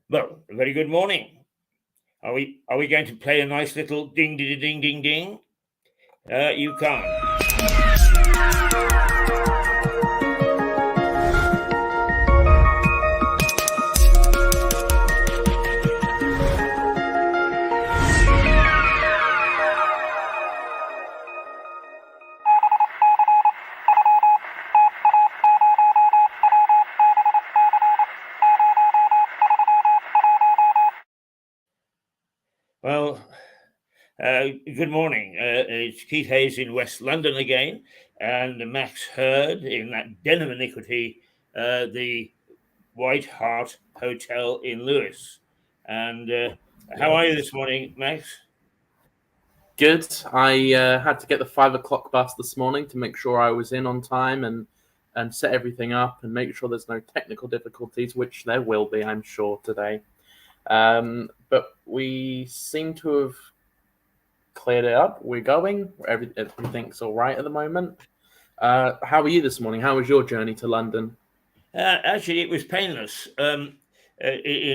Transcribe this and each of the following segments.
Well, a very good morning. Are we going to play a nice little ding ding ding ding ding? You can't. Well, good morning. It's Keith Hayes in West London again, and Max Hurd in that den of iniquity, the White Hart Hotel in Lewis. And how are you this morning, Max? Good. I had to get the 5 o'clock bus this morning to make sure I was in on time and set everything up and make sure there's no technical difficulties, which there will be, I'm sure, today. But we seem to have cleared it up. We're going. Everything's all right at the moment. How are you this morning? How was your journey to London? Actually, it was painless. In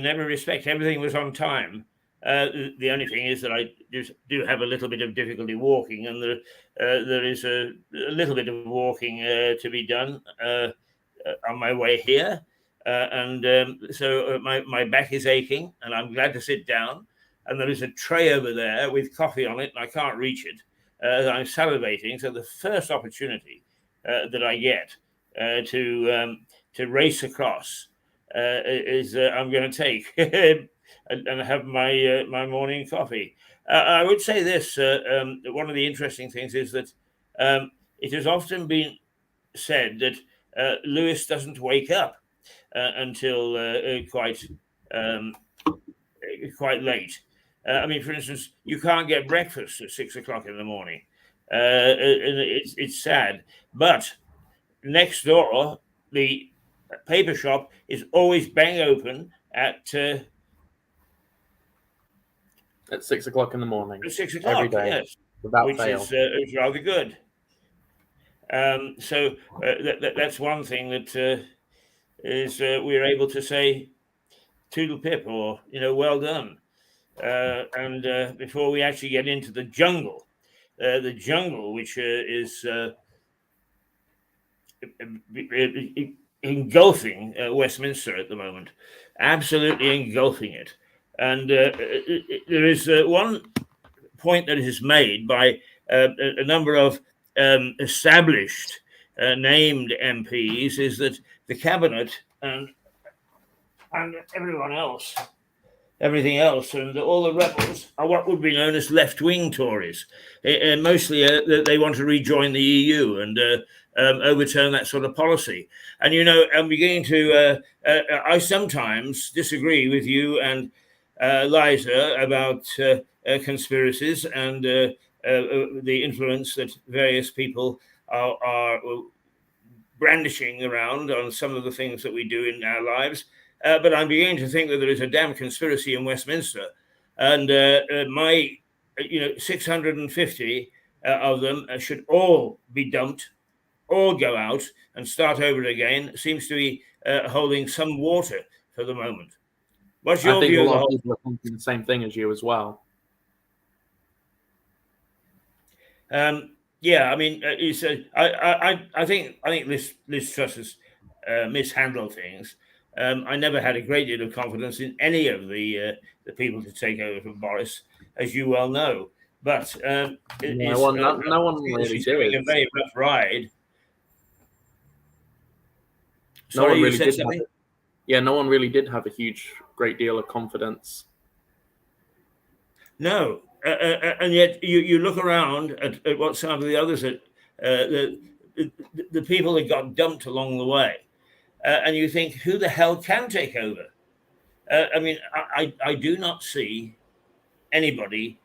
every respect, everything was on time. The only thing is that I do have a little bit of difficulty walking, and there is a little bit of walking to be done on my way here. So my back is aching, and I'm glad to sit down. And there is a tray over there with coffee on it, and I can't reach it. I'm salivating. So the first opportunity that I get to race across is I'm going to take and have my morning coffee. I would say this: one of the interesting things is that it has often been said that Lewis doesn't wake up until quite late. I mean, for instance, you can't get breakfast at 6 o'clock in the morning. And it's sad, but next door, the paper shop is always bang open at 6 o'clock in the morning. 6 o'clock, every day, yes, without which fail. is rather good. So that's one thing that is we're able to say toodle pip, or well done. And before we actually get into the jungle, which is engulfing Westminster at the moment, absolutely engulfing it. And there is one point that is made by a number of established named MPs, is that the cabinet and everything else, and all the rebels are what would be known as left-wing Tories. Mostly, they want to rejoin the EU and overturn that sort of policy. And I'm beginning to. I sometimes disagree with you and Liza about conspiracies and the influence that various people are brandishing around on some of the things that we do in our lives. But I'm beginning to think that there is a damn conspiracy in Westminster, and my 650 of them should all be dumped, all go out and start over again. Seems to be holding some water for the moment. What's your view? I think a lot of people are thinking the same thing as you as well. Yeah, I mean, I think Liz Truss has mishandled things. I never had a great deal of confidence in any of the people to take over from Boris, as you well know. But no one really she's having a very rough ride. No one really did. No one really did have a great deal of confidence. No, and yet you look around at what some of the others, the people that got dumped along the way. And you think, who the hell can take over? I mean, I do not see anybody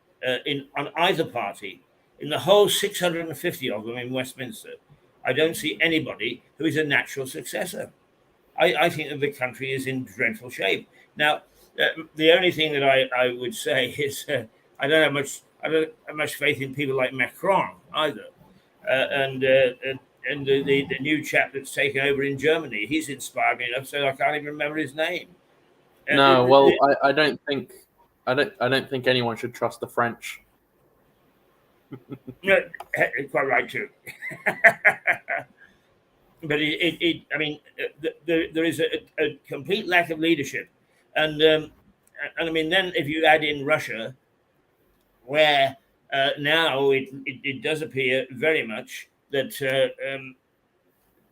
on either party, in the whole 650 of them in Westminster. I don't see anybody who is a natural successor. I think that the country is in dreadful shape. Now, the only thing that I would say is I don't have much faith in people like Macron either, and the new chap that's taken over in Germany. He's inspired me enough, so I can't even remember his name. No, well, I don't think I don't think anyone should trust the French. No, quite right too. But I mean, there is a complete lack of leadership, and I mean, then if you add in Russia, where now it does appear very much that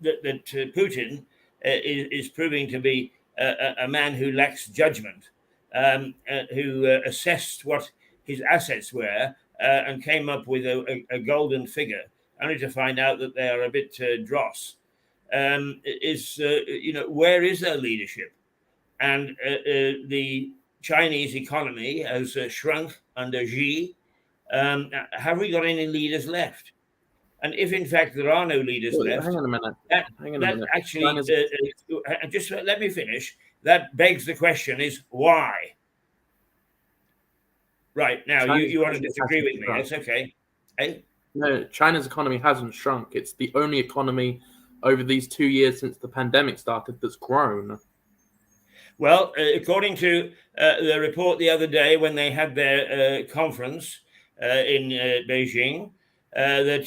that Putin is proving to be a man who lacks judgment, who assessed what his assets were and came up with a golden figure, only to find out that they are a bit dross. Is where is their leadership? And the Chinese economy has shrunk under Xi. Have we got any leaders left? And if in fact there are no leaders Well, left, hang on a minute. that Hang on a that minute. actually China's just let me finish. That begs the question: is why? Right now, China's you want to economy disagree hasn't with me? shrunk. That's okay. Hey? No, China's economy hasn't shrunk. It's the only economy over these 2 years since the pandemic started that's grown. Well, according to the report the other day when they had their conference in Beijing, that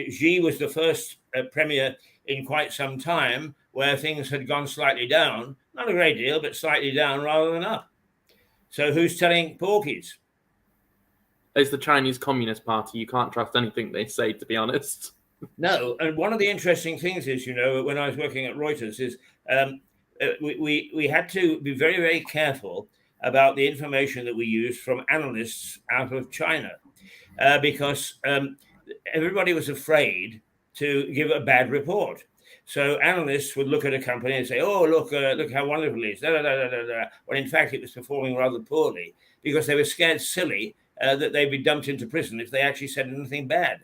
Xi was the first premier in quite some time where things had gone slightly down, not a great deal, but slightly down rather than up. So who's telling porkies? It's the Chinese Communist Party. You can't trust anything they say, to be honest. No, and one of the interesting things is, when I was working at Reuters, is we had to be very, very careful about the information that we use from analysts out of China, because everybody was afraid to give a bad report. So analysts would look at a company and say, "Oh, look how wonderful it is," da, da, da, da, da. When in fact it was performing rather poorly because they were scared silly that they'd be dumped into prison if they actually said anything bad.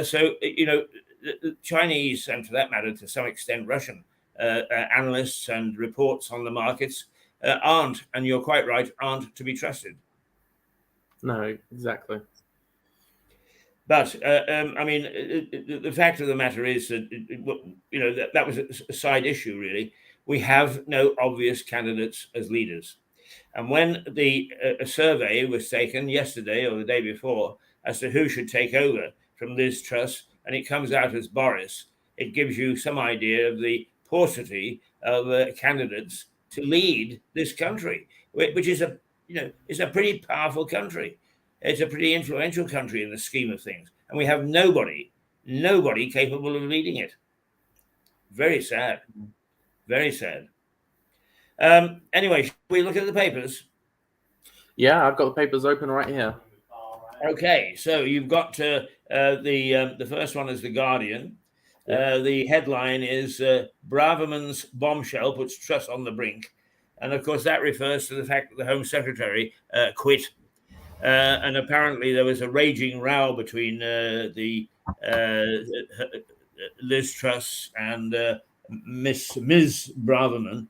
So the Chinese, and for that matter, to some extent, Russian analysts and reports on the markets aren't, and you're quite right, aren't to be trusted. No, exactly. But I mean, the fact of the matter is that that was a side issue. Really, we have no obvious candidates as leaders. And when a survey was taken yesterday or the day before as to who should take over from Liz Truss, and it comes out as Boris, it gives you some idea of the paucity of candidates to lead this country, which is is a pretty powerful country. It's a pretty influential country in the scheme of things, and we have nobody capable of leading it. Very sad. Very sad. Anyway, shall we look at the papers? Yeah, I've got the papers open right here. Okay, so you've got the first one is the Guardian. Yeah. The headline is Braverman's bombshell puts Truss on the brink, and of course that refers to the fact that the Home Secretary quit, and apparently there was a raging row between the Liz Truss and Ms. Braverman.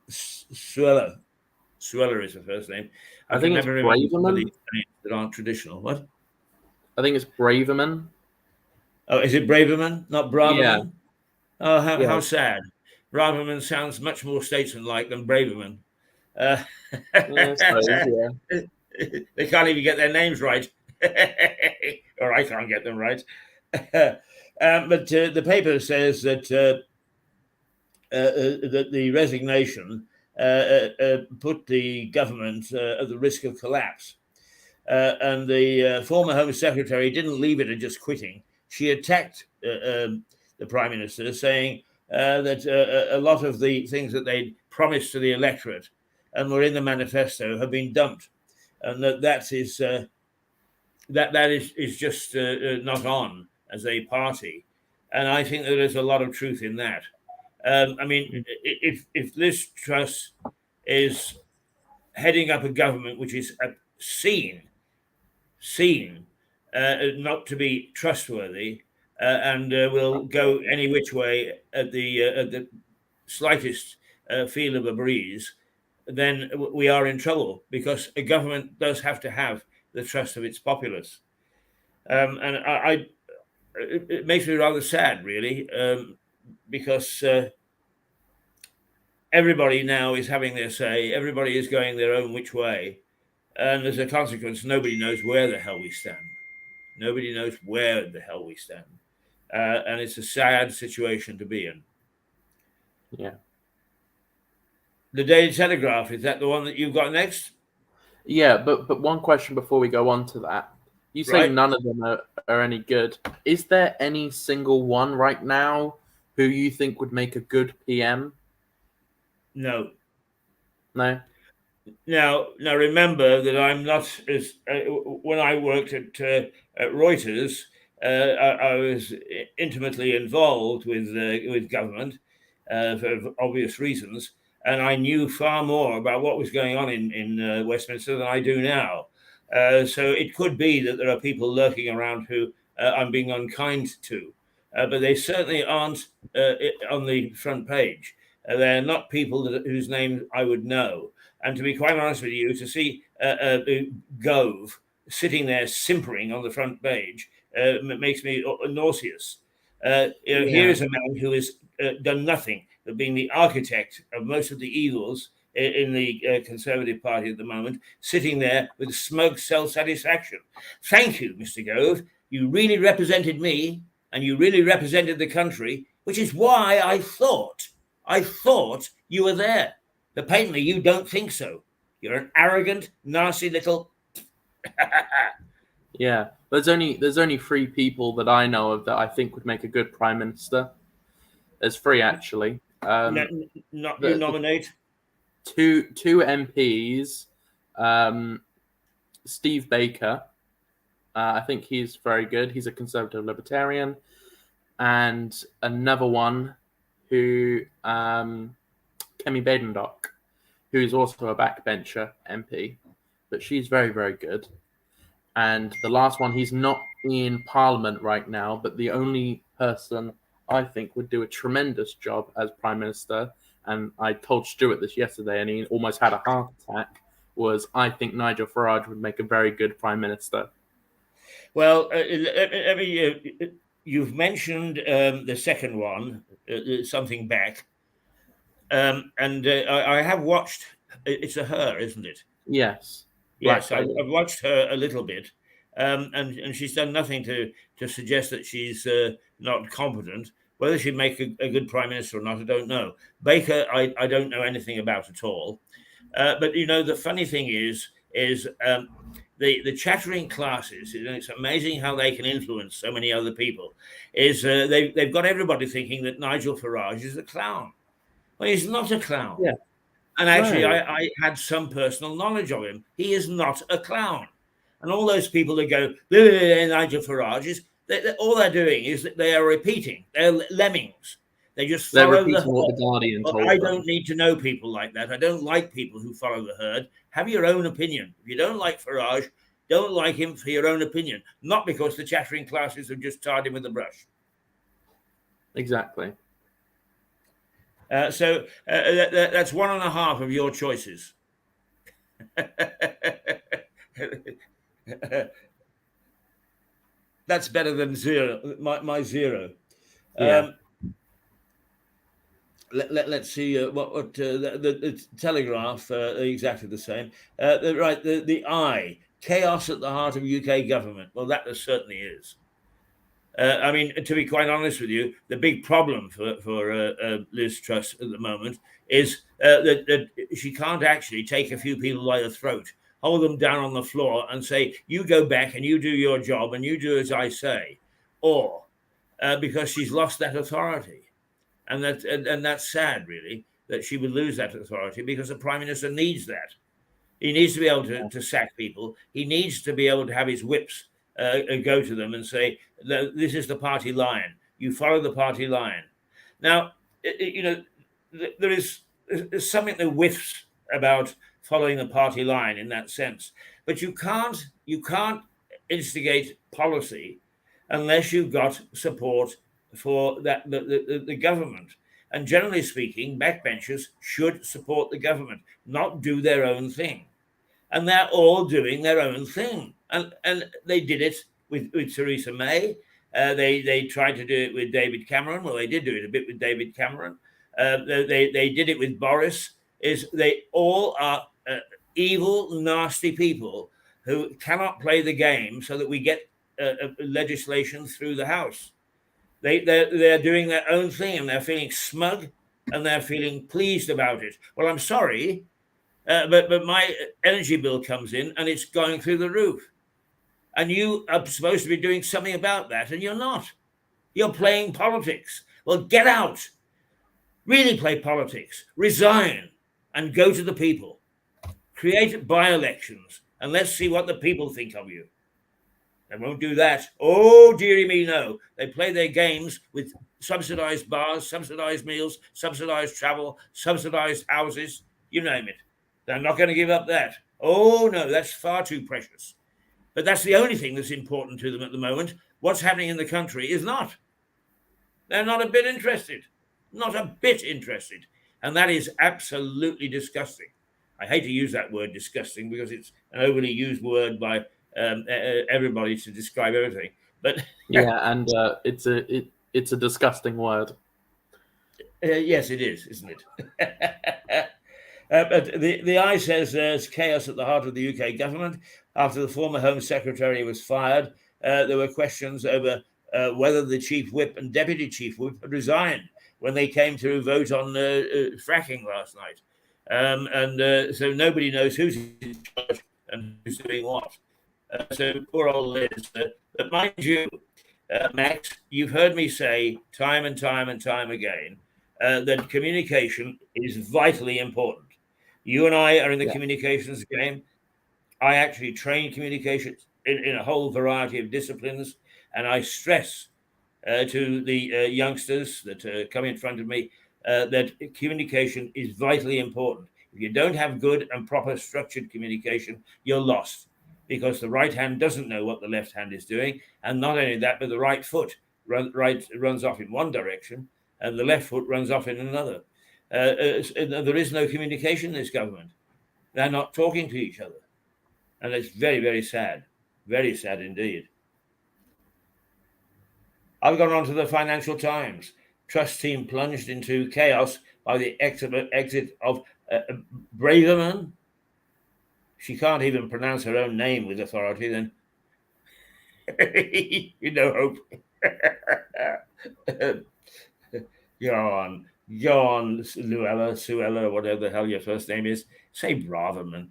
Sweller is the first name. I think can it's never remember some of Braverman. these names that aren't traditional. What? I think it's Braverman. Oh, is it Braverman, not Yeah. Braverman? Oh, how Yeah. sad. Braverman sounds much more statesman-like than Braverman. Yeah, I suppose, yeah. They can't even get their names right. Or I can't get them right. But the paper says that that the resignation put the government at the risk of collapse. And the former Home Secretary didn't leave it at just quitting. She attacked the Prime Minister, saying that a lot of the things that they'd promised to the electorate and were in the manifesto have been dumped, and that is just not on as a party. And I think that there's a lot of truth in that. I mean, if Liz Truss is heading up a government which is seen not to be trustworthy and will go any which way at the slightest feel of a breeze, then we are in trouble, because a government does have to have the trust of its populace. And it makes me rather sad, really, because everybody now is having their say. Everybody is going their own which way. And as a consequence, nobody knows where the hell we stand. Nobody knows where the hell we stand. And it's a sad situation to be in. Yeah. The Daily Telegraph, is that the one that you've got next? Yeah, but one question before we go on to that. You say Right. none of them are any good. Is there any single one right now who you think would make a good PM? No. No? Now, remember that I'm not as when I worked at Reuters, I was intimately involved with government for obvious reasons, and I knew far more about what was going on in Westminster than I do now. So it could be that there are people lurking around who I'm being unkind to, but they certainly aren't on the front page. They're not people whose names I would know. And to be quite honest with you, to see Gove sitting there simpering on the front page makes me nauseous. Here Yeah. is a man who has done nothing but being the architect of most of the evils in the Conservative Party at the moment, sitting there with smug self-satisfaction. Thank you, Mr. Gove. You really represented me, and you really represented the country, which is why I thought you were there. But patently, you don't think so. You're an arrogant, nasty little. Yeah. There's only three people that I know of that I think would make a good prime minister. There's three actually. Not you The nominate. two MPs, Steve Baker. I think he's very good. He's a conservative libertarian, and another one who Kemi Badenoch, who is also a backbencher MP, but she's very, very good. And the last one, he's not in Parliament right now, but the only person I think would do a tremendous job as Prime Minister, and I told Stuart this yesterday, and he almost had a heart attack, was I think Nigel Farage would make a very good Prime Minister. Well, you've mentioned the second one, something back, and I have watched. It's a her, isn't it? Yes. Yes, Black I've lady. watched her a little bit, and she's done nothing to suggest that she's not competent. Whether she'd make a good prime minister or not, I don't know. Baker, I don't know anything about at all. But the funny thing is the chattering classes. It's amazing how they can influence so many other people. They've got everybody thinking that Nigel Farage is a clown. Well, he's not a clown. Yeah. And actually, No. I had some personal knowledge of him. He is not a clown. And all those people that go, Nigel Farage, all they're doing is that they are repeating. They're lemmings. They just They're follow the repeating what herd. the Guardian Well, told I them. don't need to know people like that. I don't like people who follow the herd. Have your own opinion. If you don't like Farage, don't like him for your own opinion, not because the chattering classes have just tarred him with a brush. Exactly. So that's 1.5 of your choices. That's better than zero. My zero. Yeah. Let's see what the Telegraph exactly the same. Right, the I, chaos at the heart of UK government. Well, that certainly is. I mean, to be quite honest with you, the big problem for Liz Truss at the moment is that she can't actually take a few people by the throat, hold them down on the floor, and say, "You go back and you do your job and you do as I say," or because she's lost that authority, and that's sad, really, that she would lose that authority because the Prime Minister needs that. He needs to be able to sack people. He needs to be able to have his whips go to them and say, "This is the party line. You follow the party line." Now, there is something that whiffs about following the party line in that sense, but you can't instigate policy unless you've got support for that the government. And generally speaking, backbenchers should support the government, not do their own thing. And they're all doing their own thing. And they did it with Theresa May. They tried to do it with David Cameron. Well, they did do it a bit with David Cameron. They did it with Boris. Is they all are evil, nasty people who cannot play the game so that we get legislation through the House. They're doing their own thing, and they're feeling smug, and they're feeling pleased about it. Well, I'm sorry, but my energy bill comes in, and it's going through the roof. And you are supposed to be doing something about that, and you're not. You're playing politics. Well, get out. Really play politics. Resign and go to the people. Create by-elections, and let's see what the people think of you. They won't do that. Oh, dearie me, no. They play their games with subsidized bars, subsidized meals, subsidized travel, subsidized houses, you name it. They're not going to give up that. Oh, no, that's far too precious. But that's the only thing that's important to them at the moment. What's happening in the country is not. They're not a bit interested. Not a bit interested. And that is absolutely disgusting. I hate to use that word disgusting because it's an overly used word by everybody to describe everything. But yeah, and it's a disgusting word. Yes, it is, isn't it? But the Eye says there's chaos at the heart of the UK government. After the former Home Secretary was fired, there were questions over whether the Chief Whip and Deputy Chief Whip had resigned when they came to vote on fracking last night. So nobody knows who's in charge and who's doing what. So poor old Liz. But mind you, Max, you've heard me say time and time and time again that communication is vitally important. You and I are in the communications game. I actually train communications in a whole variety of disciplines, and I stress to the youngsters that come in front of me that communication is vitally important. If you don't have good and proper structured communication, you're lost, because the right hand doesn't know what the left hand is doing, and not only that, but the right foot runs off in one direction, and the left foot runs off in another. There is no communication in this government. They're not talking to each other. And it's very, very sad indeed. I've gone on to the Financial Times. Truss team plunged into chaos by the exit of Braverman. She can't even pronounce her own name with authority, then. No hope. Go on, Suella, whatever the hell your first name is. Say Braverman.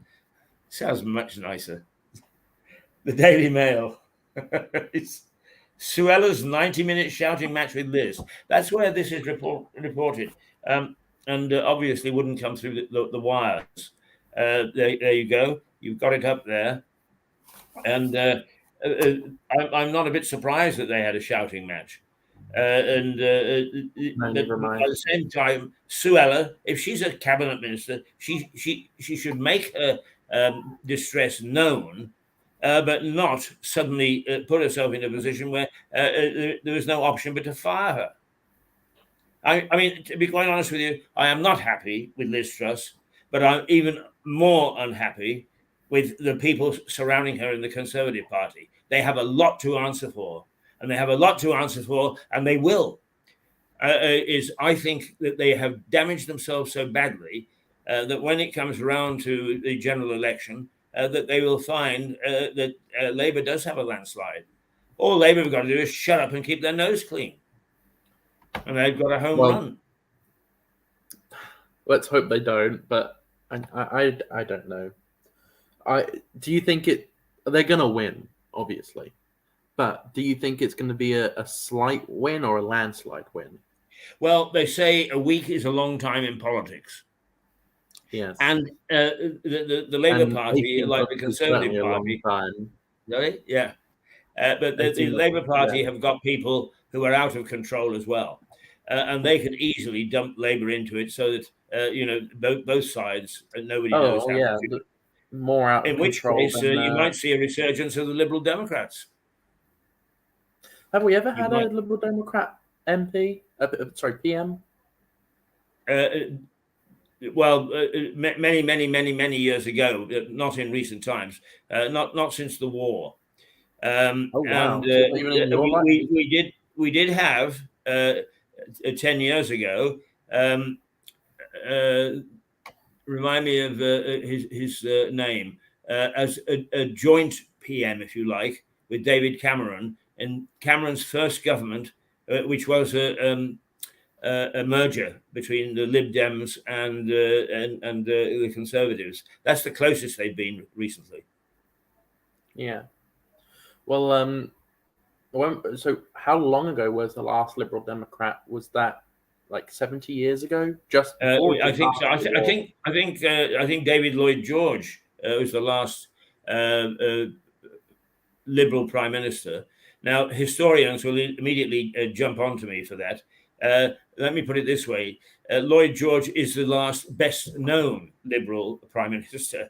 Sounds much nicer. The Daily Mail. It's Suella's 90-minute shouting match with Liz. That's where this is reported. And obviously wouldn't come through the wires. There you go. You've got it up there. And I'm not a bit surprised that they had a shouting match. By the same time, Suella, if she's a cabinet minister, she should make her distress known, but not suddenly put herself in a position where there was no option but to fire her. I mean, to be quite honest with you, I am not happy with Liz Truss, but I'm even more unhappy with the people surrounding her in the Conservative Party. They have a lot to answer for, and they have a lot to answer for, and they will. I think that they have damaged themselves so badly that when it comes around to the general election, that they will find that Labour does have a landslide. All Labour have got to do is shut up and keep their nose clean, and they've got a home run. Let's hope they don't, but I don't know. Do you think they're going to win, obviously, but do you think it's going to be a slight win or a landslide win? Well, they say a week is a long time in politics. Yes. And the Labour Party, like the Conservative Party, really? Yeah. But the Labour Party have got people who are out of control as well. And they could easily dump Labour into it so that, both sides, nobody knows how to do it. More out of control. In which case, you might see a resurgence of the Liberal Democrats. Have we ever had a Liberal Democrat MP? PM? Well, many years ago, not in recent times, not since the war. Oh wow! And we did have 10 years ago remind me of his name, as a joint PM, if you like, with David Cameron, and Cameron's first government, which was a merger between the Lib Dems and the Conservatives. That's the closest they've been recently. Yeah. Well, so how long ago was the last Liberal Democrat? Was that like 70 years ago? Just before? I think so. I think David Lloyd George was the last Liberal Prime Minister. Now, historians will immediately jump onto me for that. Let me put it this way: Lloyd George is the last best-known Liberal Prime Minister.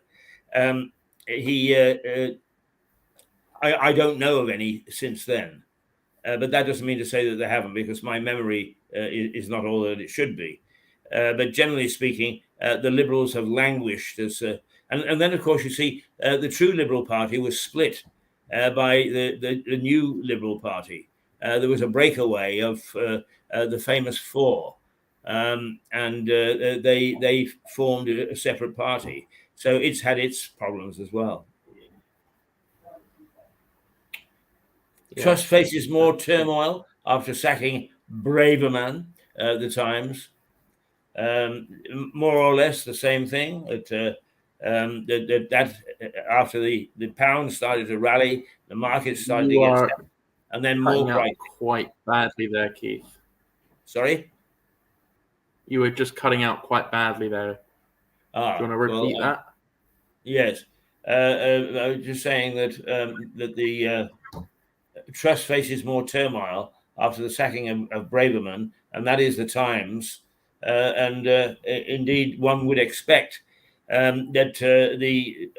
I don't know of any since then, but that doesn't mean to say that they haven't, because my memory is not all that it should be. But generally speaking, the Liberals have languished as, and then of course you see the true Liberal Party was split by the new Liberal Party. There was a breakaway of the famous four, and they formed a separate party. So it's had its problems as well. Yeah. Truss faces more turmoil after sacking Braverman, the Times. More or less the same thing. That after the pound started to rally, the market started to get set, and then more pricing. Quite badly there, Keith. Sorry? You were just cutting out quite badly there. Do you want to repeat that? Yes. I was just saying that the Truss faces more turmoil after the sacking of Braverman, and that is the Times. Indeed, one would expect that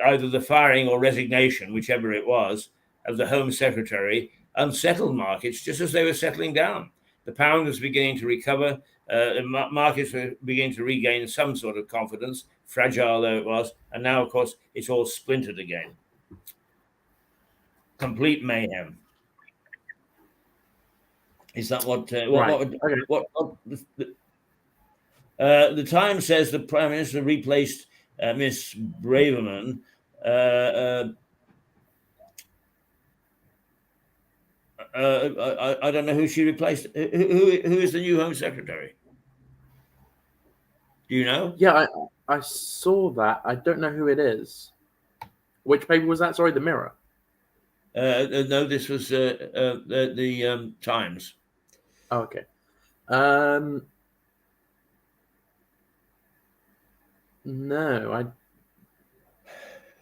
either the firing or resignation, whichever it was, of the Home Secretary unsettled markets just as they were settling down. The pound was beginning to recover. Markets were beginning to regain some sort of confidence, fragile though it was. And now, of course, it's all splintered again. Complete mayhem. Is that what? The Times says the Prime Minister replaced Miss Braverman. I don't know who she replaced. Who is the new Home Secretary? Do you know? Yeah, I saw that. I don't know who it is. Which paper was that? Sorry, the Mirror. No, this was the Times. Oh, okay. No,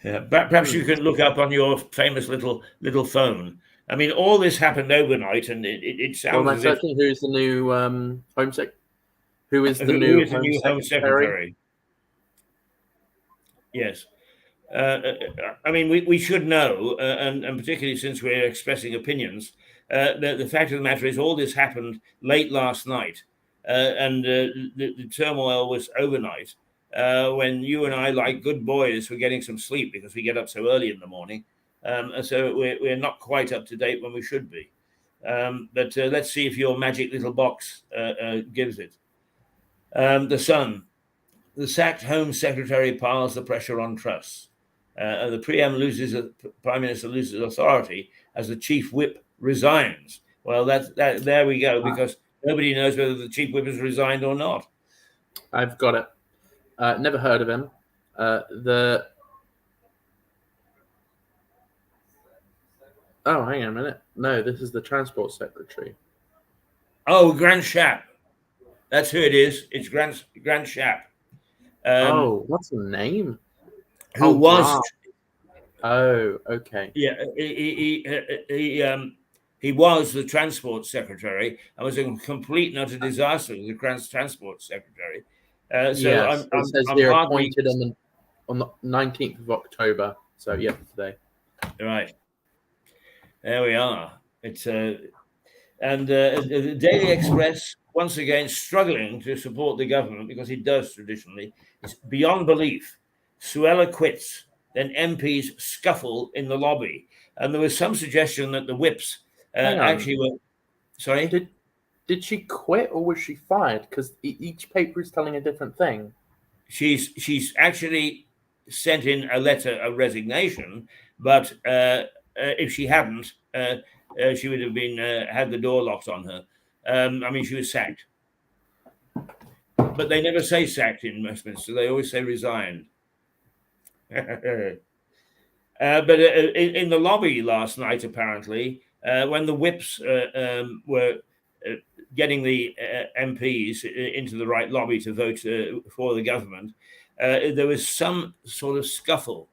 Yeah, perhaps you can look up on your famous little phone. I mean, all this happened overnight, and it sounds. Well, am I searching who's the new Home Sec? Who is the new Home Secretary? Yes. I mean, we should know, and particularly since we're expressing opinions, the fact of the matter is all this happened late last night, and the turmoil was overnight, when you and I, like good boys, were getting some sleep because we get up so early in the morning. So we're not quite up to date when we should be. But let's see if your magic little box gives it. The Sun. The sacked Home Secretary piles the pressure on Truss. The Prime Minister loses authority as the Chief Whip resigns. Well, there we go, because nobody knows whether the Chief Whip has resigned or not. I've got it. Never heard of him. Oh, hang on a minute. No, this is the Transport Secretary. Oh, Grant Shapp. That's who it is. It's Grant Shapp. What's the name? Who was? Wow. Oh, okay. Yeah, he was the Transport Secretary and was a complete and utter disaster as the Transport Secretary. It says they're appointed on the 19th of October. So yesterday. Right. There we are. It's the Daily Express, once again struggling to support the government, because it does traditionally. It's beyond belief. Suella quits, then MPs scuffle in the lobby, and there was some suggestion that the whips actually were. Sorry. Did she quit or was she fired? Because each paper is telling a different thing. She's actually sent in a letter of resignation, but if she hadn't, she would have been had the door locked on her. I mean, she was sacked, but they never say sacked in Westminster. They always say resigned. But in the lobby last night, apparently, when the whips were getting the MPs into the right lobby to vote for the government, there was some sort of scuffle.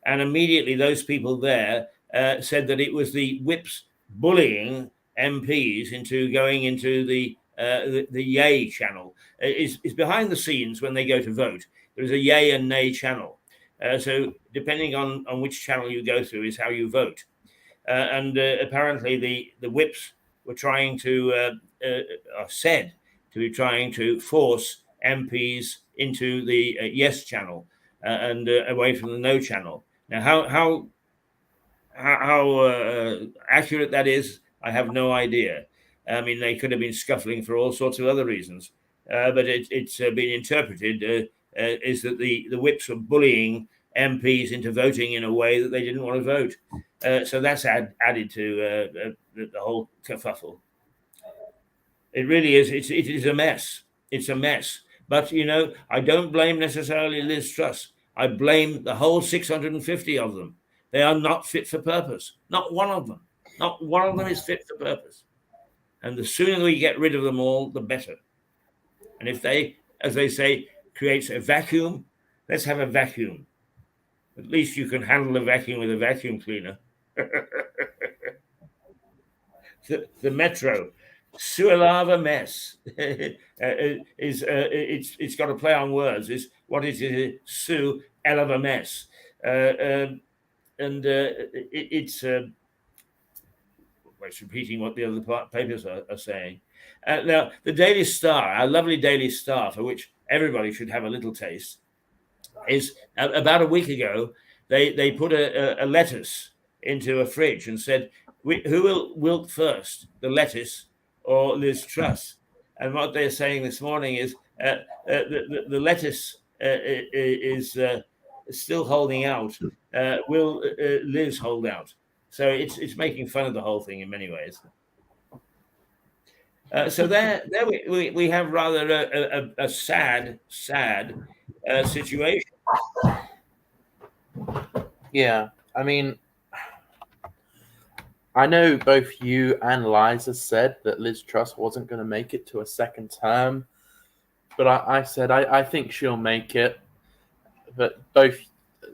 And immediately those people there said that it was the whips bullying MPs into going into the yay channel. Is behind the scenes when they go to vote. There is a yay and nay channel. So depending on which channel you go through is how you vote. And apparently the whips were trying to, are said to be trying to force MPs into the yes channel and away from the no channel. Now, how accurate that is, I have no idea. I mean, they could have been scuffling for all sorts of other reasons, but it's been interpreted is that the whips were bullying MPs into voting in a way that they didn't want to vote. So that's added to the whole kerfuffle. It really is. It is a mess. It's a mess. But, I don't blame necessarily Liz Truss. I blame the whole 650 of them. They are not fit for purpose. Not one of them. Not one of them is fit for purpose. And the sooner we get rid of them all, the better. And if they, as they say, creates a vacuum, let's have a vacuum. At least you can handle a vacuum with a vacuum cleaner. the Metro, Sualava mess. It's got a play on words. What is it? Sue Elava mess. It's repeating what the other papers are saying. Now, the Daily Star, our lovely Daily Star, for which everybody should have a little taste, is about a week ago, they put a lettuce into a fridge and said, who will wilt first, the lettuce or Liz Truss? And what they're saying this morning is the lettuce is still holding out. Will Liz hold out? So it's making fun of the whole thing in many ways. So there we have rather a sad situation. Yeah, I mean, I know both you and Liza said that Liz Truss wasn't going to make it to a second term, but I said I think she'll make it. But both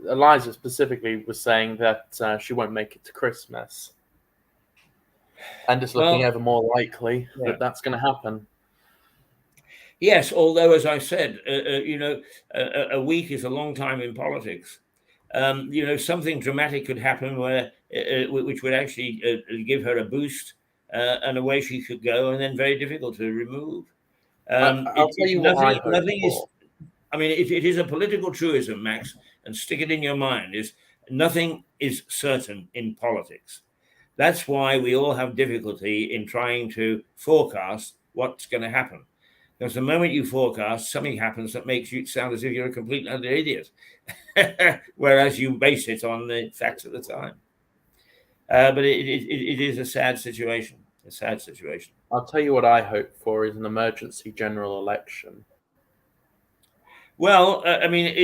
Eliza specifically was saying that she won't make it to Christmas, and it's looking ever more likely that that's going to happen. Yes, although, as I said, a week is a long time in politics. Something dramatic could happen which would actually give her a boost, and away she could go, and then very difficult to remove. I'll tell you what I hope for. I mean, it is a political truism, Max, and stick it in your mind, is nothing is certain in politics. That's why we all have difficulty in trying to forecast what's going to happen. Because the moment you forecast, something happens that makes you sound as if you're a complete and utter idiot, whereas you base it on the facts at the time. But it is a sad situation. A sad situation. I'll tell you what I hope for is an emergency general election. Well, I mean,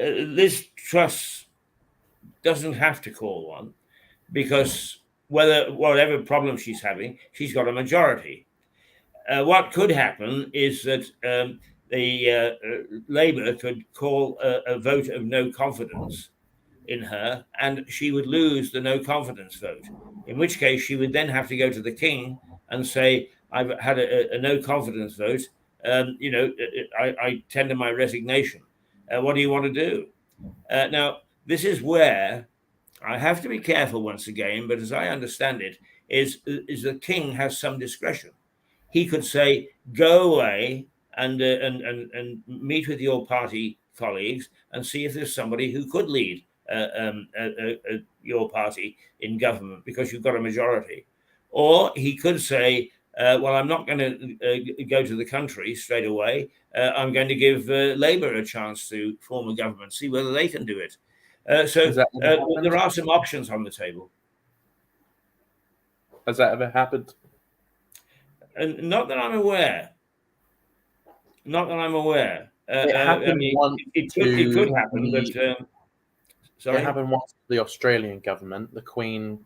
Liz Truss doesn't have to call one, because whatever problem she's having, she's got a majority. What could happen is that the Labour could call a vote of no confidence in her, and she would lose the no confidence vote, in which case she would then have to go to the King and say, I've had a no confidence vote. I tender my resignation. What do you want to do? Now, this is where I have to be careful once again, but as I understand it, is the King has some discretion. He could say, go away and meet with your party colleagues and see if there's somebody who could lead your party in government, because you've got a majority. Or he could say, well, I'm not going to go to the country straight away. I'm going to give Labour a chance to form a government, see whether they can do it. So Has that ever happened? there are some options on the table. Has that ever happened? And not that I'm aware. Not that I'm aware. It happened I mean, once it could to happen, but It sorry. happened once to the Australian government. The Queen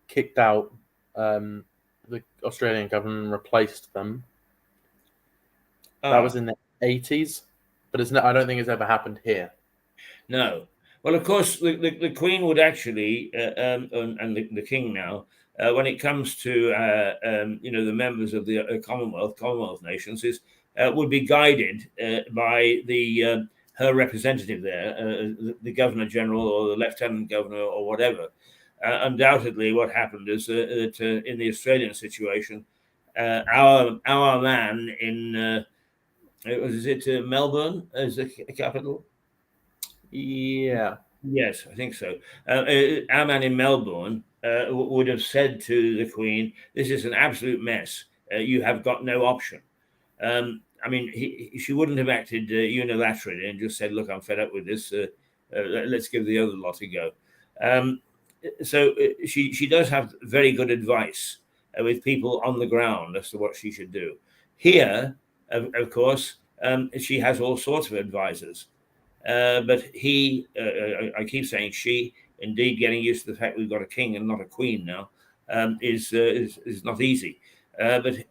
kicked out the Australian government and replaced them. That was in the 80s, but I don't think it's ever happened here. No. Well, of course, the Queen would actually, and the King now, when it comes to the members of the Commonwealth nations, would be guided by her representative there, the Governor General or the Lieutenant Governor or whatever. Undoubtedly, what happened is that in the Australian situation, our man in was it Melbourne as the capital? Yeah. Yes, I think so. Our man in Melbourne would have said to the Queen, "This is an absolute mess. You have got no option." I mean, she wouldn't have acted unilaterally and just said, "Look, I'm fed up with this. Let's give the other lot a go." So she does have very good advice with people on the ground as to what she should do. Here, of course, she has all sorts of advisors. But I keep saying she, indeed, getting used to the fact we've got a king and not a queen now, is not easy. But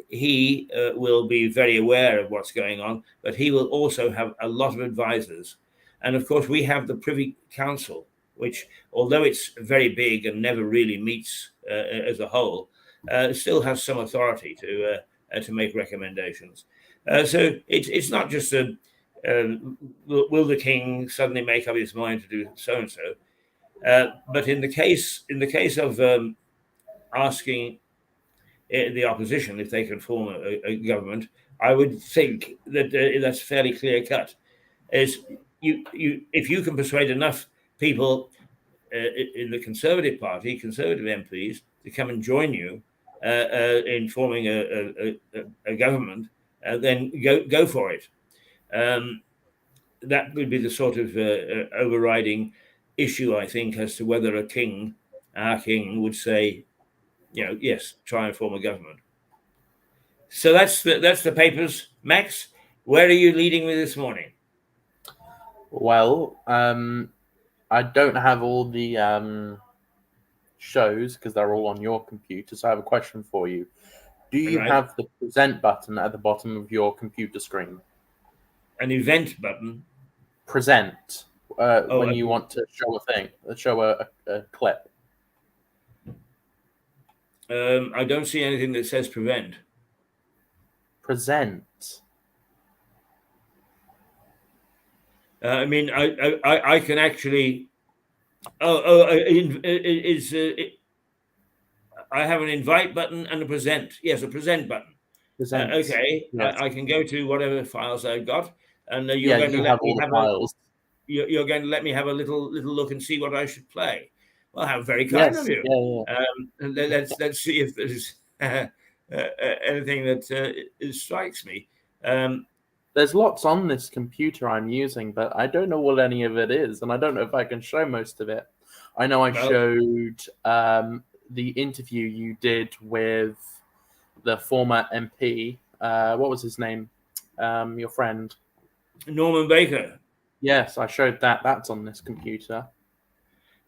he will be very aware of what's going on, but he will also have a lot of advisors. And of course, we have the Privy Council, which, although it's very big and never really meets as a whole, still has some authority to make recommendations. So it's not just a will the king suddenly make up his mind to do so and so? But in the case of asking the opposition if they can form a government, I would think that that's fairly clear cut. Is if you can persuade enough people in the Conservative Party, Conservative MPs, to come and join you in forming a government, then go for it. That would be the sort of overriding issue, I think, as to whether our king, would say, yes, try and form a government. So that's the papers. Max, where are you leading me this morning? Well, I don't have all the shows because they're all on your computer. So I have a question for you. Do you have the present button at the bottom of your computer screen? An event button? Present. When you want to show a clip. I don't see anything that says prevent. Present. I mean, I can actually. I have an invite button and a present. Yes, a present button. Present. Okay, yes. I can go to whatever files I've got, and you're going to let me have files. You're going to let me have a little look and see what I should play. Well, how very kind of you. Yeah. Let's see if there's anything that strikes me. There's lots on this computer I'm using, but I don't know what any of it is, and I don't know if I can show most of it. I know I showed the interview you did with the former MP. What was his name? Your friend. Norman Baker. Yes, I showed that. That's on this computer.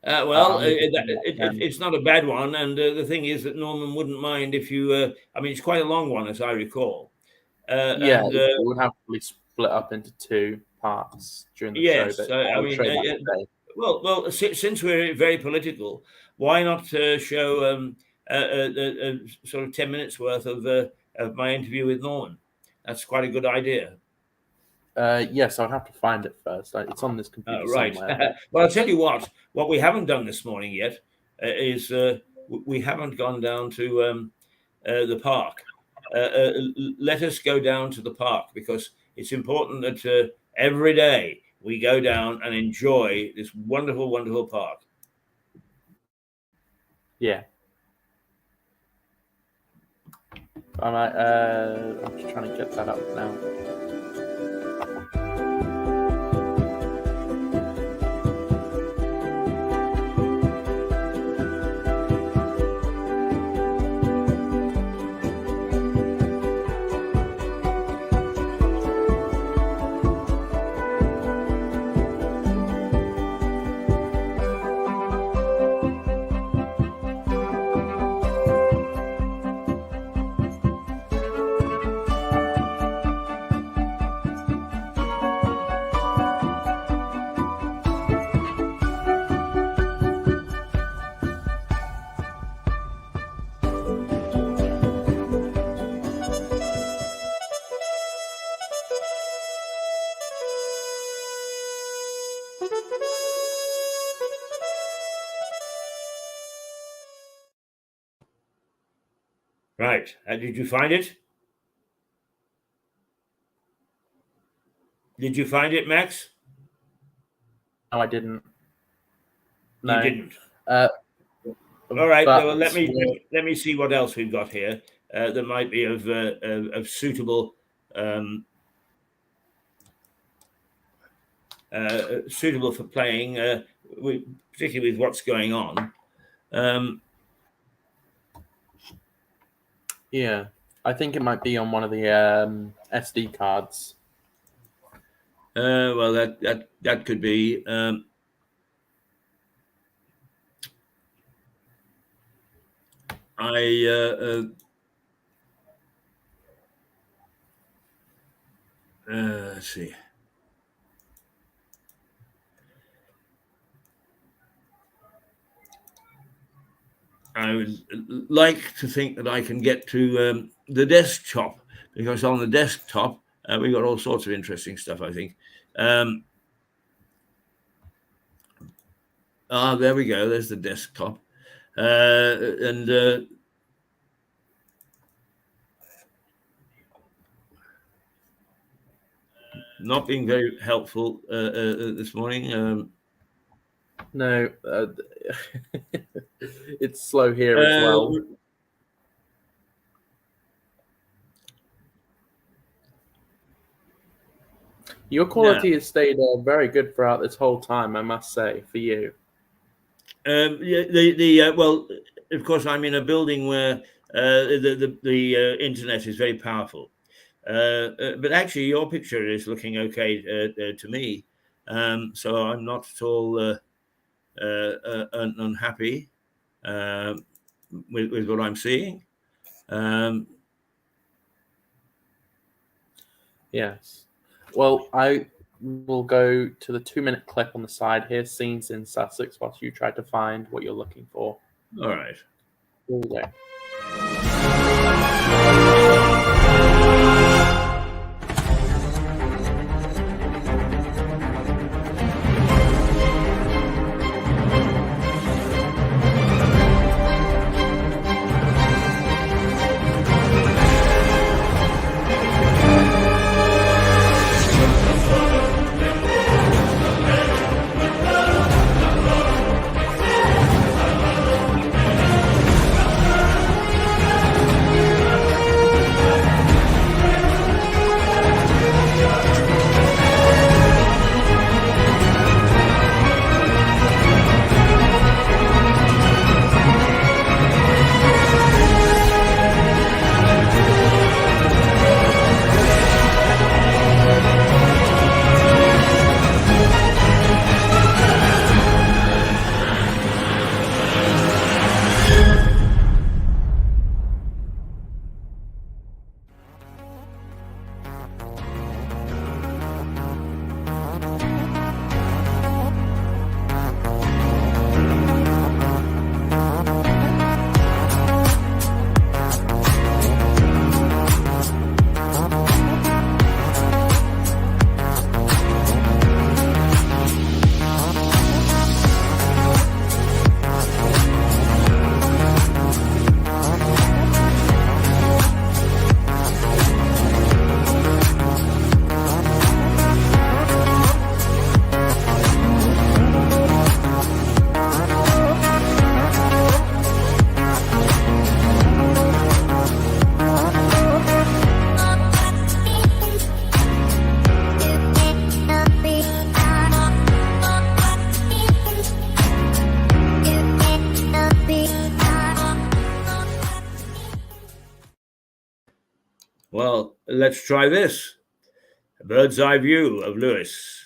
It's not a bad one. And the thing is that Norman wouldn't mind if you... I mean, it's quite a long one, as I recall. It would have to be split up into two parts during the show. But I mean, well, since we're very political, why not show sort of 10 minutes worth of my interview with Norman? That's quite a good idea. Yes, I'd have to find it first. It's on this computer somewhere. Well, I'll tell you what we haven't done this morning yet is we haven't gone down to the park. Let us go down to the park, because it's important that every day we go down and enjoy this wonderful, wonderful park. Yeah. I'm just trying to get that up now. Right. Did you find it? Did you find it, Max? No, I didn't. No. You didn't. All right. Well, let me see what else we've got here that might be of suitable suitable for playing, particularly with what's going on. Yeah, I think it might be on one of the SD cards. Well, that could be. Let's see. I would like to think that I can get to the desktop, because on the desktop we've got all sorts of interesting stuff, I think. There we go. There's the desktop. And not being very helpful this morning. No, it's slow here as well. Your quality has stayed very good throughout this whole time, I must say, for you. Well, of course, I'm in a building where the internet is very powerful. But actually, your picture is looking okay to me, so I'm not at all unhappy with what I'm seeing. Yes. Well, I will go to the 2-minute clip on the side here, scenes in Sussex, whilst you try to find what you're looking for. All right. All day. let's try this. A bird's eye view of Lewis.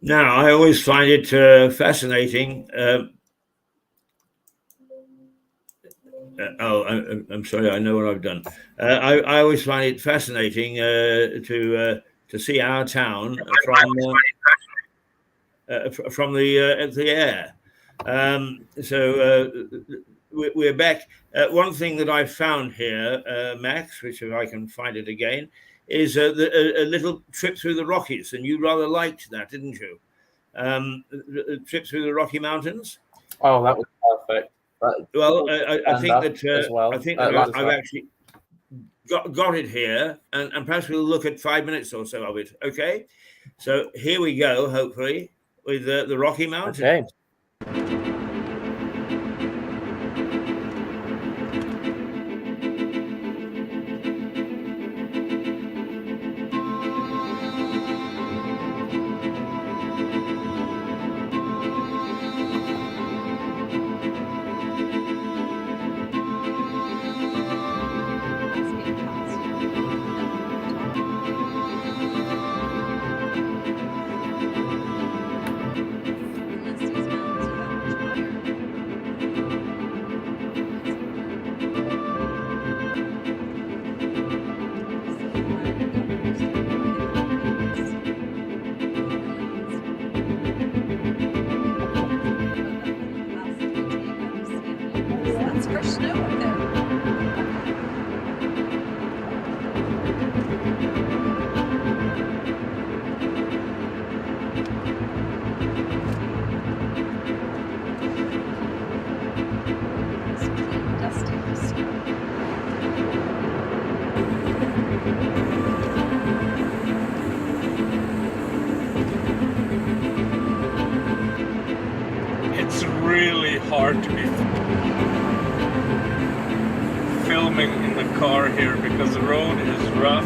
Now, I always find it fascinating. I'm sorry. I know what I've done. I always find it fascinating to see our town from the air. So we're back. One thing that I found here, Max, which if I can find it again, is a little trip through the Rockies, and you rather liked that, didn't you? A trip through the Rocky Mountains. Oh, that was perfect. Well, I think that well. I think that I've actually got it here, and perhaps we'll look at 5 minutes or so of it. Okay, so here we go. Hopefully, with the Rocky Mountains. Okay. It's really hard to be filming in the car here because the road is rough,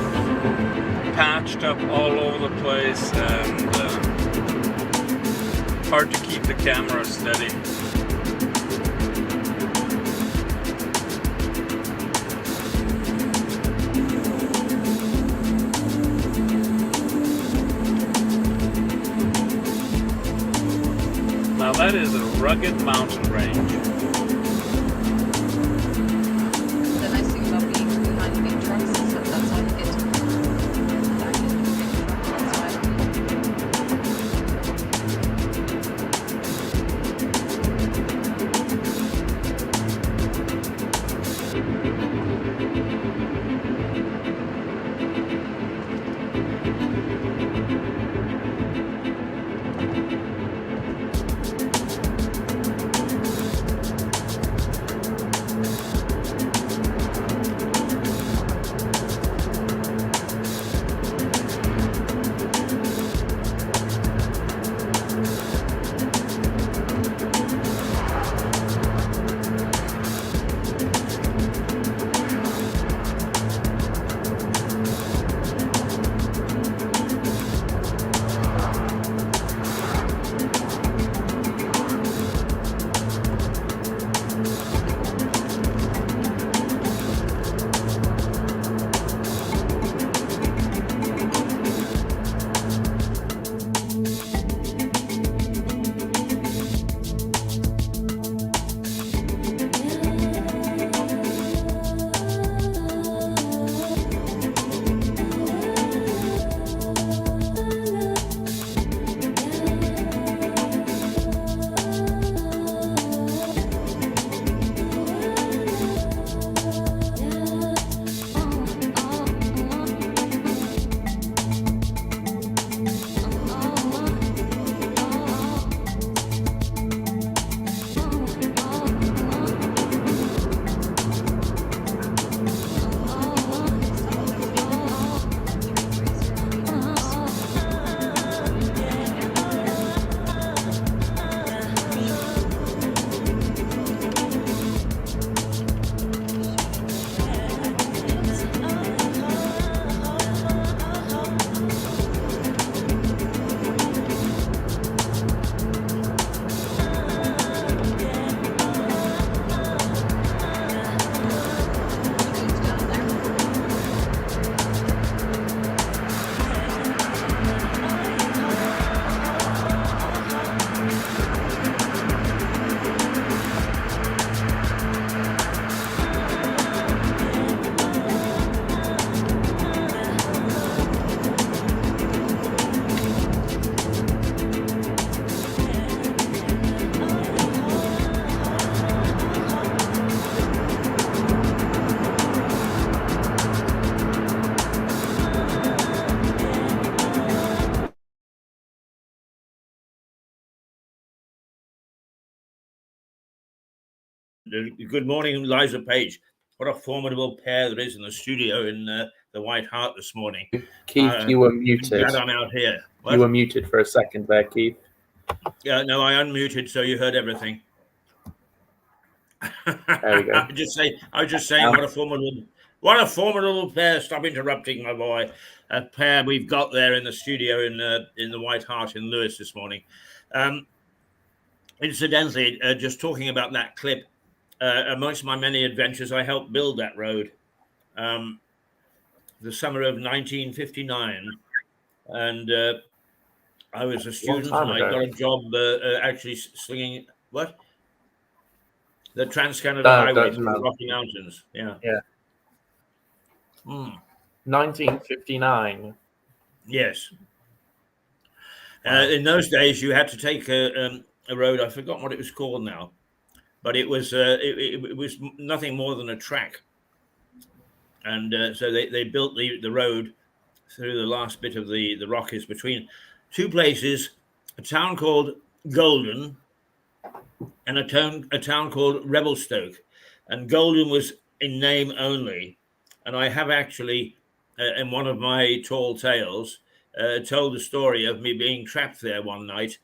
patched up all over the place, and hard to keep the camera steady. Now that is a rugged mountain range. The nice thing about being behind big trucks is that good morning, Liza Page. What a formidable pair there is in the studio in the White Hart this morning. Keith, you were muted. Glad I'm out here. What? You were muted for a second there, Keith. Yeah, no, I unmuted, so you heard everything. There we go. I was just saying, what a formidable pair. Stop interrupting, my boy. A pair we've got there in the studio in the White Hart in Lewis this morning. Incidentally, just talking about that clip, amongst my many adventures, I helped build that road. The summer of 1959, and I was a student, and I got a job actually slinging the Trans-Canada Highway through the Rocky Mountains. Yeah. 1959. Yes. In those days, you had to take a road. I've forgotten what it was called now, but it was nothing more than a track. And so they built the road through the last bit of the Rockies between two places, a town called Golden and a town called Revelstoke. And Golden was in name only. And I have actually, in one of my tall tales, told the story of me being trapped there one night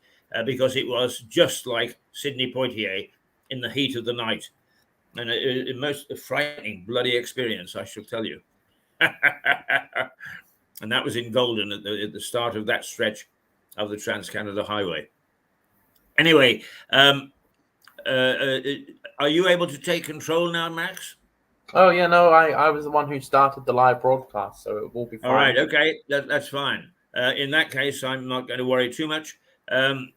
because it was just like Sidney Poitier in the heat of the night. And a most frightening, bloody experience, I shall tell you. And that was in Golden at the start of that stretch of the Trans-Canada Highway. Anyway, are you able to take control now, Max? Oh, yeah, no, I was the one who started the live broadcast, so it will be fine. All right, okay, that's fine. In that case, I'm not going to worry too much. I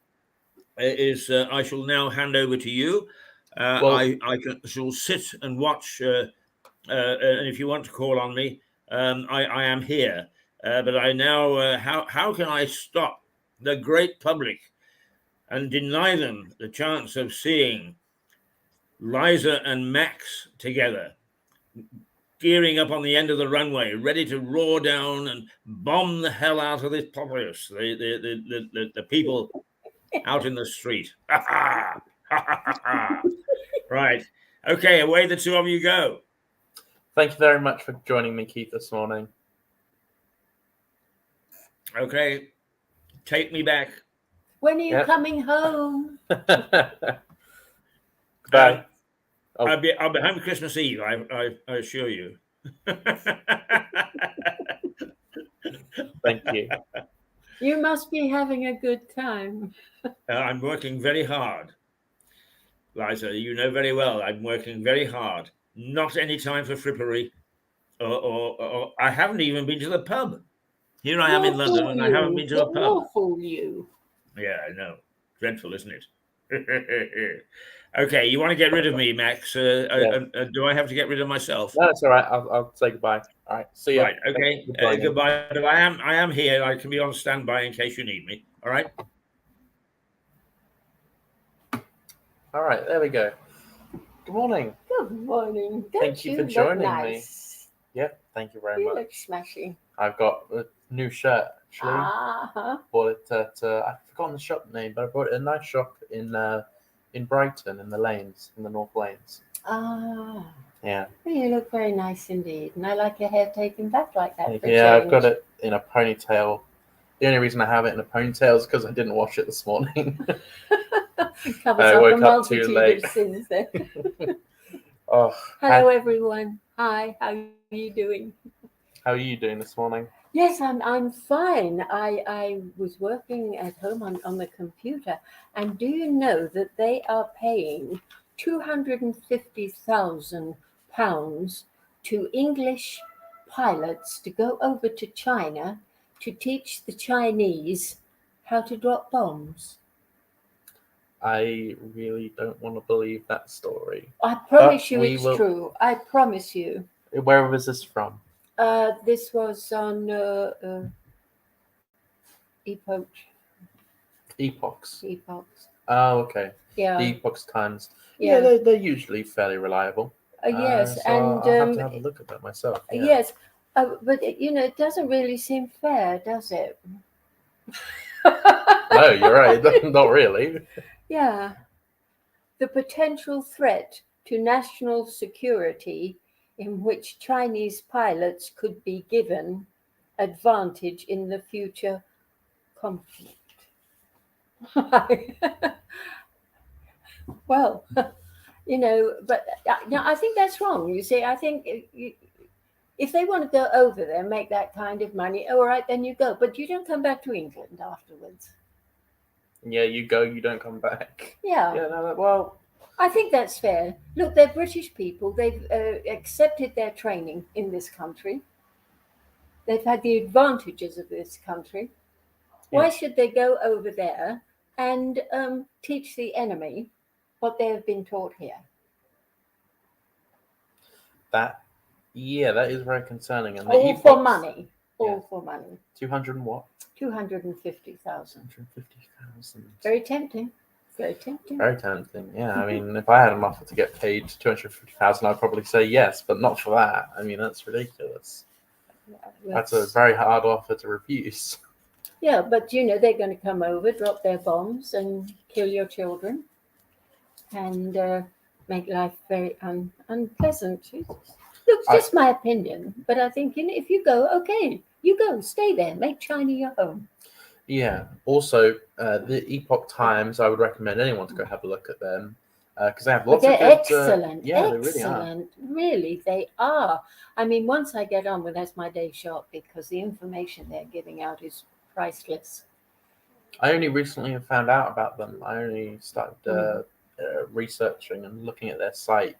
shall now hand over to you. I shall sit and watch, and if you want to call on me, I am here. But I now, how can I stop the great public and deny them the chance of seeing Liza and Max together, gearing up on the end of the runway, ready to roar down and bomb the hell out of this populace, the people out in the street. Right. Okay, away the two of you go. Thank you very much for joining me, Keith, this morning. Okay, take me back. When are you coming home? Bye. I'll be home Christmas Eve, I assure you. Thank you. You must be having a good time. I'm working very hard. Liza, you know very well I'm working very hard. Not any time for frippery. Or I haven't even been to the pub. Here I am in London and I haven't been to a pub. We'll fool you. Yeah, I know. Dreadful, isn't it? Okay, you want to get rid of me, Max? Do I have to get rid of myself? No, it's all right. I'll say goodbye. All right, see you. Right, okay. Goodbye. But I am here. I can be on standby in case you need me. All right. All right, there we go. Good morning. Good morning. Thank you for joining me. Yep, thank you very much. You look smashing. I've got a new shirt actually. Bought it at I've forgotten the shop name, but I bought it at a nice shop in Brighton, in the lanes, in the North Lanes. Yeah. Well, you look very nice indeed, and I like your hair taken back like that. Yeah, I've got it in a ponytail. The only reason I have it in a ponytail is because I didn't wash it this morning. I woke up too late. Sins there. Hello, everyone. Hi, how are you doing? How are you doing this morning? Yes, I'm fine. I was working at home on the computer, and do you know that they are paying £250,000 to English pilots to go over to China to teach the Chinese how to drop bombs? I really don't want to believe that story. I promise you it's true. I promise you. Where was this from? This was on Epochs. Oh, okay. Yeah. The Epochs Times. Yeah, they're usually fairly reliable. Yes, so and I'll have to have a look at that myself. Yeah. Yes, but it doesn't really seem fair, does it? No, you're right. Not really. Yeah. The potential threat to national security in which Chinese pilots could be given advantage in the future conflict. Well, but no, I think that's wrong. You see, I think if they want to go over there, make that kind of money, all right, then you go. But you don't come back to England afterwards. Yeah, you go, you don't come back. Yeah. Yeah, no, well, I think that's fair. Look, they're British people. They've accepted their training in this country. They've had the advantages of this country. Why Yeah. should they go over there and teach the enemy what they have been taught here? that is very concerning. And the All for epochs- money. All Yeah. for money. 200 and what? 250,000. 150,000. Very tempting. Very tempting. Very tempting. Yeah, I mean, if I had an offer to get paid 250,000, I'd probably say yes, but not for that. I mean, that's ridiculous. That's a very hard offer to refuse. Yeah, but they're going to come over, drop their bombs, and kill your children, and make life very unpleasant. Look, just my opinion, but I think if you go, okay, you go, stay there, make China your home. Yeah. Also, the Epoch Times, I would recommend anyone to go have a look at them because they have lots They're of good. excellent. Yeah, excellent. they really are. Really, they are. I mean, once I get on with that's my day shop because the information they're giving out is priceless. I only recently have found out about them. I only started researching and looking at their site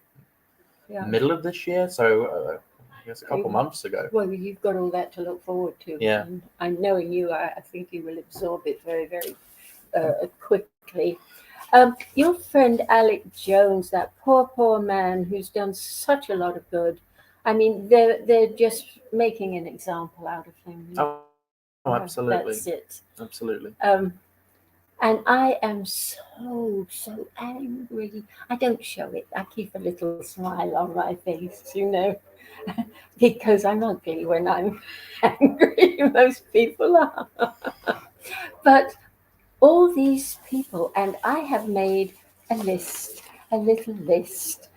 middle of this year, so I guess a couple months ago. Well, you've got all that to look forward to. Yeah. And I'm knowing you, I think you will absorb it very, very quickly. Your friend Alec Jones, that poor man who's done such a lot of good. I mean, they're just making an example out of him. Oh, absolutely. That's it. Absolutely. And I am so angry. I don't show it. I keep a little smile on my face, because I'm ugly when I'm angry. Most people are. But all these people, and I have made a little list.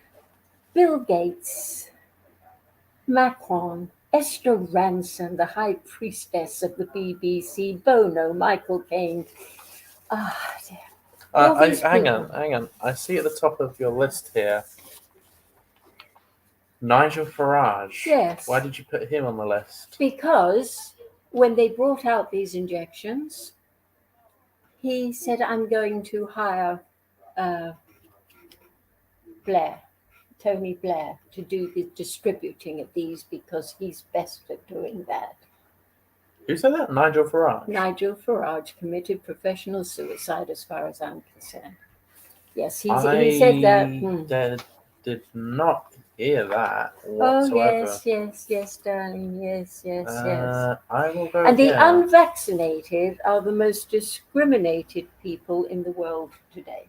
Bill Gates, Macron, Esther Ranson, the high priestess of the BBC, Bono, Michael Caine. Dear. Hang on. I see at the top of your list here, Nigel Farage. Yes. Why did you put him on the list? Because when they brought out these injections, he said, I'm going to hire Tony Blair, to do the distributing of these because he's best at doing that. Who said that? Nigel Farage. Nigel Farage committed professional suicide as far as I'm concerned. Yes, he said that. Did not hear that whatsoever. whatsoever. Yes, darling. Yes. I will go. And the unvaccinated are the most discriminated people in the world today.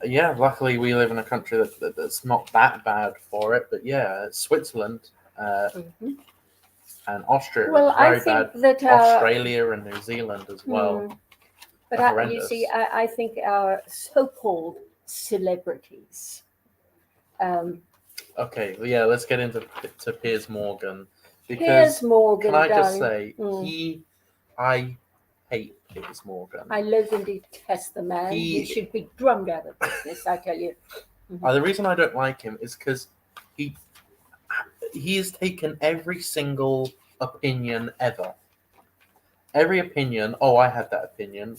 Yeah, luckily we live in a country that's not that bad for it. But yeah, Switzerland and Austria Well, are very I think bad. that Australia and New Zealand as well. But I think our so-called celebrities. Okay, yeah, let's get into Piers Morgan. Because Piers Morgan, can I just darling. say, I hate Piers Morgan. I loathe and detest the man. He should be drummed out of business, I tell you. The reason I don't like him is because he has taken every single opinion ever. Every opinion, I had that opinion.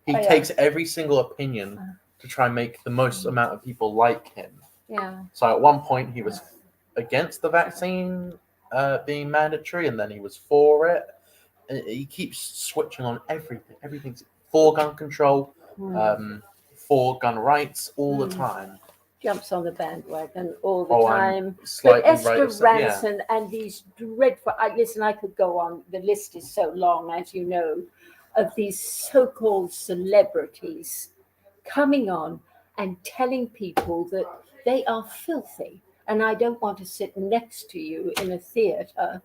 He takes every single opinion to try and make the most amount of people like him. Yeah. So at one point he was against the vaccine being mandatory, and then he was for it. He keeps switching on everything. Everything's for gun control, for gun rights all the time. Jumps on the bandwagon all the time. But Esther Ranson and these dreadful. Listen, I could go on. The list is so long, as you know, of these so-called celebrities coming on and telling people that they are filthy, and I don't want to sit next to you in a theatre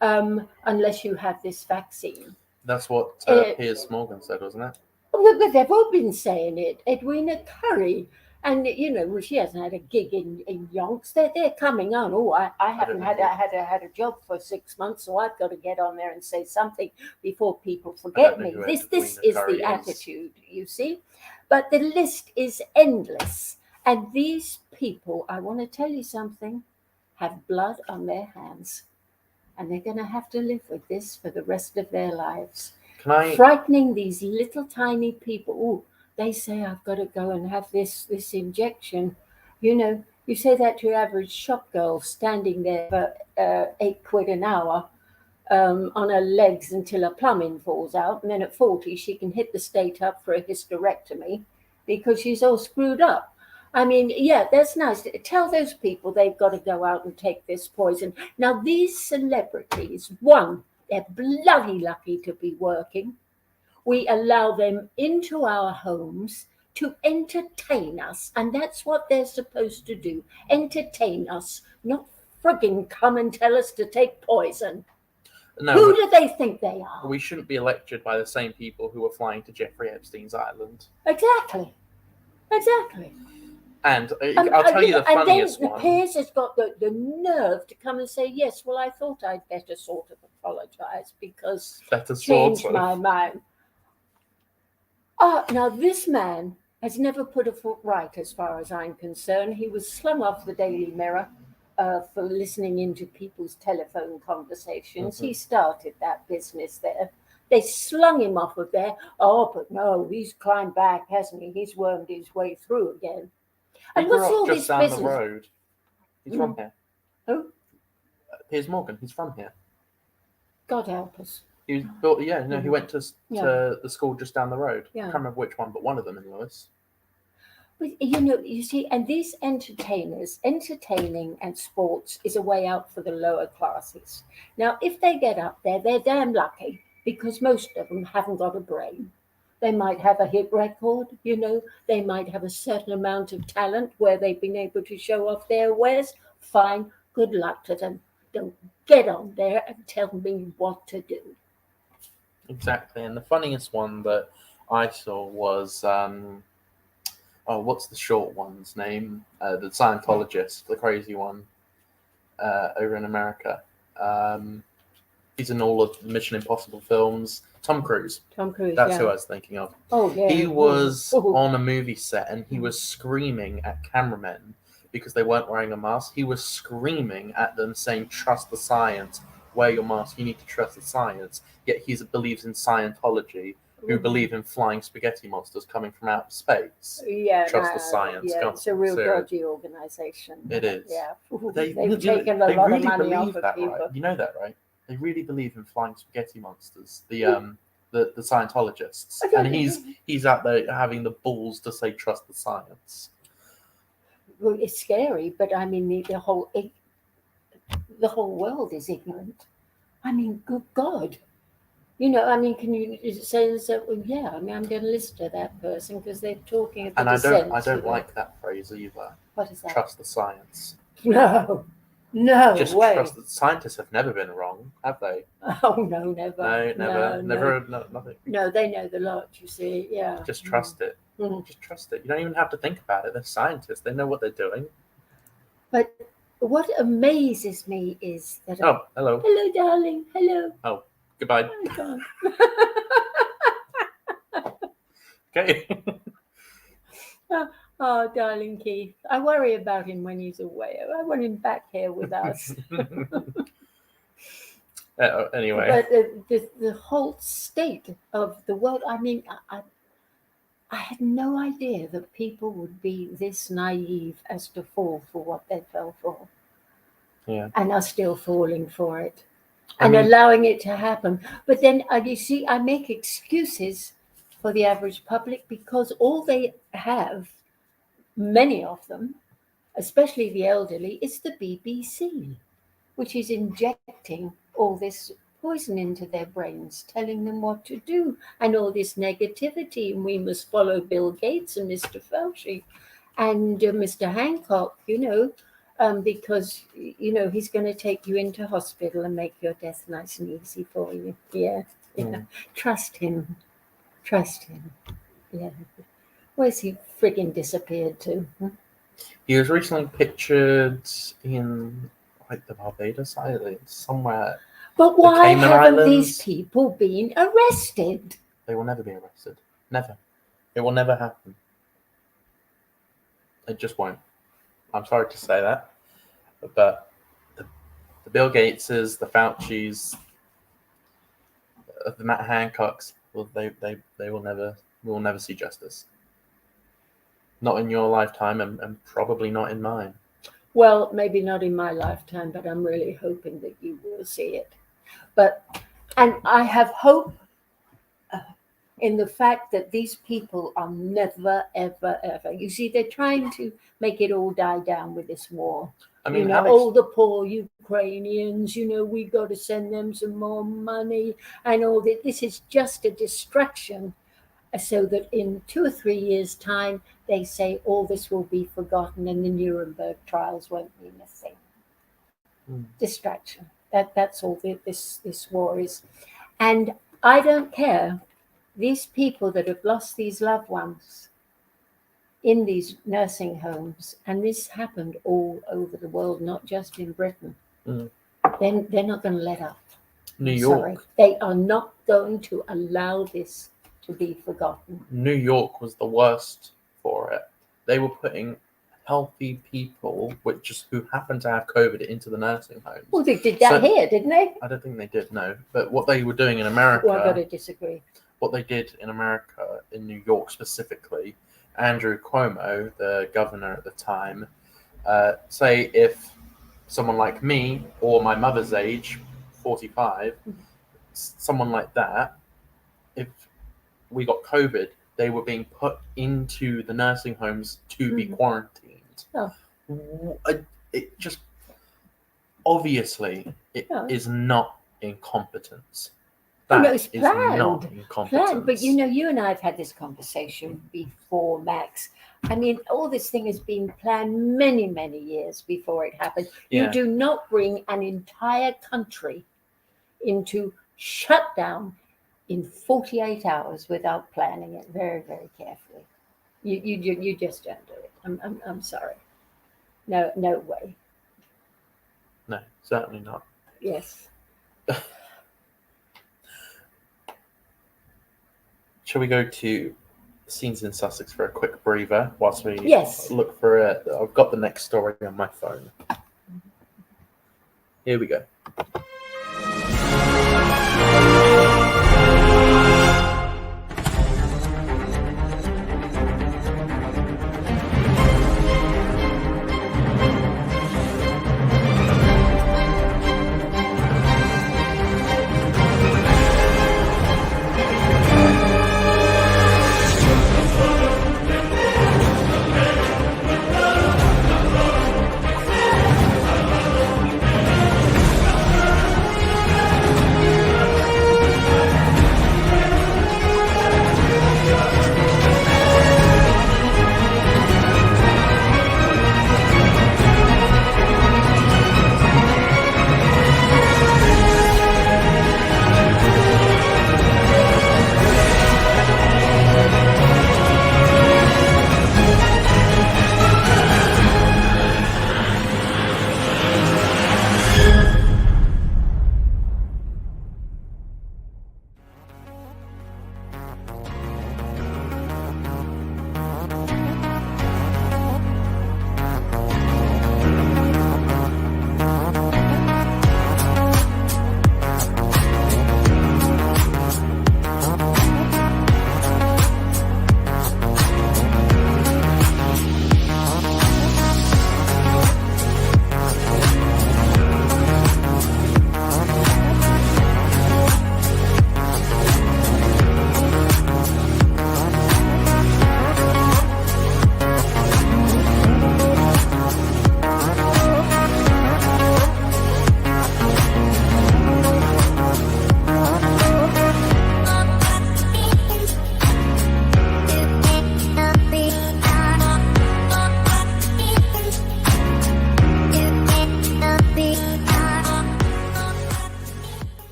unless you have this vaccine. That's what Piers Morgan said, wasn't it? Well, they've all been saying it. Edwina Currie, And you know, she hasn't had a gig in yonks. They're coming on. Oh, I haven't know. had a job for 6 months, so I've got to get on there and say something before people I forget don't know me. who This Edwina is Curry the is. attitude, you see. But the list is endless, and these people, I want to tell you something, have blood on their hands, and they're going to have to live with this for the rest of their lives. Can I? Frightening these little tiny people. Oh, they say I've got to go and have this injection. You know, you say that to your average shop girl standing there for £8 an hour on her legs until her plumbing falls out, and then at 40 she can hit the state up for a hysterectomy because she's all screwed up. I mean, yeah, that's nice. Tell those people they've got to go out and take this poison. Now, these celebrities, one, they're bloody lucky to be working. We allow them into our homes to entertain us, and that's what they're supposed to do, entertain us, not frigging come and tell us to take poison. No, Who do they think they are? we shouldn't be lectured by the same people who were flying to Jeffrey Epstein's island. Exactly. And I'll tell you the funniest and then one. Piers has got the nerve to come and say, yes, well, I thought I'd better sort of apologise because changed my mind. Now, this man has never put a foot right as far as I'm concerned. He was slung off the Daily Mirror for listening into people's telephone conversations. He started that business there. They slung him off of there. Oh, but no, he's climbed back, hasn't he? He's wormed his way through again. He And grew what's up all just this down business? the road. He's from here. Who? Piers Morgan. He's from here. God help us. He was built. Yeah, no, he went to Yeah. the school just down the road. Yeah. I can't remember which one, but one of them in Lewis. But you know, you see, and these entertainers, entertaining and sports is a way out for the lower classes. Now, if they get up there, they're damn lucky because most of them haven't got a brain. They might have a hit record, you know, they might have a certain amount of talent where they've been able to show off their wares. Fine, good luck to them. Don't get on there and tell me what to do. Exactly. And the funniest one that I saw was what's the short one's name? The Scientologist, the crazy one over in America. He's in all of the Mission Impossible films. Tom Cruise. That's who I was thinking of. Oh, yeah. He was on a movie set and he was screaming at cameramen because they weren't wearing a mask. He was screaming at them saying, trust the science. Wear your mask. You need to trust the science. Yet he believes in Scientology, who believe in flying spaghetti monsters coming from outer space. Yeah, Trust the science. Yeah, it's a real dodgy organisation. It is. Yeah, They've taken a lot really of money off believe of that, people. right? You know that, right? They really believe in flying spaghetti monsters. The Scientologists, and he's out there having the balls to say trust the science. Well, it's scary, but I mean the whole world is ignorant. I mean, good God. You know, I mean, can you say that? Well, yeah, I mean, I'm going to listen to that person because they're talking about. And I don't like that phrase either. What is that? Trust the science. No Just way. trust that scientists have never been wrong, have they? Oh no, never. No, never. No, nothing. No, they know the lot. You see, yeah. Just trust it. Just trust it. You don't even have to think about it. They're scientists. They know what they're doing. But what amazes me is that. Oh, hello. Hello, darling. Hello. Oh, goodbye. Oh, God. Okay. Oh, darling Keith. I worry about him when he's away. I want him back here with us. Anyway. But the whole state of the world, I mean, I had no idea that people would be this naive as to fall for what they fell for. Yeah. And are still falling for it. And allowing it to happen. But then, you see, I make excuses for the average public because all they have, many of them, especially the elderly, is the BBC, which is injecting all this poison into their brains, telling them what to do, and all this negativity. And we must follow Bill Gates and Mr. Fauci and Mr. Hancock, you know, because, you know, he's going to take you into hospital and make your death nice and easy for you. Yeah. Trust him. Yeah. Where's he frigging disappeared to? He was recently pictured in like the Barbados Islands, somewhere. But why Cayman haven't Islands. these people been arrested? They will never be arrested. Never. It will never happen. It just won't. I'm sorry to say that, but the Bill Gateses, the Faucis, the Matt Hancocks, well, they will never see justice. Not in your lifetime, and probably not in mine. Well, maybe not in my lifetime, but I'm really hoping that you will see it. And I have hope in the fact that these people are never, ever, ever. You see, they're trying to make it all die down with this war. I mean, Alex, all the poor Ukrainians, we got to send them some more money and all that. This is just a distraction so that in 2 or 3 years' time, they say all this will be forgotten and the Nuremberg trials won't mean a thing. Distraction. That's all this war is. And I don't care. These people that have lost these loved ones in these nursing homes, and this happened all over the world, not just in Britain, they're not going to let up. New York. Sorry. They are not going to allow this to be forgotten. New York was the worst for it. They were putting healthy people, who happened to have COVID, into the nursing homes. Well, they did that here, didn't they? I don't think they did, no. But what they were doing in America... Well, I've got to disagree. What they did in America, in New York specifically, Andrew Cuomo, the governor at the time, say if someone like me, or my mother's age, 45, someone like that, if we got COVID, they were being put into the nursing homes to be quarantined. Oh. It just, obviously, it is not incompetence. That it's is planned. not incompetence. But you and I have had this conversation before, Max. I mean, all this thing has been planned many, many years before it happened. Yeah. You do not bring an entire country into shutdown in 48 hours without planning it very, very carefully. You just don't do it. I'm sorry. No way. No, certainly not. Yes. Shall we go to scenes in Sussex for a quick breather whilst we look for it? I've got the next story on my phone. Here we go.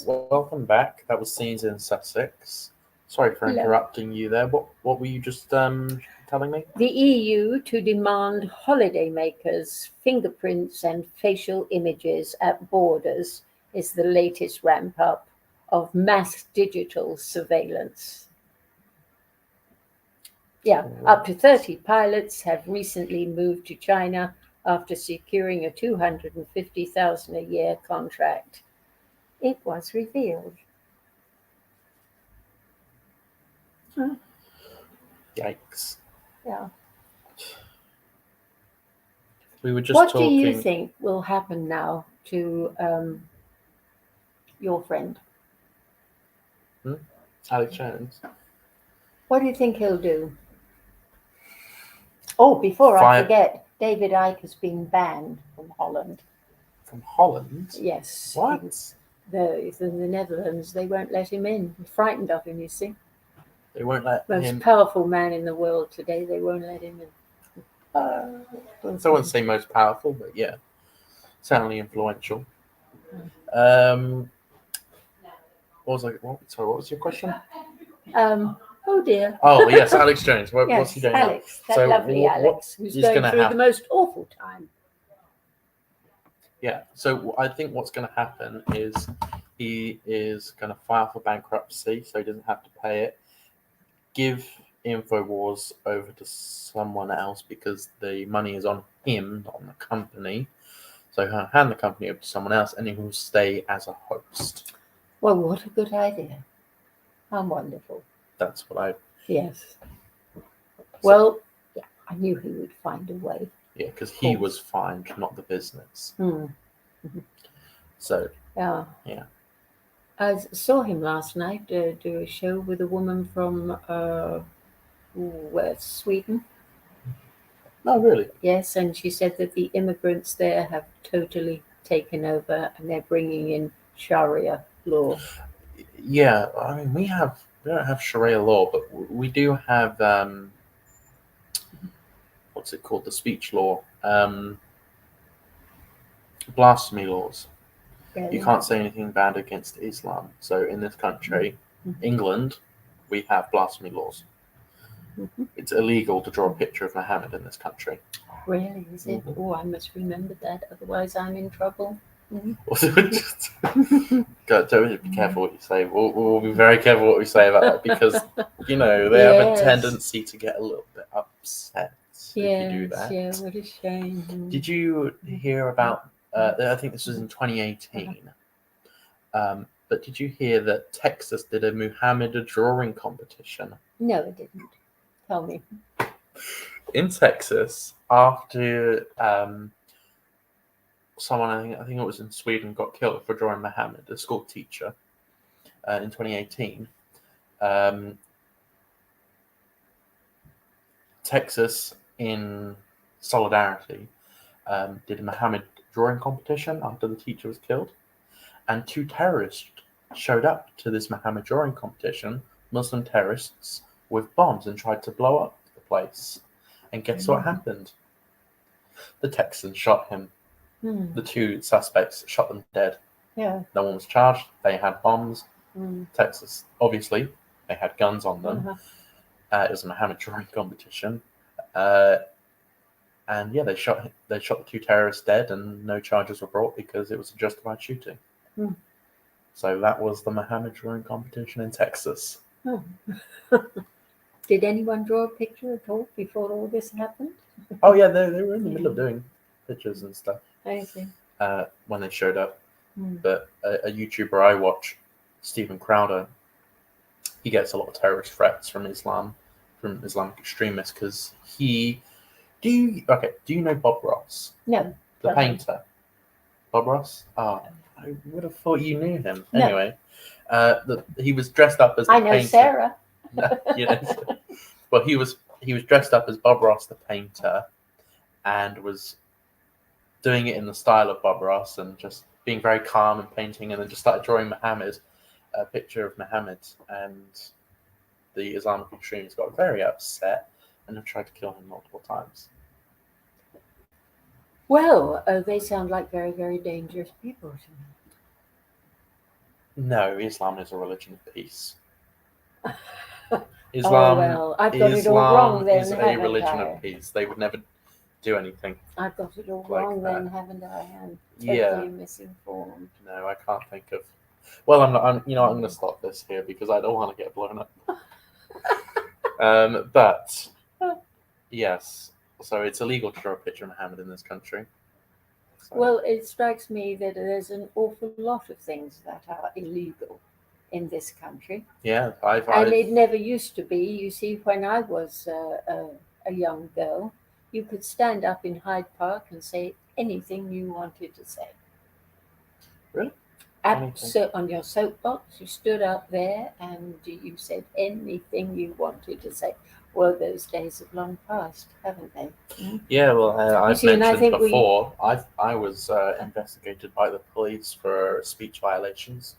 Welcome back. That was Scenes in Sussex. Sorry for Hello. interrupting you there. What were you just telling me? The EU to demand holidaymakers' fingerprints and facial images at borders is the latest ramp up of mass digital surveillance. Yeah, up to 30 pilots have recently moved to China after securing a 250,000 a year contract. It was revealed. Yikes. Yeah. We were just What talking. do you think will happen now to your friend? Alex Jones. What do you think he'll do? Oh, before I forget, David Icke has been banned from Holland. From Holland? Yes. What? He's in the Netherlands. They won't let him in. They're frightened of him, you see. They won't let Most him. powerful man in the world today. They won't let him in. I wouldn't say most powerful, but yeah, certainly influential. What was your question? Oh dear. Oh yes, Alex Jones. What's he doing Alex, now? that lovely Alex, who's going through the most awful time. Yeah. So I think what's going to happen is he is going to file for bankruptcy, so he doesn't have to pay it. Give InfoWars over to someone else because the money is on him, not on the company. So he'll hand the company over to someone else, and he will stay as a host. Well, what a good idea! How wonderful. That's what I. Yes. Well, yeah, I knew he would find a way. Yeah, because he was fined, not the business. So. Yeah. Yeah. I saw him last night do a show with a woman from Sweden. Oh, really? Yes, and she said that the immigrants there have totally taken over, and they're bringing in Sharia law. Yeah, I mean, we don't have Sharia law, but we do have what's it called? The speech law, blasphemy laws. Really? You can't say anything bad against Islam. So in this country, England, we have blasphemy laws. It's illegal to draw a picture of Muhammad in this country. Really? Is it? Oh, I must remember that. Otherwise, I'm in trouble. God, don't be careful what you say. We'll be very careful what we say about that because they have a tendency to get a little bit upset if you do that. Yeah, what a shame. Did you hear about? I think this was in 2018. But did you hear that Texas did a Muhammad drawing competition? No, it didn't. Tell me. In Texas, after someone, I think it was in Sweden, got killed for drawing Muhammad, a school teacher, in 2018. Texas, in solidarity, did a Muhammad drawing competition after the teacher was killed, and 2 terrorists showed up to this Muhammad drawing competition, Muslim terrorists, with bombs and tried to blow up the place. And guess what happened? The Texans shot him. The 2 suspects shot them dead. Yeah. No one was charged. They had bombs. Texas, obviously, they had guns on them. It was a Muhammad drawing competition. And yeah, they shot the 2 terrorists dead, and no charges were brought because it was a justified shooting. So that was the Muhammad drawing competition in Texas. Did anyone draw a picture at all before all this happened? Oh yeah, they were in the middle of doing pictures and stuff. I see. When they showed up. But a YouTuber I watch, Stephen Crowder, he gets a lot of terrorist threats from Islamic extremists because do you know Bob Ross? No. The painter. Bob Ross? Oh, I would have thought you knew him. No. Anyway, he was dressed up as the painter. I know Sarah. Well, he was dressed up as Bob Ross the painter, and was doing it in the style of Bob Ross and just being very calm and painting, and then just started drawing a picture of Muhammad, and the Islamic extremists got very upset and have tried to kill him multiple times. Well, they sound like very, very dangerous people to me. No, Islam is a religion of peace. Islam, well, I've got it all wrong then, is a haven't religion I? of peace. They would never do anything. I've got it all like wrong that. then, haven't I? I'm Yeah. totally misinformed. No, I can't think of. Well, I'm not. I'm going to stop this here because I don't want to get blown up. But yes, so it's illegal to draw a picture of Muhammad in this country. So, Well, it strikes me that there's an awful lot of things that are illegal in this country. yeah, And it never used to be. You see, when I was a young girl, you could stand up in Hyde Park and say anything you wanted to say. Really? On your soapbox, you stood up there and you said anything you wanted to say. Well, those days have long passed, haven't they? Yeah, well, I've see, and I mentioned think we- before, I was investigated by the police for speech violations.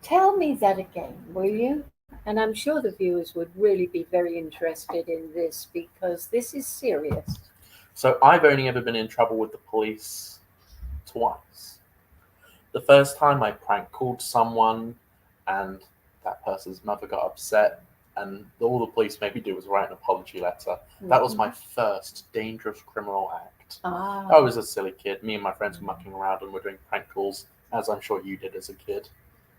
Tell me that again, will you? And I'm sure the viewers would really be very interested in this because this is serious. So I've only ever been in trouble with the police twice. The first time I prank called someone and that person's mother got upset and all the police made me do was write an apology letter. That was my first dangerous criminal act. Ah. I was a silly kid. Me and my friends were mucking around and were doing prank calls, as I'm sure you did as a kid.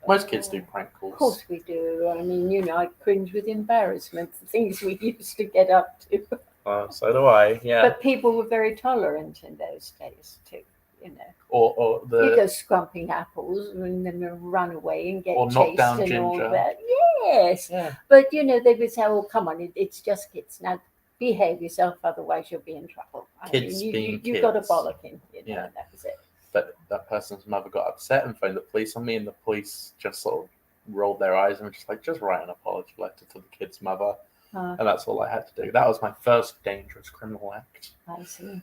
Most kids do prank calls. Of course we do. I mean, I cringe with embarrassment, the things we used to get up to. So do I, yeah. But people were very tolerant in those days too, Or You go scrumping apples and then run away and get or knock chased down and ginger. all that. Yes. Yeah. But, they would say, oh, come on, it's just kids. Now, behave yourself, otherwise you'll be in trouble. Kids being you got a kids. bollocking, Yeah. and that was it. But that person's mother got upset and phoned the police on me, and the police just sort of rolled their eyes and were just like, just write an apology letter to the kid's mother. And that's all I had to do. That was my first dangerous criminal act. I see.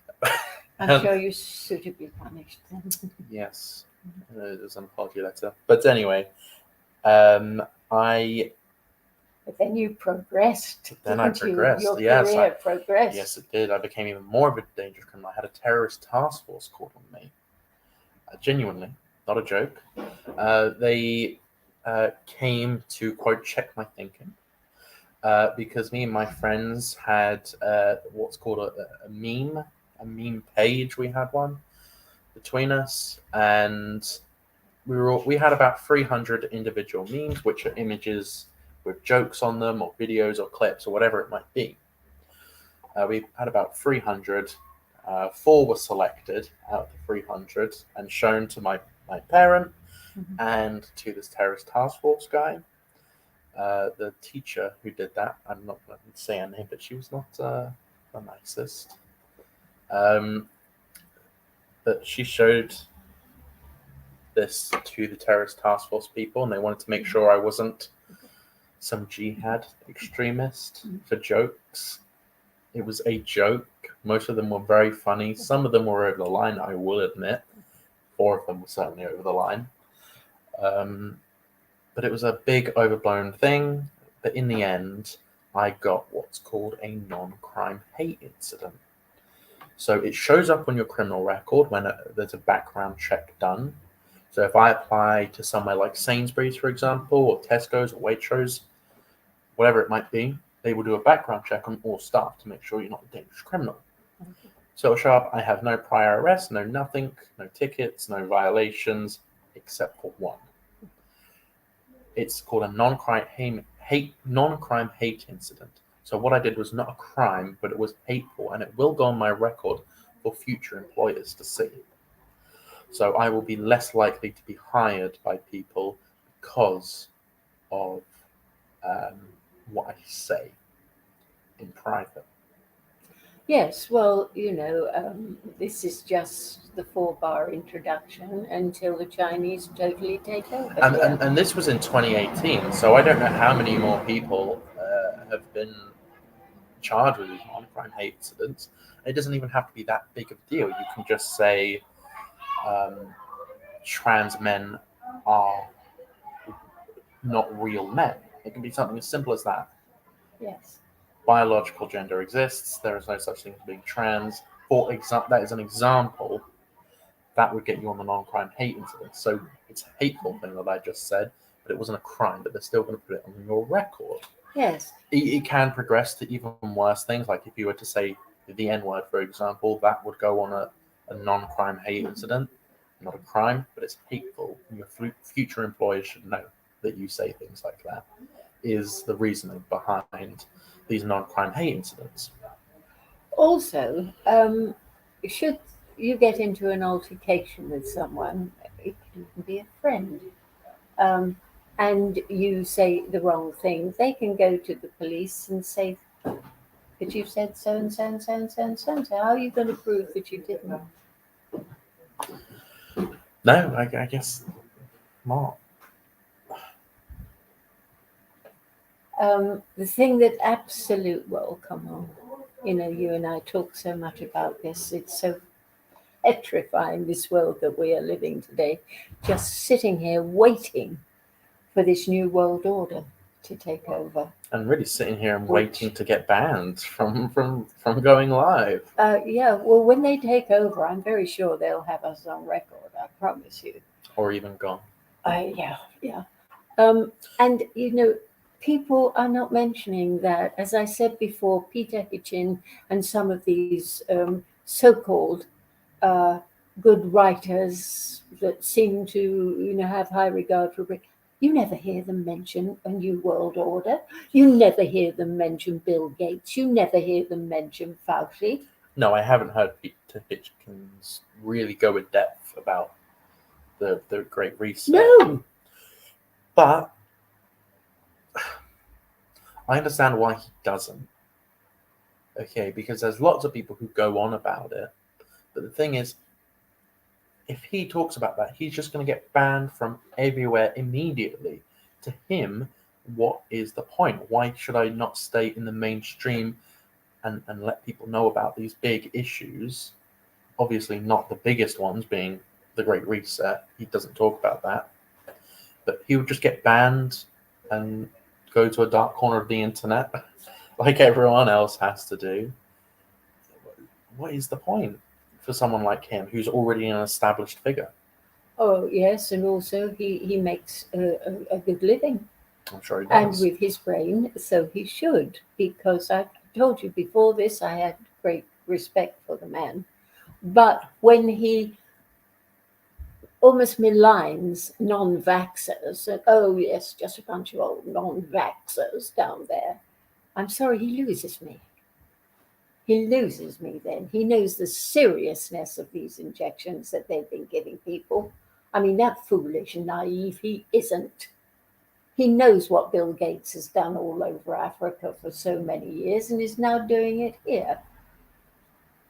I'm sure you're suitably punished then. Yes, it was an apology letter. But anyway, But then you progressed. Then I progressed. Your Yes, career progressed. Yes, it did. I became even more of a dangerous criminal. I had a terrorist task force called on me. Genuinely, not a joke. They came to, quote, check my thinking. Because me and my friends had what's called a meme page. We had one between us, and we had about 300 individual memes, which are images with jokes on them, or videos, or clips, or whatever it might be. We had about 300. 4 were selected out of the 300 and shown to my parent and to this terrorist task force guy. The teacher who did that, I'm not going to say her name, but she was not the nicest. But she showed this to the terrorist task force people, and they wanted to make sure I wasn't some jihad extremist for jokes. It was a joke. Most of them were very funny. Some of them were over the line, I will admit. 4 of them were certainly over the line. But it was a big overblown thing. But in the end, I got what's called a non-crime hate incident. So it shows up on your criminal record when there's a background check done. So if I apply to somewhere like Sainsbury's, for example, or Tesco's or Waitrose, whatever it might be, they will do a background check on all staff to make sure you're not a dangerous criminal. So it'll show up, I have no prior arrests, no nothing, no tickets, no violations, except for one. It's called a non-crime hate incident. So what I did was not a crime, but it was hateful, and it will go on my record for future employers to see. So I will be less likely to be hired by people because of what I say in private. Yes, well, this is just the 4-bar introduction until the Chinese totally take over. And this was in 2018, so I don't know how many more people have been charged with these non-crime hate incidents. It doesn't even have to be that big of a deal. You can just say trans men are not real men. It can be something as simple as that. Yes. Biological gender exists. There is no such thing as being trans. For example, that is an example that would get you on the non-crime hate incident. So it's a hateful thing that I just said, but it wasn't a crime, but they're still going to put it on your record. Yes. It can progress to even worse things, like if you were to say the N-word, for example, that would go on a non-crime hate incident, not a crime, but it's hateful. Your future employers should know that you say things like that is the reasoning behind these non-crime hate incidents. Also, should you get into an altercation with someone, it can even be a friend, and you say the wrong thing, they can go to the police and say that you said so and so and so and so and so and so. How are you going to prove that you didn't? No, I guess not. The thing that come on, you and I talk so much about this. It's so petrifying, this world that we are living today, just sitting here waiting for this new world order to take over. And really sitting here and waiting to get banned from going live. Yeah, well, when they take over, I'm very sure they'll have us on record, I promise you. Or even gone. Yeah. And, people are not mentioning that, as I said before, Peter Hitchin and some of these so-called good writers that seem to, have high regard for Britain, you never hear them mention a new world order. You never hear them mention Bill Gates. You never hear them mention Fauci. No, I haven't heard Peter Hitchens really go in depth about the Great Reset. No. But I understand why he doesn't. Okay, because there's lots of people who go on about it. But the thing is, if he talks about that, he's just going to get banned from everywhere immediately. To him, what is the point? Why should I not stay in the mainstream and let people know about these big issues? Obviously not the biggest ones being the Great Reset. He doesn't talk about that. But he would just get banned and go to a dark corner of the internet like everyone else has to do. What is the point for someone like him who's already an established figure? Oh, yes, and also he makes a good living. I'm sure he And does. with his brain, so he should, because I told you before this, I had great respect for the man. But when he almost maligns non-vaxxers, and oh yes, just a bunch of old non-vaxxers down there, I'm sorry, he loses me. He loses me then. He knows the seriousness of these injections that they've been giving people. I mean, that foolish and naive he isn't. He knows what Bill Gates has done all over Africa for so many years and is now doing it here.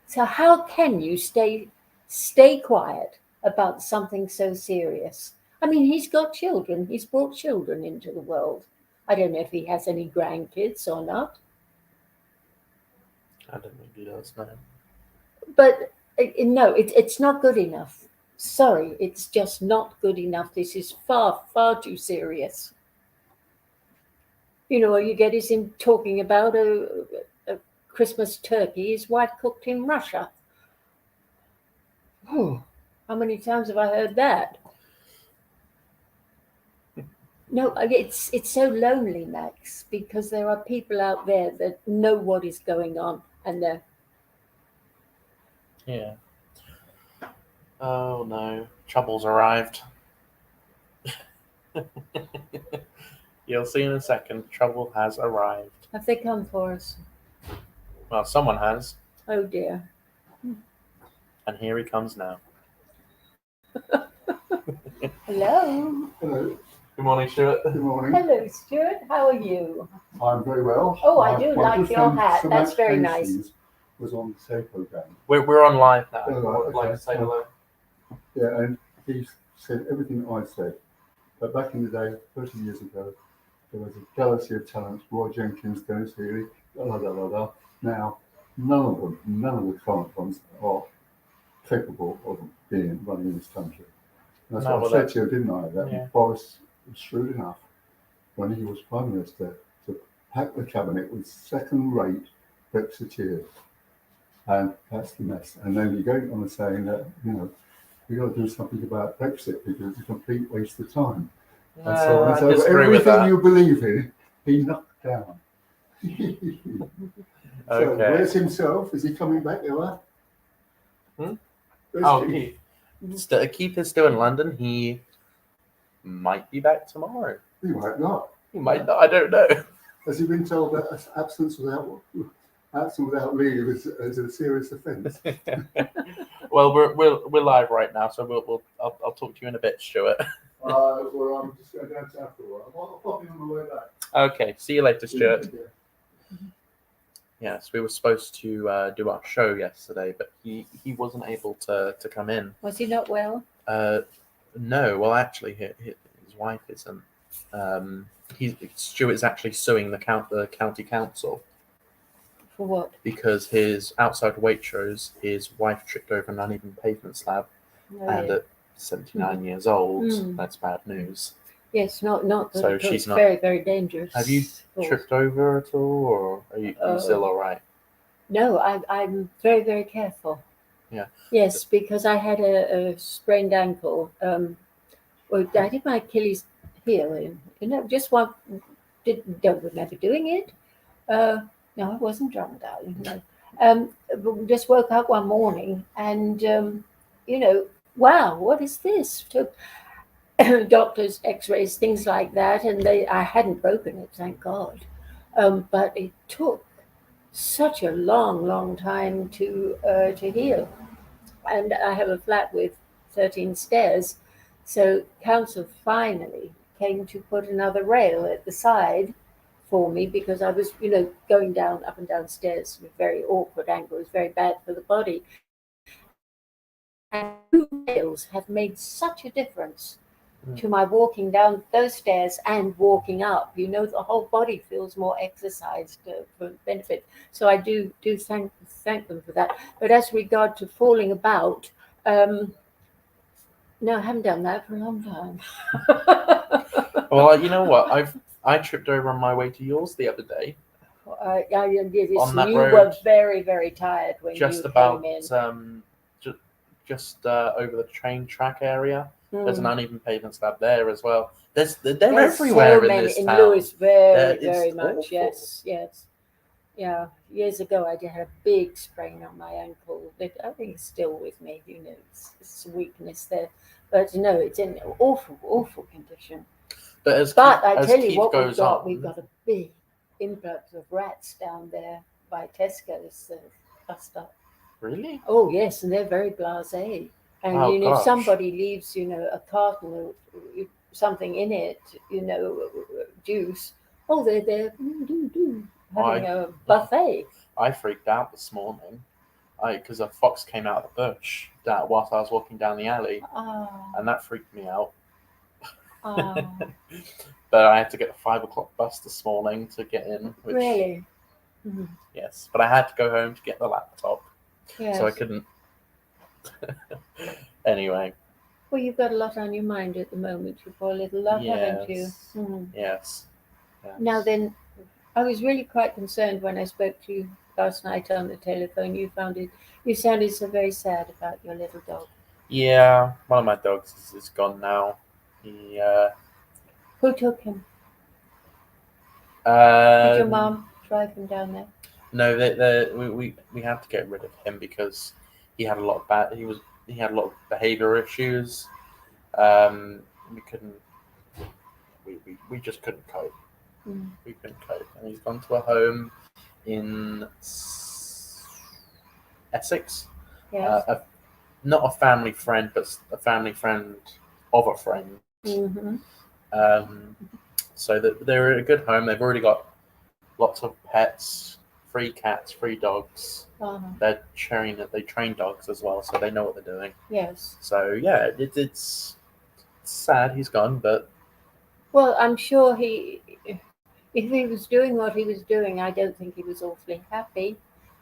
So how can you stay quiet about something so serious? I mean, he's got children. He's brought children into the world. I don't know if he has any grandkids or not. I don't think he does, no. But no, it's not good enough. Sorry, it's just not good enough. This is far, far too serious. All you get is him talking about a Christmas turkey his wife cooked in Russia. How many times have I heard that? No, it's so lonely, Max, because there are people out there that know what is going on, and they're... Yeah. Oh no, trouble's arrived. You'll see in a second, trouble has arrived. Have they come for us? Well, someone has. Oh dear. And here he comes now. Hello. Hello. Good morning, Stuart. Good morning. Hello, Stuart. How are you? I'm very well. Oh, I do like good your friend hat. Samantha That's very nice. Hastings was on the show program. We're on live now. Oh, right, I'd like okay. to say hello. Yeah, and he said everything I said. But back in the day, 30 years ago, there was a galaxy of talents. Roy Jenkins, Dennis Healy, da da da da. Now, none of the current ones are capable of running this country. And that's what I said to you, didn't I? That Boris was shrewd enough when he was Prime Minister to pack the cabinet with second-rate Brexiteers. And that's the mess. And then you're going on and saying that, we've got to do something about Brexit because it's a complete waste of time. And so I it's over disagree with everything that. you believe in, he knocked down. So Okay. where's himself? Is he coming back ever? Hmm? Where's Oh, Keith? Keith is still in London. He might be back tomorrow. He might not. He might not. I don't know. Has he been told that absence without leave is a serious offence? Well, we're live right now, so I'll talk to you in a bit, Stuart. Well, I'm just going down to after a while. I'll pop in on the way back. Okay, see you later, Stuart. Yeah. Yes, we were supposed to do our show yesterday, but he wasn't able to come in. Was he not well? No, well, actually, his wife isn't. Stuart's actually suing the county council For what? because his outside Waitrose, his wife tripped over an uneven pavement slab, No, and yeah. at 79 years old, Mm. that's bad news. Yes, not that So at all. she's It's not- very, very dangerous. Have you tripped over at all, or are you still all right? No, I'm very, very careful. Yeah. Yes, because I had a sprained ankle. Well, I did my Achilles heel, just one. Don't remember doing it. No, I wasn't drunk, darling. No. But just woke up one morning and, wow, what is this? Took doctors, X-rays, things like that, and I hadn't broken it, thank God. But it took such a long, long time to heal. And I have a flat with 13 stairs, so council finally came to put another rail at the side for me because I was, going down up and down stairs with a very awkward angle. It was very bad for the body. And 2 rails have made such a difference to my walking down those stairs and walking up. The whole body feels more exercised for benefit. So I do thank them for that. But as regard to falling about, no, I haven't done that for a long time. Well, you know what? I tripped over on my way to yours the other day. On that you road, were very, very tired when just you about came in. just over the train track area. There's an Mm. uneven pavement slab there as well. They're There's everywhere so in many this in town. Lewis, very, That is very much. awful. Yes. Yeah, years ago I had a big sprain on my ankle that I think is still with me. It's a weakness there, but no, it's in awful condition. But I tell you Keith what, goes we've got a big influx of rats down there by Tesco's bus stop. Really? Oh yes, and they're very blasé. And Oh, if gosh. somebody leaves, a carton or something in it, juice, oh, they're there having a buffet. I freaked out this morning, because a fox came out of the bush whilst I was walking down the alley, Ah, and that freaked me out. ah, But I had to get the 5 o'clock bus this morning to get in. Which, really? Mhm. Yes, but I had to go home to get the laptop, Yes. so I couldn't. Anyway. Well, you've got a lot on your mind at the moment, you poor little love, haven't you? Mhm. Yes. Now then, I was really quite concerned when I spoke to you last night on the telephone. You sounded so very sad about your little dog. Yeah, one of my dogs is gone now. He. Who took him? Did your Um, mom drive him down there? No, we had to get rid of him because he had a lot of he had a lot of behavior issues. We couldn't. We just couldn't cope. Mm. We couldn't cope, and he's gone to a home in Essex. Yes. Not a family friend, but a family friend of a friend. Mm-hmm. So that they're a good home. They've already got lots of pets, 3 cats, 3 dogs. Uh-huh. They train dogs as well, so they know what they're doing. Yes. So yeah, it's sad he's gone, but Well, I'm sure if he was doing what he was doing, I don't think he was awfully happy.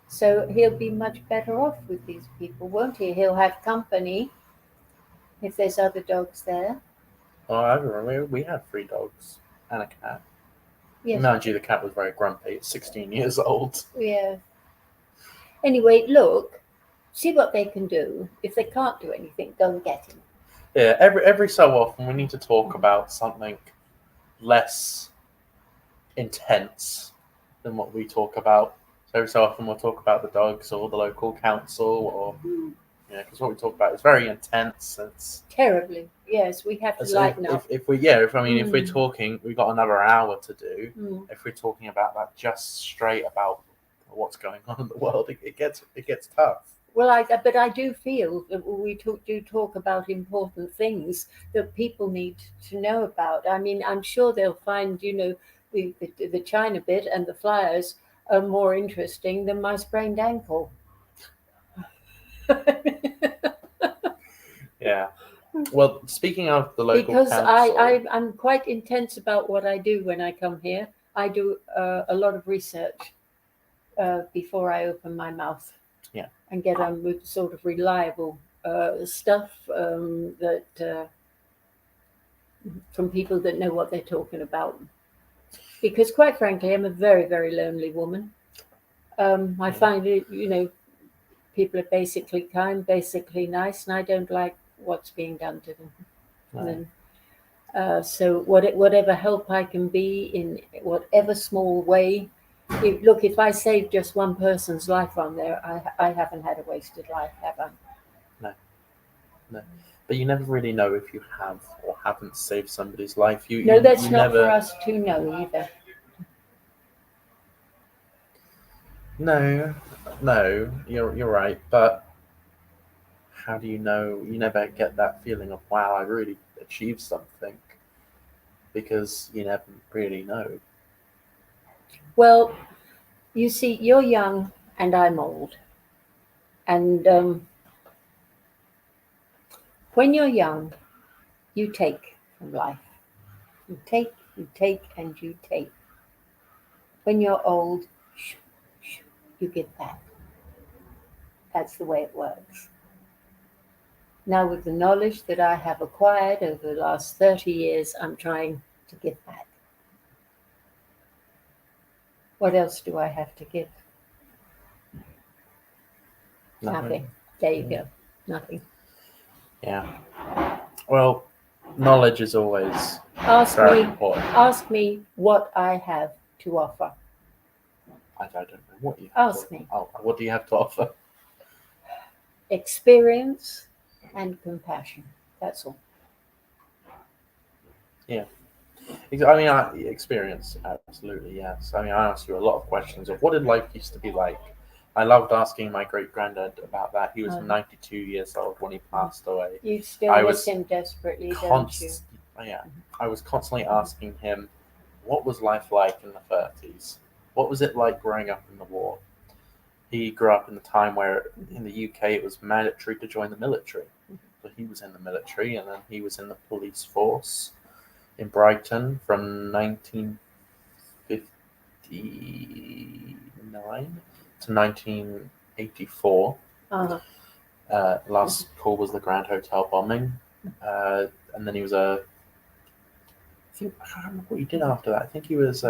So he'll be much better off with these people, won't he? He'll have company if there's other dogs there. I remember we had 3 dogs and a cat. Yes. Mind you, the cat was very grumpy. It's 16 years old. Yeah. Anyway, look, see what they can do. If they can't do anything, go and get him. Yeah, every so often we need to talk about something less intense than what we talk about. So every so often we'll talk about the dogs or the local council, or because what we talk about is very intense. It's Terribly. Yes, we have to lighten up. if we're talking, we've got another hour to do. If we're talking about that just straight about what's going on in the world, it gets tough. Well, but I do feel that we do talk about important things that people need to know about. I mean, I'm sure they'll find, the China bit and the flyers are more interesting than my sprained ankle. Yeah. Well, speaking of the local Because council, I'm quite intense about what I do when I come here. I do a lot of research before I open my mouth. Yeah. And get on with sort of reliable stuff that from people that know what they're talking about. Because quite frankly, I'm a very, very lonely woman. I find it, people are basically kind, basically nice, and I don't like what's being done to them. No. And, so whatever help I can be in whatever small way. If I save just one person's life on there, I haven't had a wasted life, have I? No. But you never really know if you have or haven't saved somebody's life. That's you not never... for us to know either. No, you're right. But how do you know? You never get that feeling of, wow, I really achieved something, because you never really know. Well, you see, you're young and I'm old. And when you're young, you take from life. You take, and you take. When you're old, you give back. That's the way it works. Now, with the knowledge that I have acquired over the last 30 years, I'm trying to give back. What else do I have to give? Nothing. There you go. Nothing. Yeah. Well, knowledge is always very important. Ask me what I have to offer. I don't know what you ask me. What do you have to offer? Experience and compassion. That's all. Yeah. I mean, experience, absolutely, yes. I mean, I asked you a lot of questions of what did life used to be like. I loved asking my great-granddad about that. He was 92 years old when he passed away. You still miss him desperately, don't you? Yeah. I was constantly asking him, what was life like in the 30s? What was it like growing up in the war? He grew up in the time where in the UK it was mandatory to join the military. So he was in the military, and then he was in the police force in Brighton from 1959 to 1984. Last call was the Grand Hotel bombing. And then he was I can't remember what he did after that. I think he was...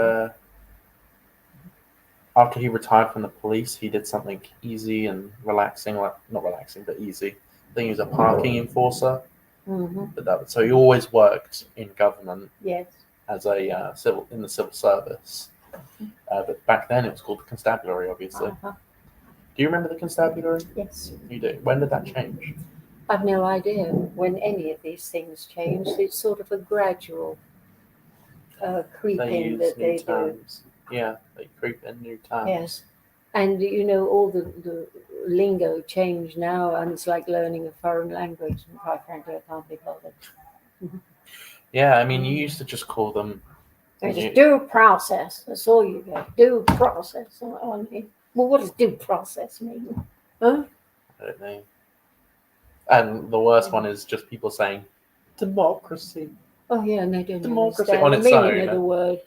after he retired from the police, he did something easy and relaxing, not relaxing, but easy. I think he was a parking enforcer. But so he always worked in government. Yes. As a in the civil service. But back then it was called the constabulary, obviously. Do you remember the constabulary? Yes. You do. When did that change? I've no idea when any of these things changed. It's sort of a gradual creeping that they do. Yeah, they creep in new terms. Yes. And all the lingo changed now, and it's like learning a foreign language, and quite frankly, I can't be bothered. Yeah, I mean, you used to just call them... Just due process. That's all you get. Due process. Well, what does due process mean? Huh? I don't know. And the worst one is just people saying democracy. Oh, yeah, and they don't Democracy understand on the its meaning own. of the word.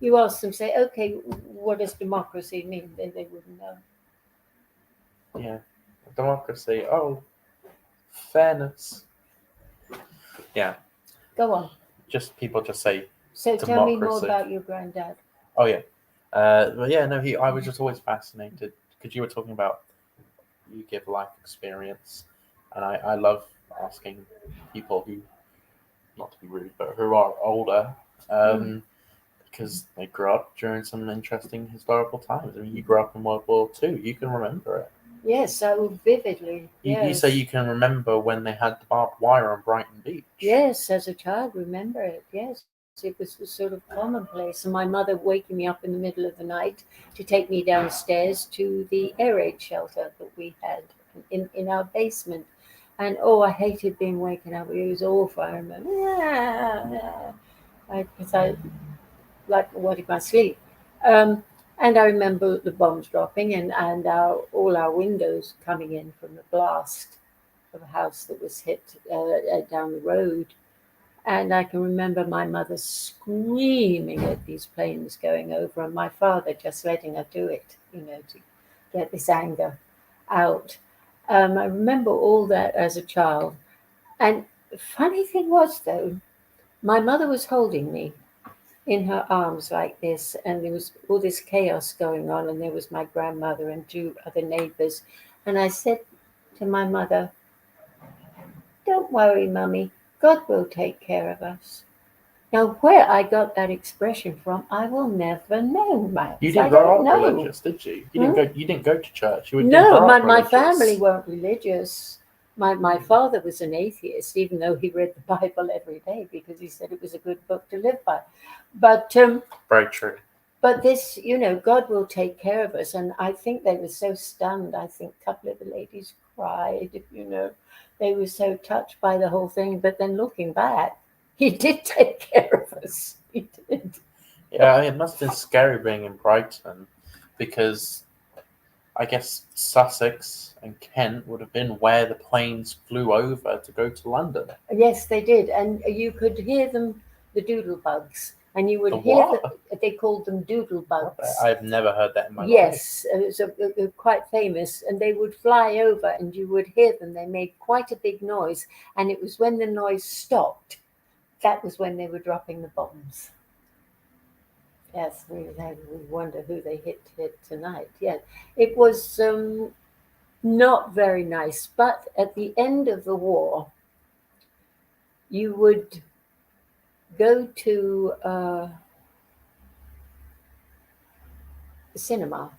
You ask them, say, okay, what does democracy mean? They wouldn't know. Yeah. Democracy. Oh, fairness. Yeah. Go on. People just say So democracy. tell me more about your granddad. Oh, yeah. But yeah, no, I was just always fascinated because you were talking about you give life experience, and I love asking people who, not to be rude, but who are older, because they grew up during some interesting historical times. I mean, you grew up in World War II. You can remember it. Yes, so vividly. You say you can remember when they had the barbed wire on Brighton Beach. Yes, as a child, remember it. Yes, it was sort of commonplace. And my mother waking me up in the middle of the night to take me downstairs to the air raid shelter that we had in our basement. And I hated being waken up. It was awful. I remember, because I like wanted my sleep. And I remember the bombs dropping and all our windows coming in from the blast of a house that was hit down the road. And I can remember my mother screaming at these planes going over and my father just letting her do it, to get this anger out. I remember all that as a child. And the funny thing was, though, my mother was holding me in her arms like this, and there was all this chaos going on, and there was my grandmother and 2 other neighbors. And I said to my mother, "Don't worry, Mummy, God will take care of us." Now, where I got that expression from, I will never know, Max. You didn't grow up religious, did you? You didn't go to church. You didn't grow up my religious. family weren't religious. My father was an atheist, even though he read the Bible every day because he said it was a good book to live by. But very true. But this, God will take care of us. And I think they were so stunned. I think a couple of the ladies cried, They were so touched by the whole thing. But then looking back, he did take care of us. He did. Yeah, it must have been scary being in Brighton because I guess Sussex and Kent would have been where the planes flew over to go to London. Yes, they did. And you could hear them, the doodle bugs. And you would they called them doodle bugs. I've never heard that in my life. Yes, it was quite famous. And they would fly over and you would hear them. They made quite a big noise. And it was when the noise stopped, that was when they were dropping the bombs. Yes, we wonder who they hit tonight. Yeah, it was not very nice. But at the end of the war, you would go to the cinema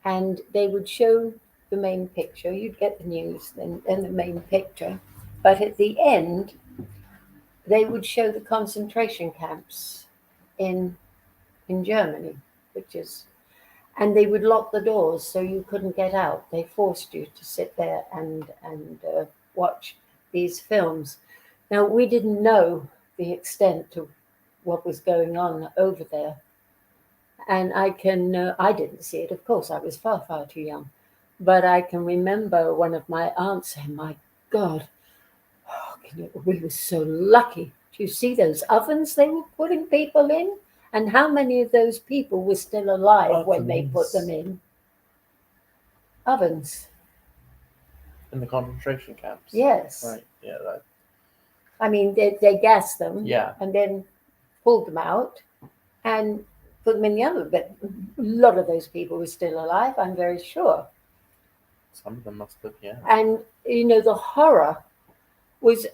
and they would show the main picture. You'd get the news and the main picture. But at the end, they would show the concentration camps in Germany, and they would lock the doors so you couldn't get out. They forced you to sit there and watch these films. Now, we didn't know the extent of what was going on over there. And I didn't see it, of course, I was far, far too young. But I can remember one of my aunts saying, "My God, we were so lucky. Do you see those ovens they were putting people in? And how many of those people were still alive when they put them in?" Ovens. In the concentration camps? Yes. Right, yeah. I mean, they gassed them. Yeah. And then pulled them out and put them in the oven. But a lot of those people were still alive, I'm very sure. Some of them must have, yeah. And, the horror was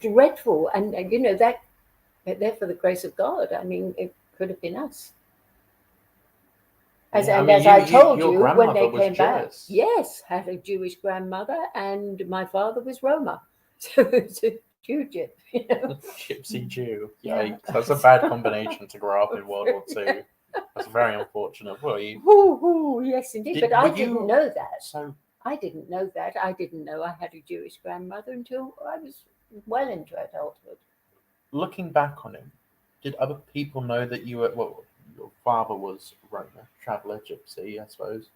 dreadful. And, that there for the grace of God. I mean, it could have been us. As I told you, when they came back, yes, had a Jewish grandmother, and my father was Roma, so it's a Jew. Gypsy Jew. Yeah. That's a bad combination to grow up in World War II. That's very unfortunate for you. Yes, indeed. But I didn't know that. So I didn't know that. I didn't know I had a Jewish grandmother until I was well into adulthood. Looking back on it, did other people know that you were, your father was Roma, traveller, gypsy, I suppose.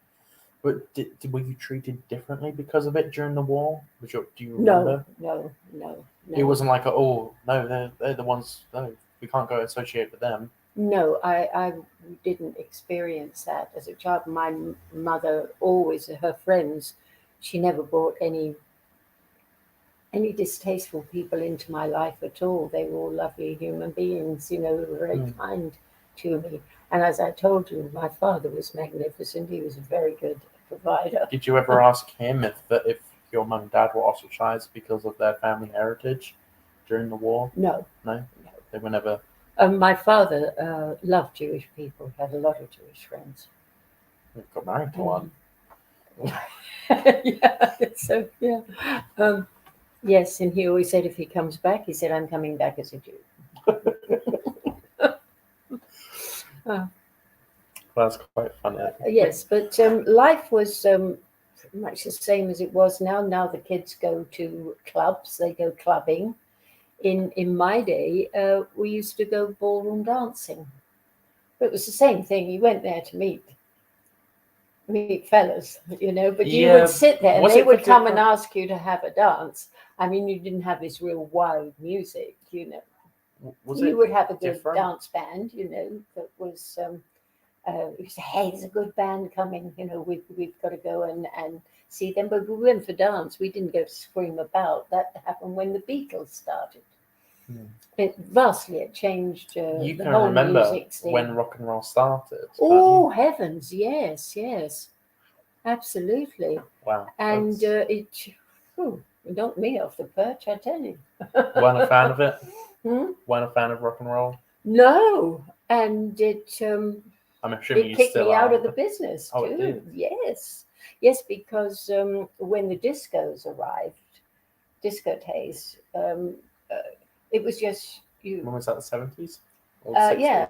But were you treated differently because of it during the war? Do you remember? No. It wasn't like, oh, no, they're the ones, no, we can't go associate with them. No, I didn't experience that as a child. My mother always, her friends, she never brought any distasteful people into my life at all. They were all lovely human beings, who were very kind to me. And as I told you, my father was magnificent. He was a very good provider. Did you ever ask him if your mum and dad were ostracized because of their family heritage during the war? No. No? They were never... My father loved Jewish people, had a lot of Jewish friends. We got married to one. Yeah, so, yeah. Yes, and he always said if he comes back, he said, I'm coming back as a Jew. That's quite funny. Yes, but life was pretty much the same as it was now. Now the kids go to clubs, they go clubbing. In my day, we used to go ballroom dancing. But it was the same thing. You went there to meet fellas, you know, but you would sit there and Was they it would for come and different- ask you to have a dance. I mean, you didn't have this real wild music, you know. Was You it would have a good different? dance band, you know, that was, you say, hey, there's a good band coming, you know, we've got to go and see them. But we went for dance. We didn't go to scream about. That happened when the Beatles started. It vastly changed You the can whole remember music scene. when rock and roll started. Oh, heavens, yes, yes. Absolutely. Wow. And that's- it knocked me off the perch, I tell you. Weren't a fan of it? Hmm? Weren't a fan of rock and roll? No. And it I'm assuming it you kicked still me out are. of the business too. Oh, it did? Yes. Yes, because when the discos arrived, discotheques, it was just you. When was that, the 70s? Or the 60s? Yeah,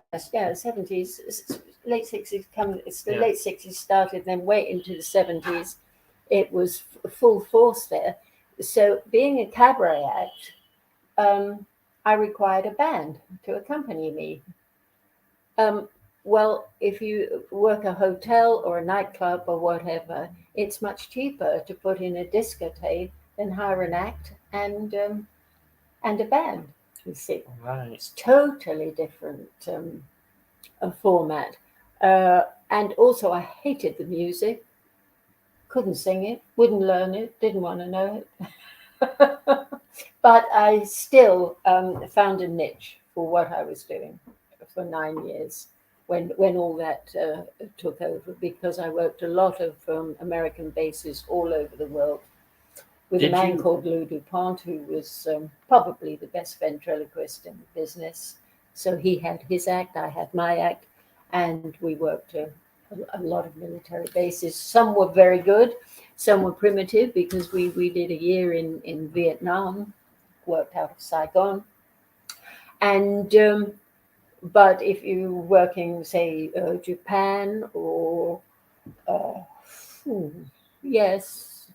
70s, late 60s. It's the Yeah. late 60s started, then way into the 70s. It was full force there. So, being a cabaret act, I required a band to accompany me. Well, if you work a hotel or a nightclub or whatever, it's much cheaper to put in a discotheque than hire an act and a band. You see. Right. It's totally different format. And also, I hated the music. Couldn't sing it, wouldn't learn it, didn't want to know it. But I still found a niche for what I was doing for 9 years when all that took over, because I worked a lot of American bases all over the world with Did a man you- called Lou DuPont, who was probably the best ventriloquist in the business. So he had his act, I had my act, and we worked a lot of military bases. Some were very good, some were primitive, because we did a year in Vietnam, worked out of Saigon. And but if you're working, say, Japan or yes,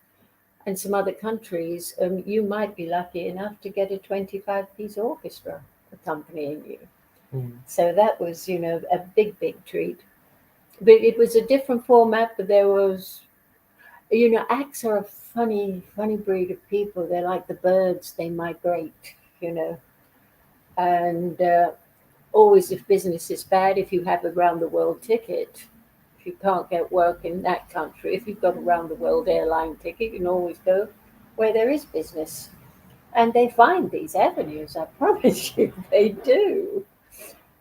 and some other countries, you might be lucky enough to get a 25-piece orchestra accompanying you. So that was, you know, a big treat. But it was a different format, but there was, you know, acts are a funny breed of people. They're like the birds, they migrate, you know. And always, if business is bad, if you have a round the world ticket, if you can't get work in that country, if you've got a round the world airline ticket, you can always go where there is business. And they find these avenues, I promise you, they do.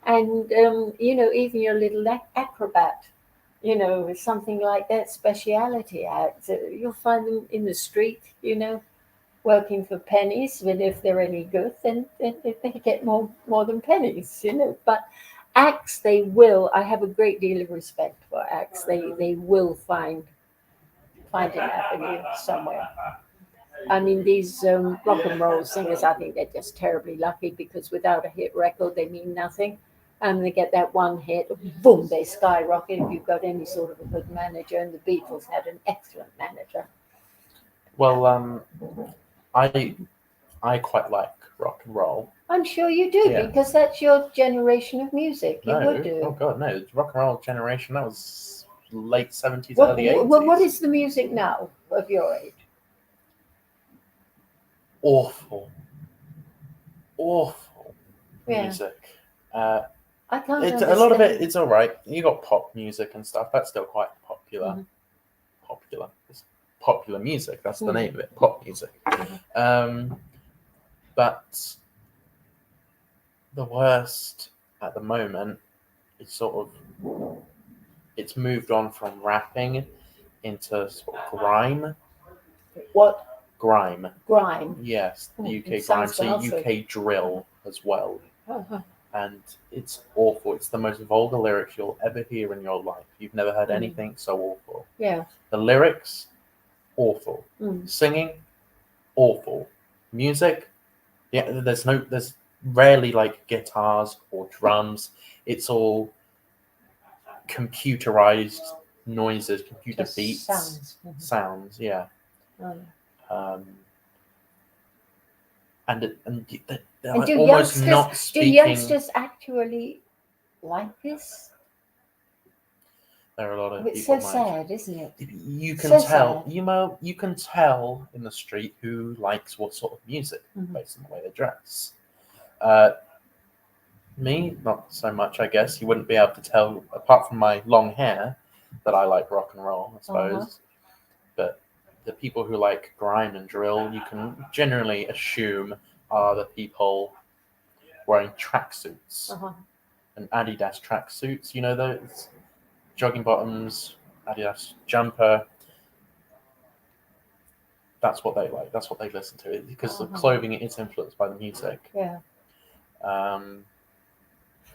And, you know, even your little acrobat, you know, something like that, speciality act, you'll find them in the street, you know, working for pennies. But if they're any good, then they get more than pennies, you know. But acts, they will. I have a great deal of respect for acts. They will find an avenue somewhere. I mean, these rock and roll singers, I think they're just terribly lucky, because without a hit record, they mean nothing. And they get that one hit, boom, they skyrocket if you've got any sort of a good manager. And the Beatles had an excellent manager. Well, I quite like rock and roll. I'm sure you do, Yeah. because that's your generation of music. You No, would do. oh god, no, the rock and roll generation, that was late 70s, Well, early 80s. well, what is the music now of your age? Awful Yeah. music. I can't It's understand. a lot of it. It's all right. You got pop music and stuff. That's still quite popular. Mhm. Popular. It's popular music. That's the Mhm. name of it. Pop music. But the worst at the moment is sort of, it's moved on from rapping into sort of grime. What? grime. Grime. Yes, Oh, the it UK grime, sounds so ghastly. UK drill as well. Uh-huh. And it's awful. It's the most vulgar lyrics you'll ever hear in your life. You've never heard anything so awful. Yeah. The lyrics, awful. Mm. Singing, awful. Music, yeah, there's rarely like guitars or drums. It's all computerized noises, computer Just beats, sounds. Mhm. sounds, yeah. Oh, Um, and they're And like almost not do speaking. youngsters actually like this? There are a lot of It's people so my age. sad, isn't it? You can So tell, sad. you can tell in the street who likes what sort of music Mhm. based on the way they dress. Me, not so much, I guess. You wouldn't be able to tell, apart from my long hair, that I like rock and roll, I suppose. But the people who like grime and drill, you can generally assume are the people wearing tracksuits Uh-huh. and Adidas tracksuits. You know those jogging bottoms, Adidas jumper. That's what they like. That's what they listen to. Because the clothing is influenced by the music. Yeah. Um,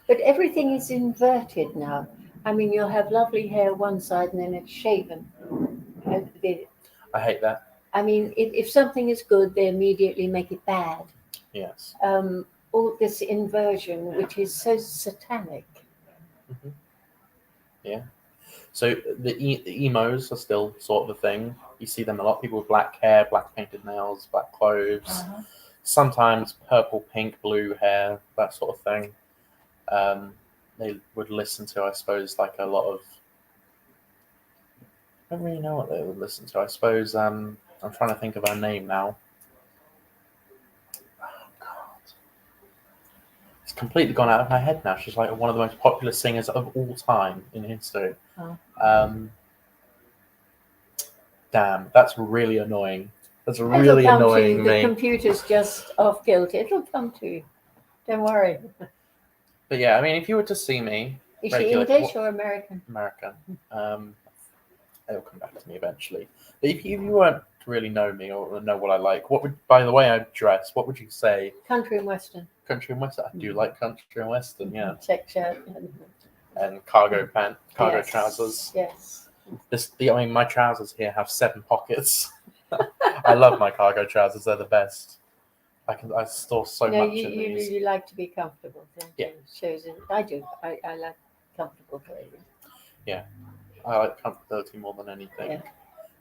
But everything is inverted now. I mean, you'll have lovely hair one side and then it's shaven. I hate that. I mean, if something is good, they immediately make it bad. Yes. All this inversion, which is so satanic. Mm-hmm. Yeah. So the emos are still sort of a thing. You see them a lot. People with black hair, black painted nails, black clothes. Uh-huh. Sometimes purple, pink, blue hair, that sort of thing. They would listen to, I suppose, like a lot of. I don't really know what they would listen to. I suppose I'm trying to think of her name now. Oh God, it's completely gone out of my head now. She's like one of the most popular singers of all time in history. Oh. Damn, that's really annoying. That's It'll really come to annoying you. me. The computer's just off kilter. It'll come to you. Don't worry. But yeah, I mean, if you were to see me, Is she regular- English or American? American, it'll come back to me eventually. But if you weren't to really know me or know what I like, what would, by the way I dress, what would you say? Country and Western. Country and Western. I do like country and Western, yeah. Check shirt. And cargo Yes. trousers. Yes. I mean, my trousers here have 7 pockets. I love my cargo trousers. They're the best. I store so No, much in these. you like to be comfortable. Don't Yeah. you? Shows it. I do. I like comfortable clothing. I like comfortability more than anything. Yeah.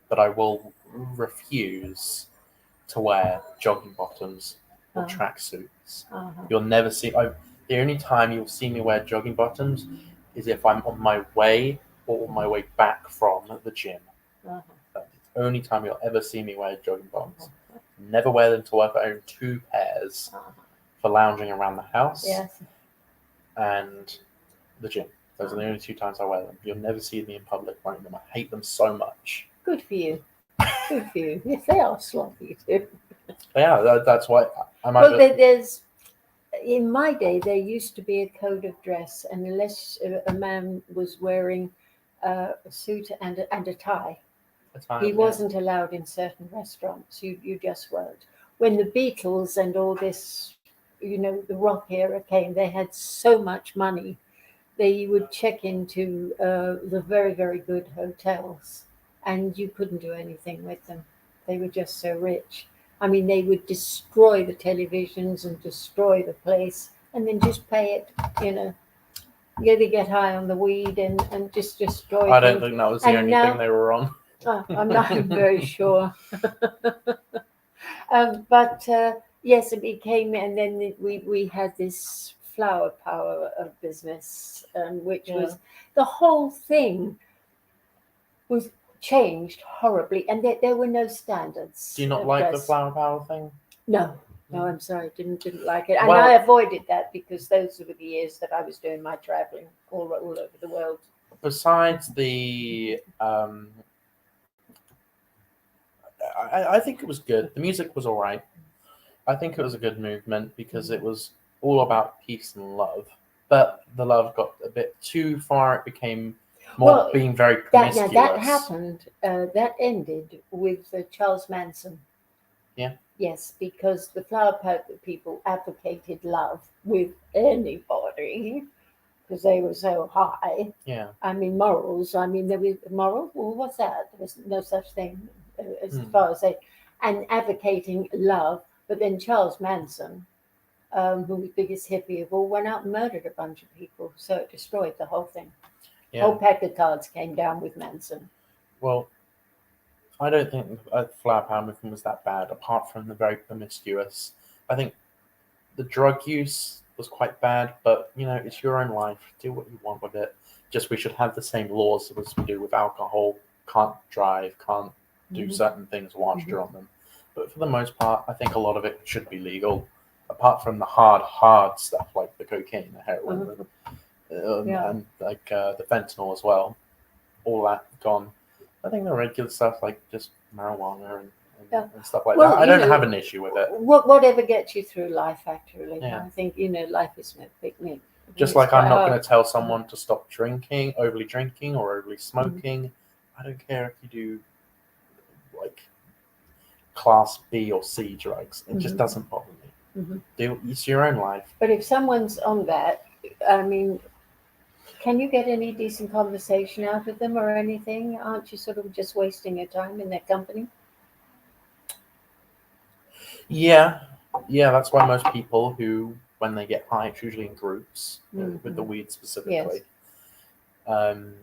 But I will refuse to wear jogging bottoms or Uh-huh. tracksuits. Uh-huh. You'll never see. The only time you'll see me wear jogging bottoms is if I'm on my way or on my way back from the gym. Uh-huh. That's the only time you'll ever see me wear jogging bottoms. Never wear them to work. I own 2 pairs Uh-huh. for lounging around the house Yes. and the gym. Those are the only 2 times I wear them. You'll never see me in public wearing them. I hate them so much. Good for you. Good for you. Yes, they are sloppy too. Yeah, that's why I might. Well, there's in my day there used to be a code of dress, and unless a man was wearing a suit and a tie, he wasn't allowed in certain restaurants. You just weren't. When the Beatles and all this, the rock era came, they had so much money. They would check into the very, very good hotels, and you couldn't do anything with them. They were just so rich. I mean, they would destroy the televisions and destroy the place, and then just pay it. They get high on the weed and just destroy. I don't think that was the And only now- thing they were on. I'm not very sure. But yes, it became, and then we had this flower power of business, which was the whole thing was changed horribly, and there were no standards. Do you not of like the dress. flower power thing? No, I'm sorry, didn't like it, and Well- I avoided that because those were the years that I was doing my traveling all over the world. Besides the, I think it was good. The music was all right. I think it was a good movement because it was all about peace and love. But the love got a bit too far. It became more being very promiscuous. That happened. That ended with Charles Manson. Yeah. Yes, because the flower poker people advocated love with anybody because they were so high. Yeah. I mean, morals. I mean, there was moral. Well, what's that? There was no such thing as Hmm. far as they, and advocating love. But then Charles Manson, who was the biggest hippie of all, went out and murdered a bunch of people. So it destroyed the whole thing. Yeah. Whole pack of cards came down with Manson. Well, I don't think the flower power movement was that bad, apart from the very promiscuous. I think the drug use was quite bad, but it's your own life. Do what you want with it. Just we should have the same laws as we do with alcohol. Can't drive, can't do certain things whilst you're on them. But for the most part, I think a lot of it should be legal, apart from the hard stuff like the cocaine, the heroin, and like the fentanyl as well. All that gone. I think the regular stuff like just marijuana and stuff like that. I don't have an issue with it. Whatever gets you through life, actually. Yeah. I think life is no picnic. Just like I'm not going to tell someone to stop overly drinking or overly smoking. I don't care if you do like class B or C drugs. It just doesn't bother me. It's your own life. But if someone's on that, I mean, can you get any decent conversation out of them or anything? Aren't you sort of just wasting your time in their company? Yeah, that's why most people who, when they get high, it's usually in groups with the weed specifically. Yes.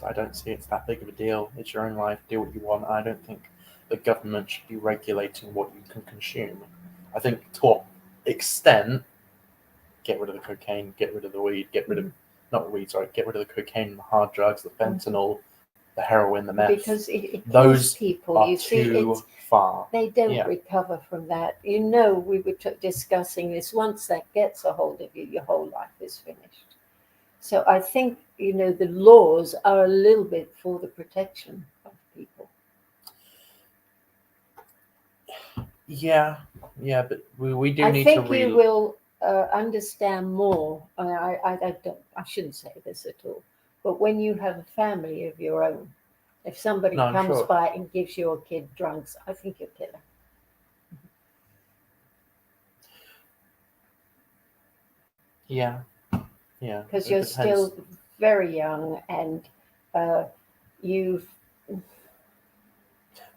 I don't see it's that big of a deal. It's your own life. Do what you want. I don't think the government should be regulating what you can consume. I think to an extent, get rid of the cocaine, get rid of the weed, get rid of the cocaine and the hard drugs, the fentanyl, the heroin, the meth. Because it those kills people. are You see, too far. they don't recover from that. We were discussing this. Once that gets a hold of you, your whole life is finished. So I think, the laws are a little bit for the protection of people. Yeah, but we do I need think to you will understand more. I shouldn't say this at all. But when you have a family of your own, if somebody comes by and gives your kid drugs, I think you'll kill her. Yeah. Because you're still very young, and you've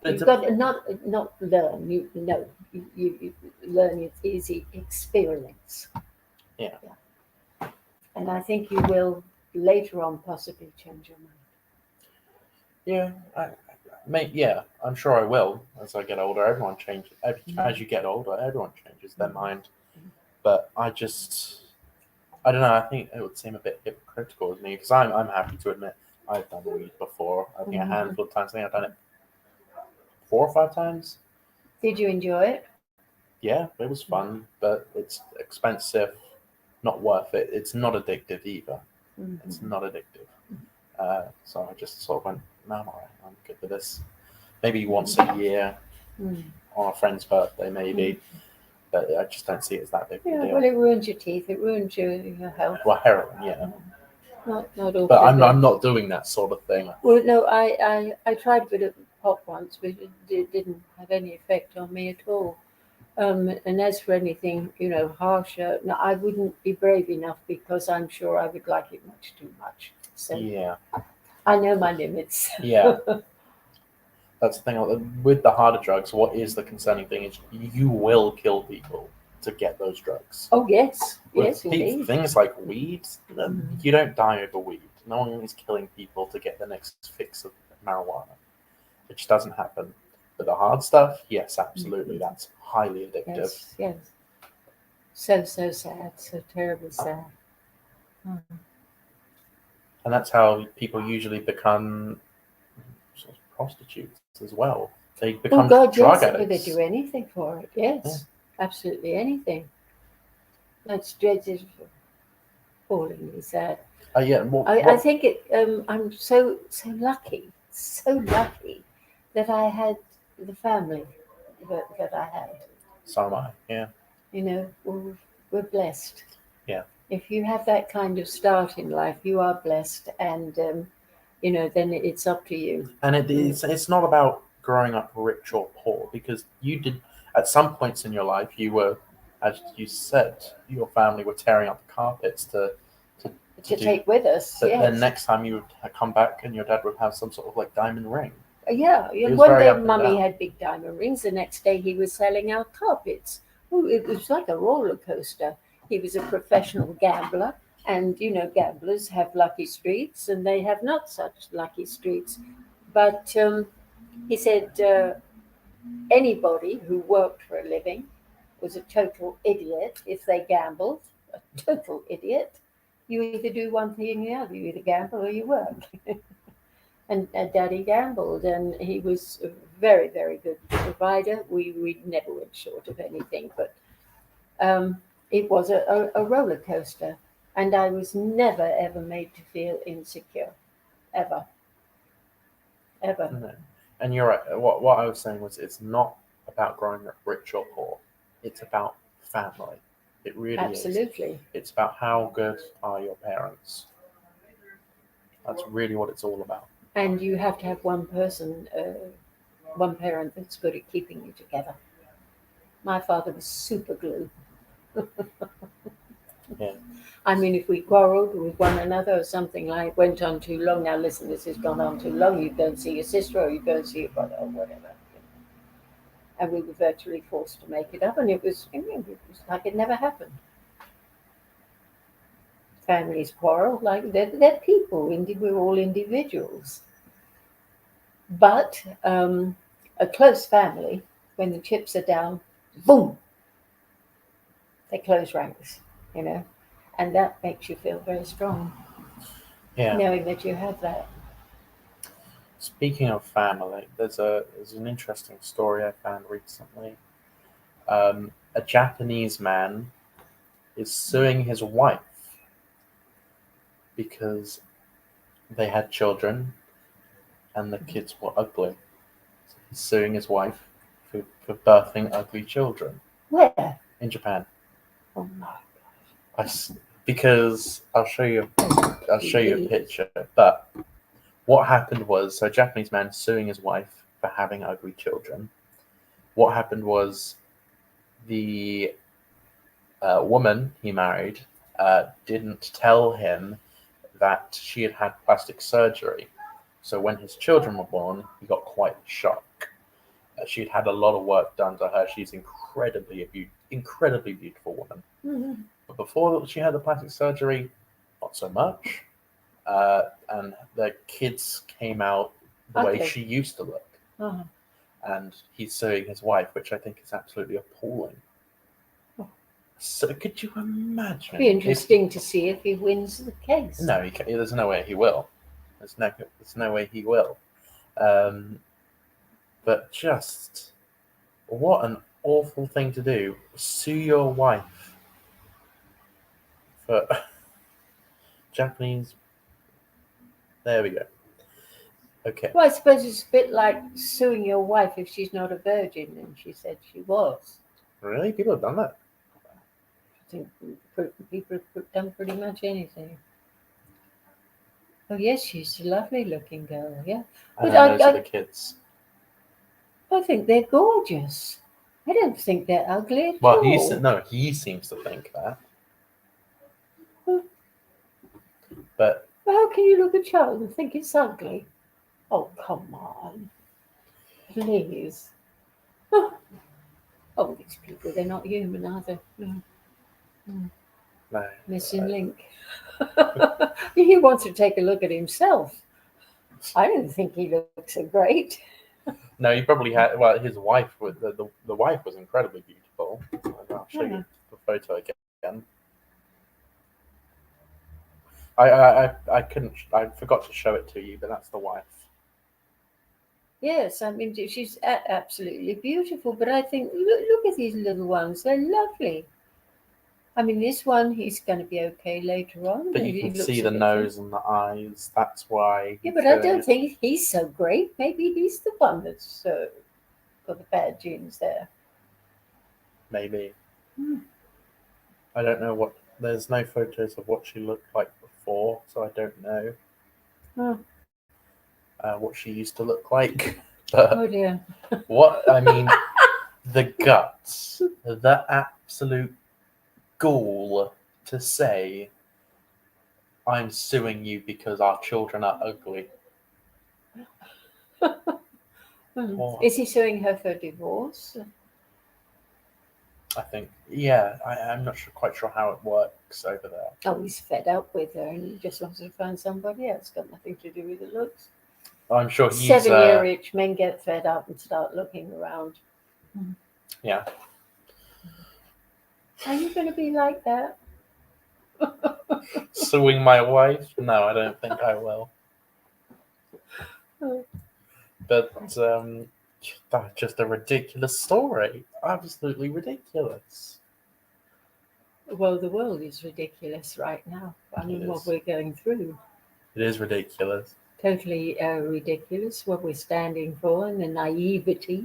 got to not learn. You learn it easy experience. Yeah. And I think you will later on possibly change your mind. Yeah, I'm sure I will as I get older. Everyone changes. As you get older, everyone changes their mind. But I don't know. I think it would seem a bit hypocritical to me because I'm happy to admit I've done weed before. I think a handful of times. I think I've done it 4 or 5 times. Did you enjoy it? Yeah, it was fun, but it's expensive, not worth it. It's not addictive either. It's not addictive. So I just sort of went, no, I'm all right. I'm good with this. Maybe once a year on a friend's birthday, maybe. But I just don't see it as that big of a deal. Well, it ruins your teeth. It ruins your health. Well, heroin, yeah. Not all. But I'm not doing that sort of thing. Well, no, I tried a bit of pop once, but it didn't have any effect on me at all. And as for anything, harsher, no, I wouldn't be brave enough because I'm sure I would like it much too much. So Yeah. I know my limits. Yeah. That's the thing. With the harder drugs, what is the concerning thing is you will kill people to get those drugs. Oh, yes. With Indeed. things like weed, you don't die over weed. No one is killing people to get the next fix of marijuana. It just doesn't happen. But the hard stuff, yes, absolutely. That's highly addictive. Yes. So sad. So terribly sad. And that's how people usually become sort of prostitutes as well. They become drug addicts. They do anything for it. Yes, absolutely anything. That's dreaded. Appallingly sad. I think I'm so lucky that I had the family that I had. So am I. Yeah. We're blessed. Yeah. If you have that kind of start in life, you are blessed, and then it's up to you. And it's not about growing up rich or poor, because you did at some points in your life you were, as you said, your family were tearing up the carpets to To do. take with us, But yes. then next time you would come back and your dad would have some sort of like diamond ring. Yeah, was one very day up and Mummy down. had big diamond rings. The next day he was selling our carpets. Oh, it was like a roller coaster. He was a professional gambler, and you know, gamblers have lucky streaks, and they have not such lucky streaks. But he said anybody who worked for a living was a total idiot if they gambled. A total idiot. You either do one thing or the other. You either gamble or you work. And Daddy gambled, and he was a very, very good provider. We never went short of anything, but it was a roller coaster, and I was never ever made to feel insecure, ever, ever. No. And you're right. What I was saying was, it's not about growing up rich or poor. It's about family. It really is. Absolutely. It's about how good are your parents. That's really what it's all about. And you have to have one person, one parent that's good at keeping you together. My father was super glue. Yeah. I mean, if we quarreled with one another or something like went on too long, now listen, this has gone on too long, you go and see your sister or you go and see your brother or whatever. And we were virtually forced to make it up, and it was like it never happened. Families quarrel, like they're people, we're all individuals. But a close family, when the chips are down, boom, they close ranks, you know, and that makes you feel very strong, Yeah. knowing that you have that. Speaking of family, there's an interesting story I found recently. A Japanese man is suing his wife because they had children and the kids were ugly. So he's suing his wife for birthing ugly children Where? in Japan. Oh my. Because I'll show you a picture. But what happened was, so a Japanese man suing his wife for having ugly children. What happened was the woman he married didn't tell him that she had had plastic surgery. So when his children were born, he got quite a shock. She'd had a lot of work done to her. She's incredibly beautiful woman. Mm-hmm. But before she had the plastic surgery, not so much. And the kids came out the way Okay. she used to look. Uh-huh. And he's suing his wife, which I think is absolutely appalling. Oh. So could you imagine? Be interesting to see if he wins the case. No, he can't, there's no way he will. There's no way he will. But just what an awful thing to do. Sue your wife for Japanese. There we go. Okay. Well, I suppose it's a bit like suing your wife if she's not a virgin, and she said she was. Really? People have done that? I think people have done pretty much anything. Oh yes, she's a lovely looking girl, yeah. And But then those are the kids. I think they're gorgeous. I don't think they're ugly at Well, all. he seems to think that. Hmm. But Well, how can you look at a child and think it's ugly? Oh, come on. Please. Oh, these people, they're not human, are they? No. no. Missing link. He wants to take a look at himself. I don't think he looks so great. No, he probably had. Well, his wife was the wife was incredibly beautiful. I'll show you the photo again. I couldn't. I forgot to show it to you, but that's the wife. Yes, I mean, she's absolutely beautiful, but I think, look at these little ones. They're lovely. I mean, this one, he's going to be okay later on. But you can see the nose and the eyes. That's why. Yeah, but I don't think he's so great. Maybe he's the one that's got the bad genes there. Maybe. I don't know what. There's no photos of what she looked like before, so I don't know what she used to look like. Oh dear. What I mean, the guts, the absolute gall to say, "I'm suing you because our children are ugly." What? Is he suing her for divorce? I think, yeah, I'm not quite sure how it works over there. Oh, he's fed up with her and he just wants to find somebody else. Got nothing to do with the looks. I'm sure he's 7-year rich men get fed up and start looking around. yeah. Are you going to be like that? Suing my wife? No, I don't think I will. But that's just a ridiculous story. Absolutely ridiculous. Well, the world is ridiculous right now. I mean, It what is. we're going through. It is ridiculous. Totally ridiculous, what we're standing for and the naivety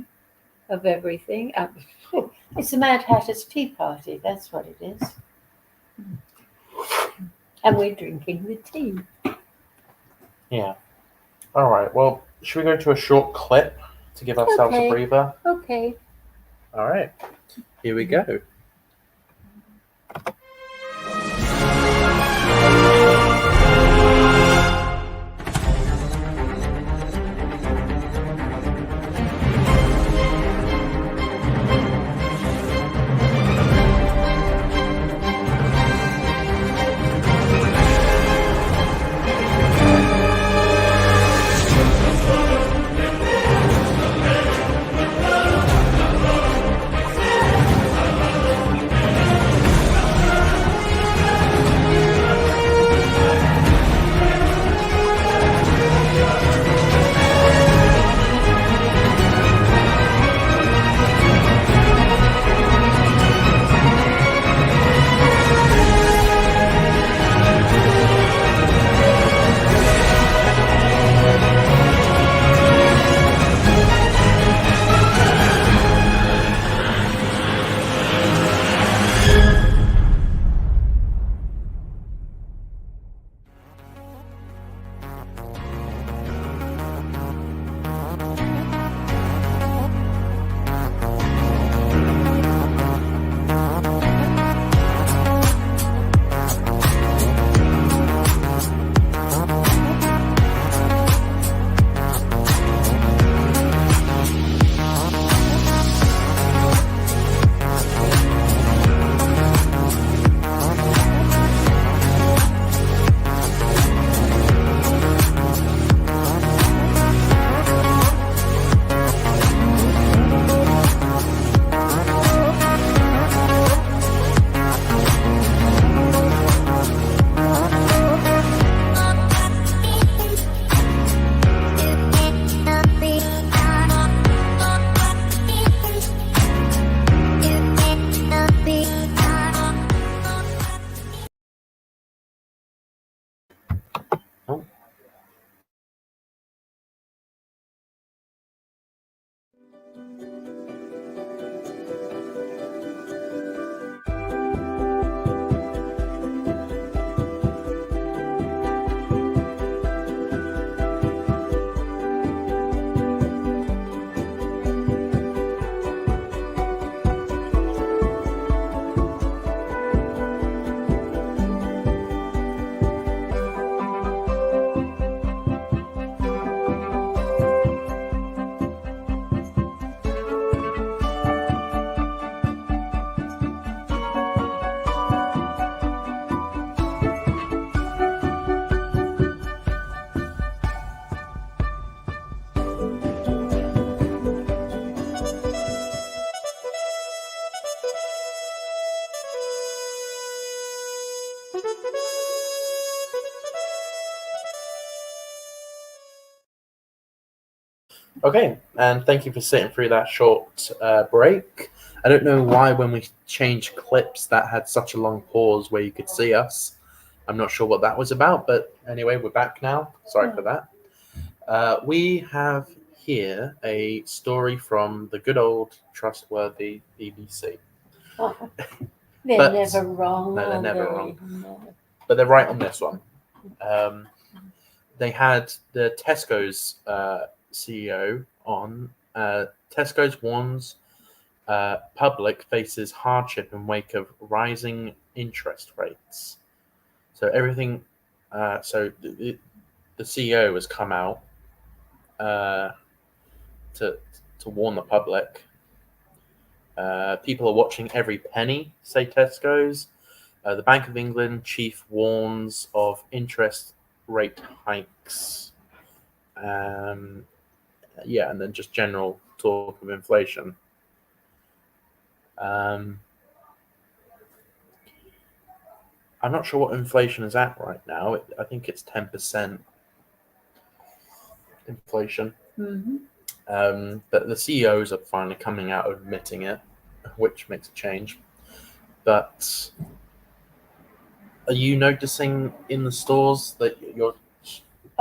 of everything. It's the Mad Hatter's Tea Party, that's what it is. And we're drinking the tea. Yeah. All right. Well, should we go to a short clip to give ourselves Okay. a breather? Okay. All right. Here we go. Oh. Okay, and thank you for sitting through that short break. I don't know why when we changed clips that had such a long pause where you could see us. I'm not sure what that was about, but anyway, we're back now. Sorry for that. We have here a story from the good old trustworthy BBC. They're But- never wrong. no, they're are never they? wrong. No. But they're right on this one. They had the Tesco's CEO on. Tesco's warns public faces hardship in wake of rising interest rates. So everything. So the CEO has come out to warn the public. People are watching every penny, say Tesco's. The Bank of England chief warns of interest rate hikes. And then just general talk of inflation. I'm not sure what inflation is at right now. I think it's 10% inflation. Mm-hmm. But the CEOs are finally coming out admitting it, which makes a change. But are you noticing in the stores that your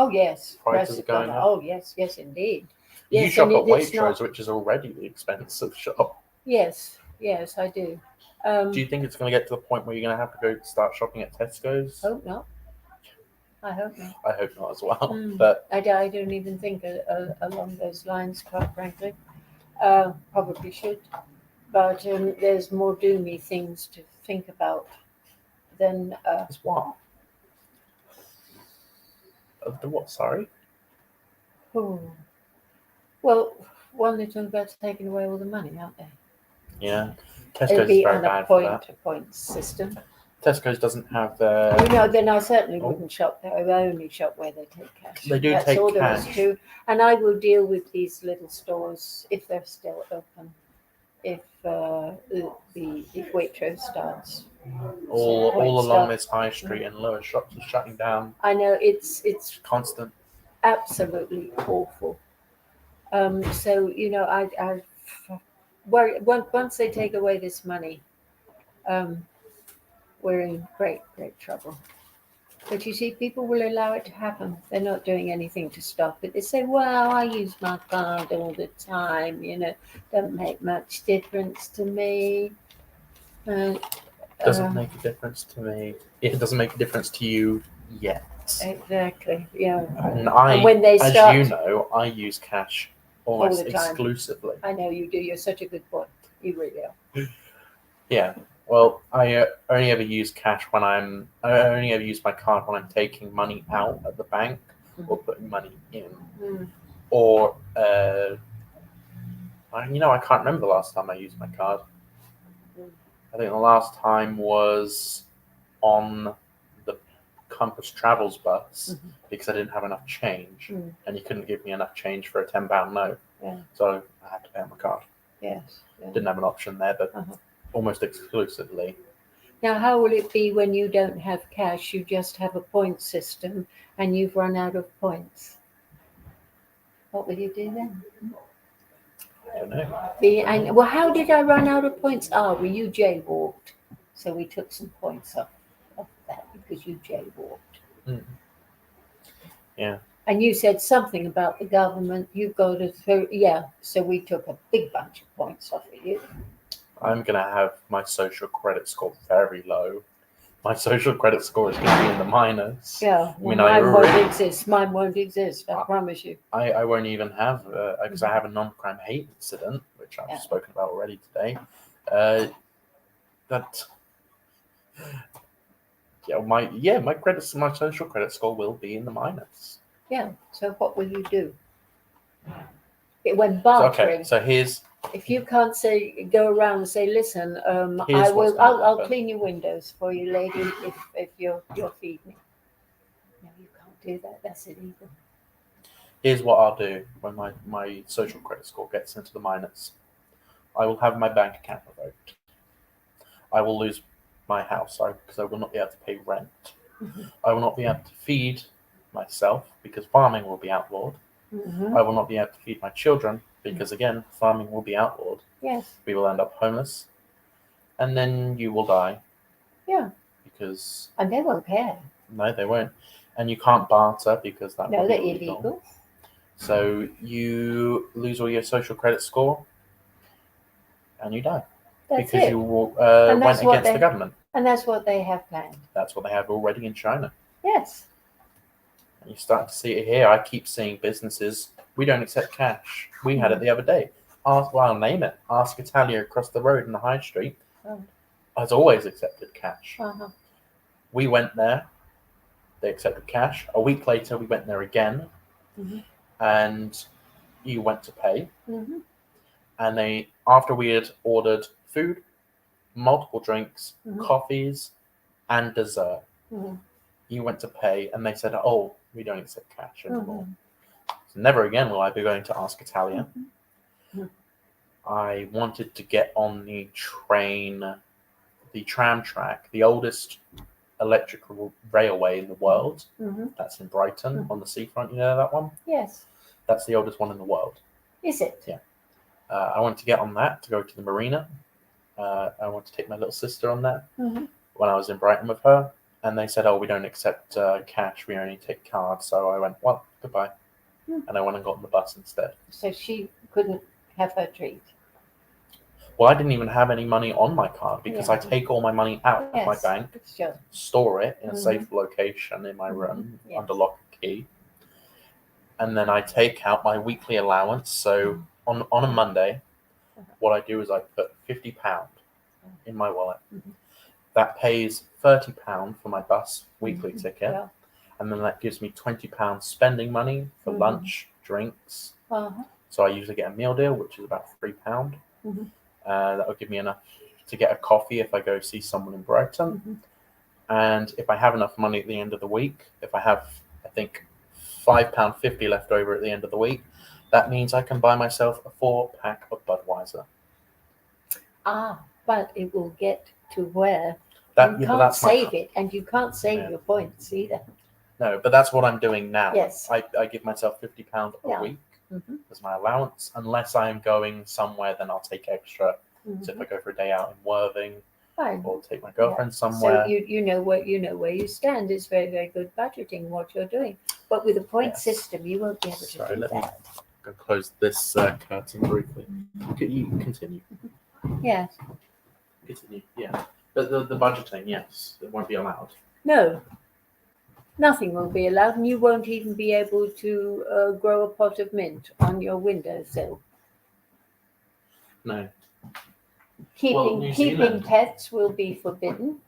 Oh yes, prices are going up? Oh yes, indeed. You Yes, shop and at it's Waitrose, not. which is already the expensive shop. Yes, I do. Do you think it's going to get to the point where you're going to have to go start shopping at Tesco's? Hope not. I hope not. I hope not as well. Mm. But I don't even think along those lines, quite frankly. Probably should. But there's more doomy things to think about than. it's what? The what? Sorry. Oh. Well, one, they're talking about taking away all the money, aren't they? Yeah. It'll Tesco's is be very on a bad for that. point system. Tesco's doesn't have Then I certainly Oh. wouldn't shop there. I only shop where they take cash. They do That's take all there is cash. to. And I will deal with these little stores if they're still open. If Waitrose starts. all Point along stuff. this high street and lower shops are shutting down. I know it's Constant. absolutely awful. So I worry once they take away this money, we're in great trouble. But you see, people will allow it to happen. They're not doing anything to stop it. They say, "Well, I use my card all the time. Don't make much difference to me." Doesn't make a difference to me. It doesn't make a difference to you yet. Exactly. Yeah. And when they as start- you know, I use cash almost the time. exclusively. I know you do. You're such a good boy. You really are. Yeah. Well, I only ever use cash when I only ever use my card when I'm taking money out at the bank or putting money in. Mm. Or I can't remember the last time I used my card. Mm. I think the last time was on the Compass Travels bus because I didn't have enough change, and he couldn't give me enough change for a £10 note. Yeah. So I had to pay on my card. Yes. Yeah. Didn't have an option there, but almost exclusively. Now, how will it be when you don't have cash? You just have a point system, and you've run out of points. What will you do then? I don't know. Well, how did I run out of points? Well, you jaywalked, so we took some points off that because you jaywalked. Mm. Yeah. And you said something about the government. You go to so we took a big bunch of points off of you. I'm going to have my social credit score very low. My social credit score is going to be in the minus. Yeah, I mean, mine won't exist. Mine won't exist, I promise you. I won't even have, because I have a non-crime hate incident, which I've spoken about already today. My social credit score will be in the minus. Yeah, so what will you do? When bartering, So here's... If you can't go around and say, "Listen, I'll clean your windows for you, lady, if you'll feed me." No, you can't do that. That's illegal. Here's what I'll do when my social credit score gets into the minus. I will have my bank account revoked. I will lose my house because I will not be able to pay rent. I will not be able to feed myself because farming will be outlawed. I will not be able to feed my children because, again, farming will be outlawed. Yes. We will end up homeless. And then you will die. Yeah. And they won't care. No, they won't. And you can't barter because that will be they're illegal. So you lose all your social credit score and you die. That's because it. you went against the government. And that's what they have planned. That's what they have already in China. Yes. And you start to see it here. I keep seeing businesses we don't accept cash. We had it the other day. I'll name it. Ask Italia across the road in the high street has always accepted cash. Uh-huh. We went there. They accepted cash. A week later, we went there again, and you went to pay. And after we had ordered food, multiple drinks, coffees, and dessert, you went to pay, and they said, "Oh, we don't accept cash anymore." So never again will I be going to Ask Italia. I wanted to get on the tram track, the oldest electrical railway in the world. That's in Brighton on the seafront. You know that one? Yes. That's the oldest one in the world. Is it? Yeah. I wanted to get on that to go to the marina. I want to take my little sister on that when I was in Brighton with her. And they said, "Oh, we don't accept cash. We only take cards." So I went, "Well, goodbye." And I went and got on the bus instead. So she couldn't have her treat. Well, I didn't even have any money on my card because I take all my money out of my bank, Sure. store it in a safe location in my room under lock and key. And then I take out my weekly allowance. So on a Monday, what I do is I put £50 in my wallet. That pays £30 for my bus weekly ticket. Yeah. And then that gives me £20 spending money for lunch, drinks. So I usually get a meal deal, which is about £3. That will give me enough to get a coffee if I go see someone in Brighton. And if I have enough money at the end of the week, if I have, I think, £5.50 left over at the end of the week, that means I can buy myself a 4-pack of Budweiser. But it will get to where you can't that's save it, and you can't save your points either. No, but that's what I'm doing now. Yes. I give myself £50 a week as my allowance. Unless I'm going somewhere, then I'll take extra. So if I go for a day out in Worthing, or take my girlfriend somewhere. So you know where you stand. It's very, very good budgeting what you're doing. But with a point system, you won't be able to do that. Go close this curtain briefly. You continue. Yes. Continue. Yeah. But the budgeting, yes, it won't be allowed. No. Nothing will be allowed, and you won't even be able to grow a pot of mint on your windowsill. No. Keeping pets will be forbidden.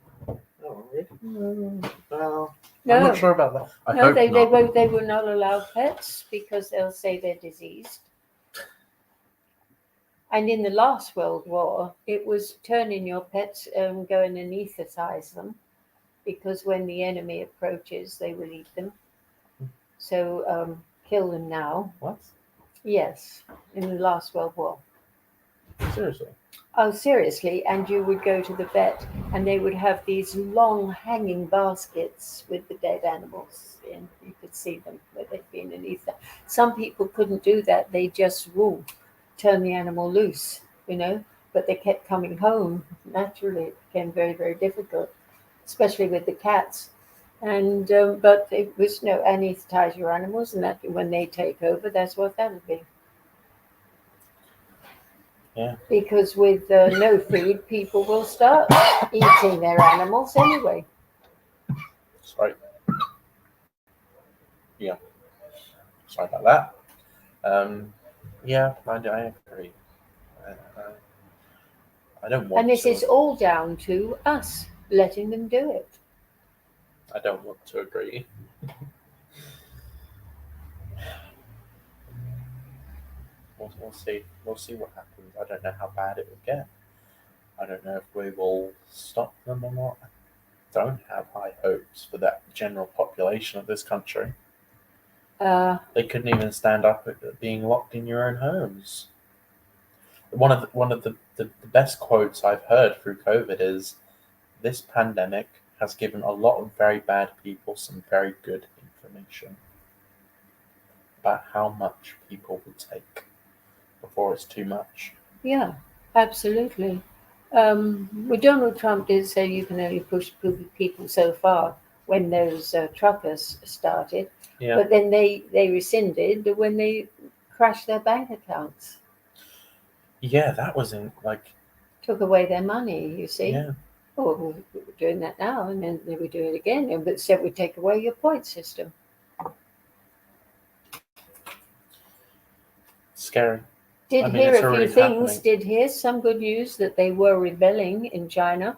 Oh, really? No, I'm not sure about that. No, they won't. They will not allow pets because they'll say they're diseased. And in the last World War, it was turning your pets and go and anesthetize them, because when the enemy approaches, they will eat them. So kill them now. What? Yes, in the last World War. Seriously? Oh, seriously. And you would go to the vet, and they would have these long hanging baskets with the dead animals in. You could see them where they'd been anesthetic. Some people couldn't do that. They just turn the animal loose, but they kept coming home. Naturally, it became very, very difficult, especially with the cats. And but it was anesthetize your animals, and that when they take over, that's what that'll be. Yeah. Because with no food, people will start eating their animals anyway. Sorry. Yeah. Sorry about that. Yeah, I agree. I don't want to. And this is all down to us letting them do it. I don't want to agree. We'll see. We'll see what happens. I don't know how bad it will get. I don't know if we will stop them or not. I don't have high hopes for that general population of this country. They couldn't even stand up at being locked in your own homes. One of the best quotes I've heard through COVID is, "This pandemic has given a lot of very bad people some very good information about how much people will take before it's too much." Yeah, absolutely. Well, Donald Trump did say you can only push people so far when those truckers started. Yeah. But then they rescinded when they crashed their bank accounts. Yeah, that was Took away their money, you see. Yeah. Oh, we're doing that now, and then they would do it again. But said we'd take away your point system. scary. Did I mean, hear it's a few already things. happening. Did hear some good news that they were rebelling in China.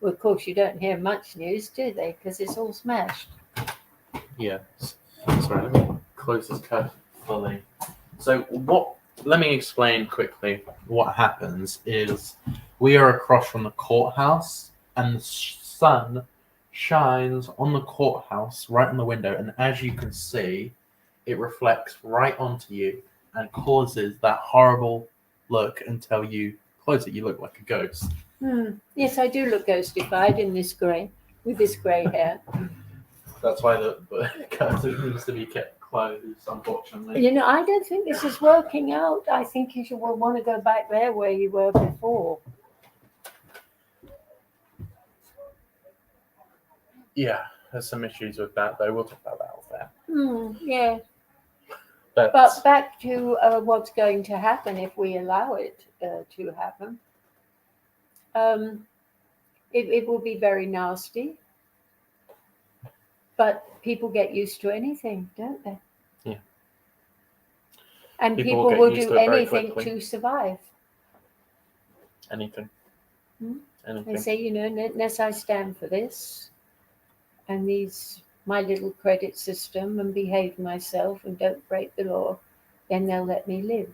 Well, of course, you don't hear much news, do they? Because it's all smashed. Yeah. Sorry, let me close this curtain fully. So let me explain quickly what happens is we are across from the courthouse and the sun shines on the courthouse right in the window, and as you can see, it reflects right onto you and causes that horrible look until you close it. You look like a ghost. Yes, I do look ghostified in this grey, with this grey hair. That's why the curtain needs to be kept closed, unfortunately. You know, I don't think this is working out. I think you should want to go back there where you were before. Yeah, there's some issues with that, though. We'll talk about that off there. Yeah. But back to what's going to happen if we allow it to happen. It will be very nasty. But people get used to anything, don't they? Yeah. And People people get will used do to it very anything quickly. to survive. anything. They Anything. say, you know, unless I stand for this and my little credit system and behave myself and don't break the law, then they'll let me live.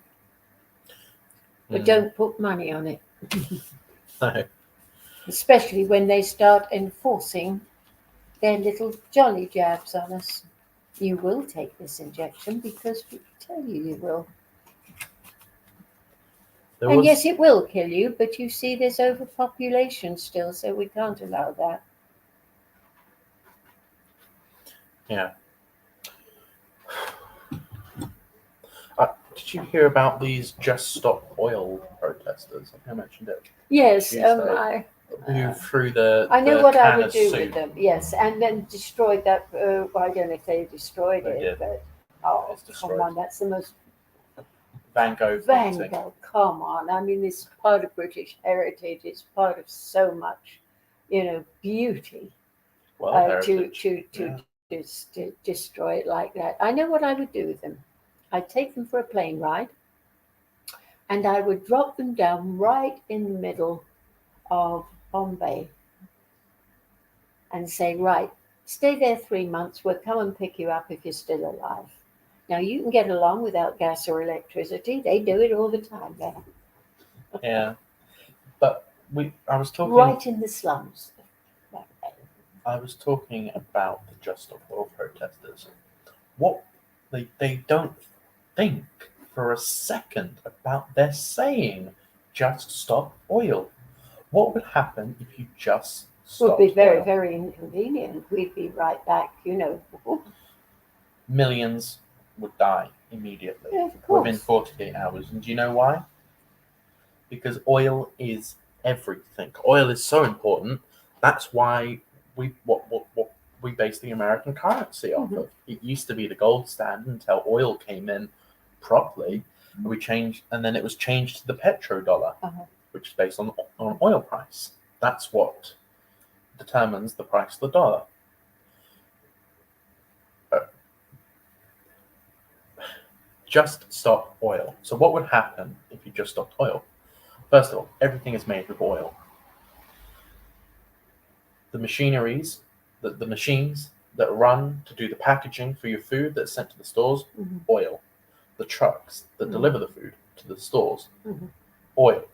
But don't put money on it. No. Especially when they start enforcing their little jolly jabs on us. You will take this injection because people tell you will. And yes, it will kill you, but you see there's overpopulation still, so we can't allow that. Yeah. Did you hear about these Just Stop Oil protesters? I think I mentioned it. Yes, Tuesday. Who threw I know what I would of do soup. with them. Yes, and then destroyed that. Well, I don't know if they destroyed They it, did. but It's come destroyed. on, that's the most Van Gogh Van painting. Gogh. Come on, I mean, it's part of British heritage. It's part of so much, you know, beauty. Well, heritage. To destroy it like that. I know what I would do with them. I'd take them for a plane ride, and I would drop them down right in the middle of Bombay and say, right, stay there 3 months. We'll come and pick you up if you're still alive. Now, you can get along without gas or electricity. They do it all the time there. Yeah. But I was talking... Right in the slums. I was talking about the Just Stop Oil protesters. They don't think for a second about their saying, just stop oil. What would happen if you just stopped Would be very, oil? very inconvenient. We'd be right back, you know. Millions would die immediately Yeah, of course. within 48 hours. And do you know why? Because oil is everything. Oil is so important. That's why we base the American currency off of. It used to be the gold standard until oil came in properly. And then it was changed to the petrodollar, which is based on oil price. That's what determines the price of the dollar. Just stop oil. So what would happen if you just stopped oil? First of all, everything is made with oil. The machineries, the machines that run to do the packaging for your food that's sent to the stores, oil. The trucks that deliver the food to the stores, oil.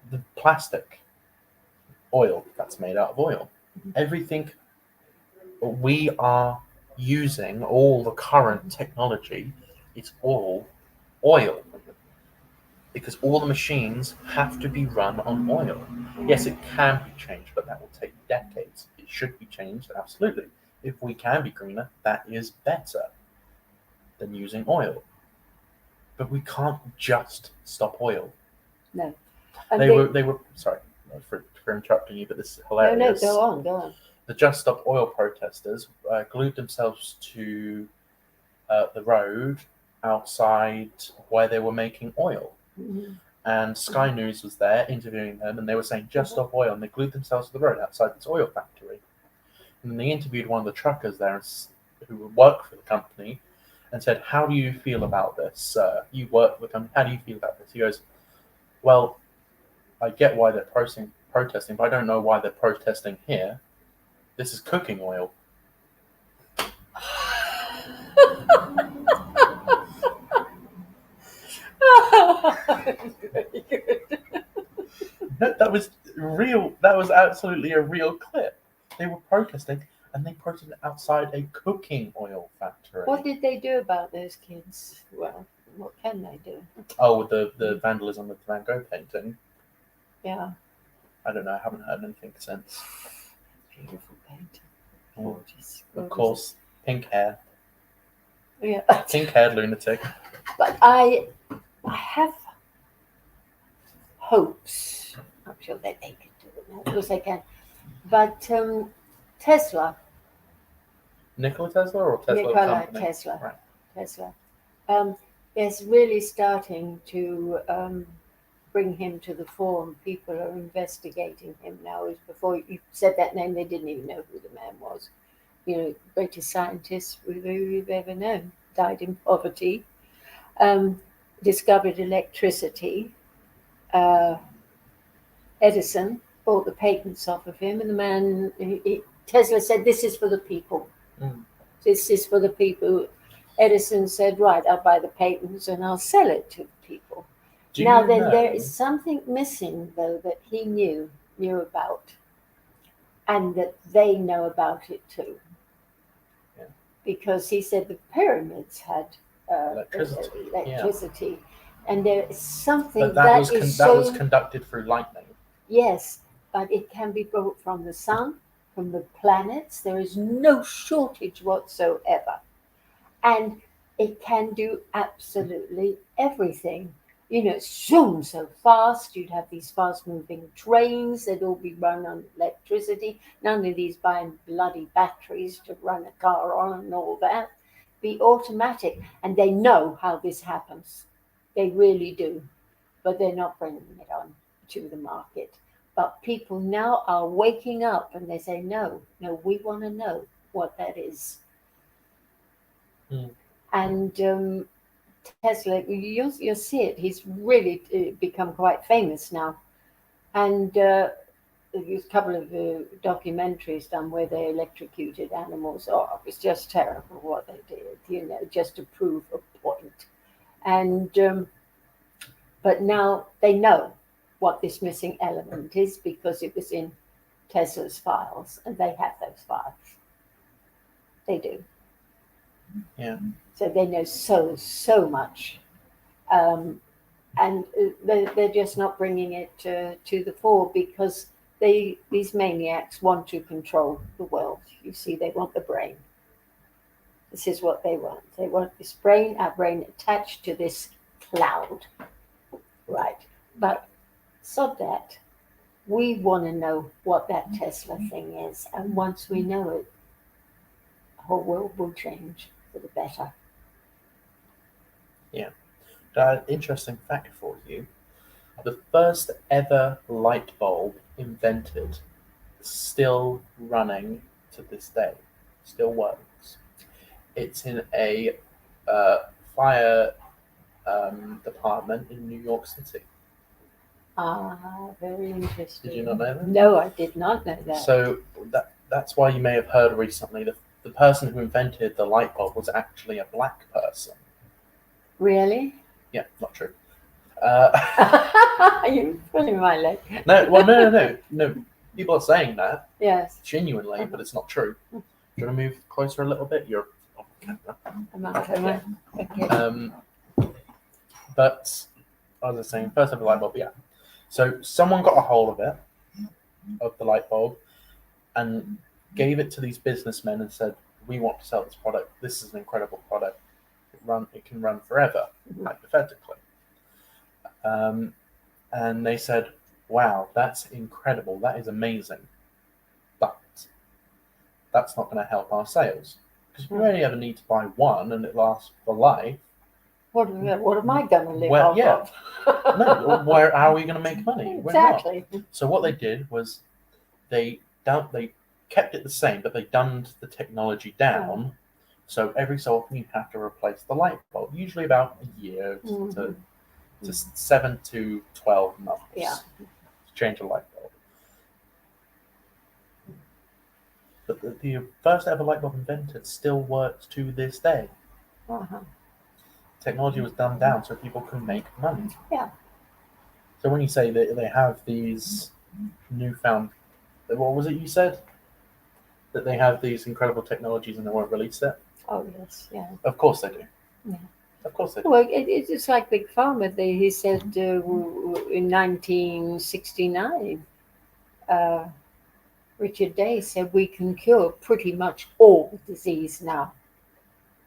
The plastic, oil, that's made out of oil. Everything we are using, all the current technology, it's all oil. Because all the machines have to be run on oil. Yes, it can be changed, but that will take decades. It should be changed, absolutely. If we can be greener, that is better than using oil. But we can't just stop oil. No. They were sorry for interrupting you, but this is hilarious. No, go on. The Just Stop Oil protesters glued themselves to the road outside where they were making oil. And Sky News was there interviewing them, and they were saying, just stop oil. And they glued themselves to the road outside this oil factory. And then they interviewed one of the truckers there who would work for the company, and said, "How do you feel about this? You work with them. How do you feel about this?" He goes, "Well, I get why they're protesting, but I don't know why they're protesting here. This is cooking oil." Very good. That was real. That was absolutely a real clip. They were protesting, and they protested outside a cooking oil factory. What did they do about those kids? Well, what can they do? Oh, the vandalism with the Van Gogh painting. Yeah, I don't know. I haven't heard anything since. beautiful painting. Oh, Gorgeous, of gorgeous. course, pink hair, Yeah, pink-haired lunatic. but I have hopes. I'm sure that they can do it. Of course they can. But Tesla, Nikola Tesla or Tesla Nikola company? Tesla, Right. Tesla, is really starting to bring him to the fore. And people are investigating him now. As before you said that name, they didn't even know who the man was. You know, greatest scientist we've ever known. Died in poverty. Discovered electricity. Edison bought the patents off of him, and the man, Tesla said, "This is for the people. Mm. This is for the people." Edison said, "Right, I'll buy the patents and I'll sell it to the people." Do Now you then, know- there is something missing, though, that he knew about, and that they know about it too. Yeah. Because he said the pyramids had Electricity, electricity. And there is something But that was is that so, was conducted through lightning. yes, but it can be brought from the sun, from the planets. There is no shortage whatsoever. And it can do absolutely everything. You know, it's zoom so fast. You'd have these fast moving trains that all be run on electricity. None of these buying bloody batteries to run a car on and all that. Be automatic. And they know how this happens. They really do. But they're not bringing it on to the market. But people now are waking up and they say, no, we want to know what that is. Mm. And Tesla, you'll see it. He's really become quite famous now. And there's a couple of documentaries done where they electrocuted animals. Oh, it was just terrible what they did, you know, just to prove a point. And but now they know what this missing element is because it was in Tesla's files, and they have those files. They do. Yeah. So they know so much, and they're just not bringing it to the fore because these maniacs want to control the world. You see, they want the brain. This is what they want. They want this brain, our brain attached to this cloud, right? But sod that. We want to know what that Tesla thing is, and once we know it, the whole world will change for the better. Interesting fact for you. The first ever light bulb invented, still running to this day, still works. It's in a fire department in New York City. Ah, very interesting. Did you not know that? No, I did not know that. So that's why you may have heard recently that the person who invented the light bulb was actually a black person. Really? Yeah, not true. You're pulling my leg. No. People are saying that Yes, genuinely, but it's not true. Do you want to move closer a little bit? You're off camera. I'm on camera. Okay. But as I was saying, first ever light bulb, yeah. So someone got a hold of it, of the light bulb, and gave it to these businessmen and said, "We want to sell this product. This is an incredible product. It can run forever," hypothetically. And they said, "Wow, that's incredible. That is amazing. But that's not going to help our sales because we only ever need to buy one, and it lasts for life." What am I going to live Well, off yeah. of? How are we going to make money? We're not. Exactly. So what they did was they kept it the same, but they dumbed the technology down So every so often you have to replace the light bulb, usually about a year to 7 to 12 months Yeah. to change a light bulb. But the first ever light bulb invented still works to this day. Uh-huh. Technology was dumbed down so people can make money. Yeah. So when you say that they have these newfound, what was it you said? That they have these incredible technologies and they won't release it? Oh, yes, yeah. Of course they do. Yeah. Of course they do. Well, it's like Big Pharma. He said in 1969, Richard Day said we can cure pretty much all disease now,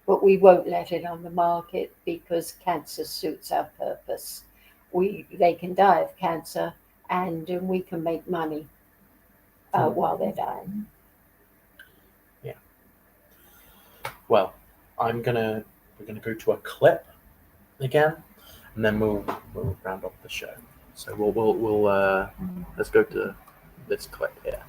but we won't let it on the market because cancer suits our purpose. They can die of cancer, and we can make money while they're dying. Yeah. Well, we're gonna go to a clip again, and then we'll round off the show. So we'll let's go to this clip here.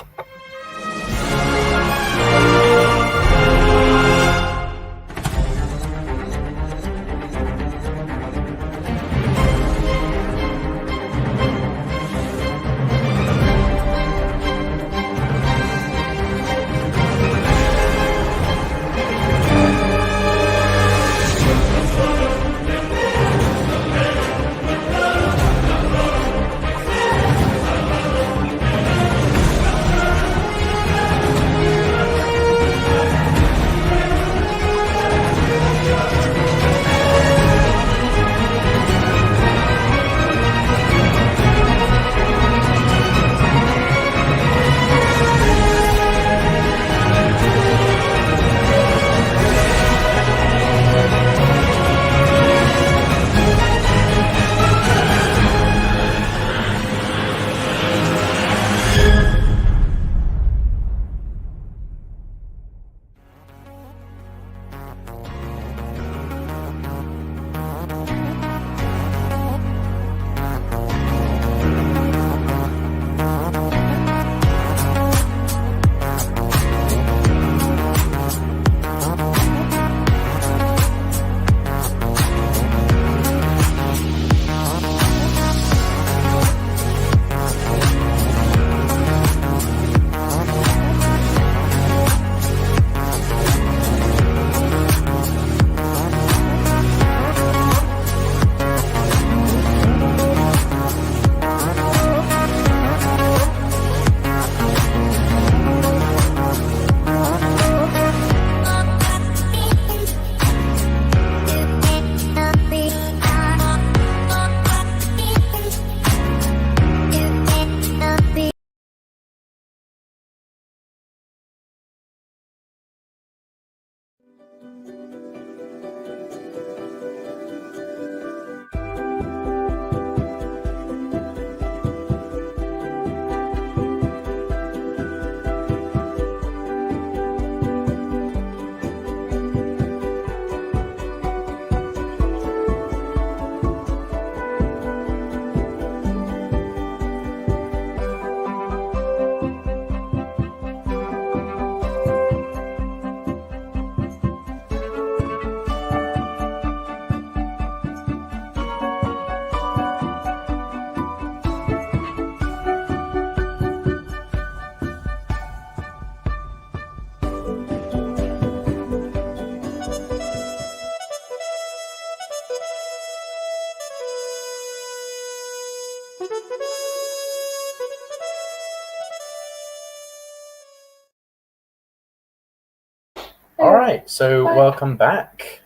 All right, so welcome back.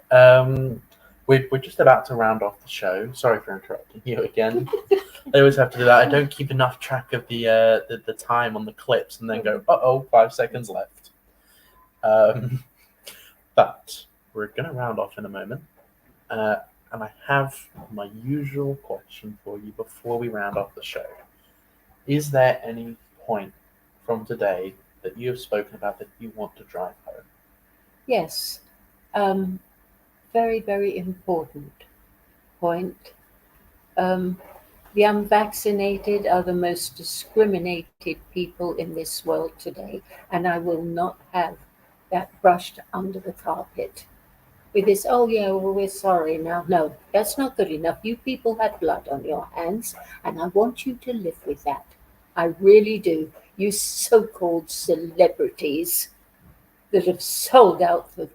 We're just about to round off the show. Sorry for interrupting you again. I always have to do that. I don't keep enough track of the time on the clips and then go, 5 seconds left. But we're going to round off in a moment. And I have my usual question for you before we round off the show. Is there any point from today that you have spoken about that you want to drive home? Yes. Very, very important point. The unvaccinated are the most discriminated people in this world today, and I will not have that brushed under the carpet. With this, oh yeah, well, we're sorry now. No, that's not good enough. You people had blood on your hands, and I want you to live with that. I really do. You so-called celebrities that have sold out for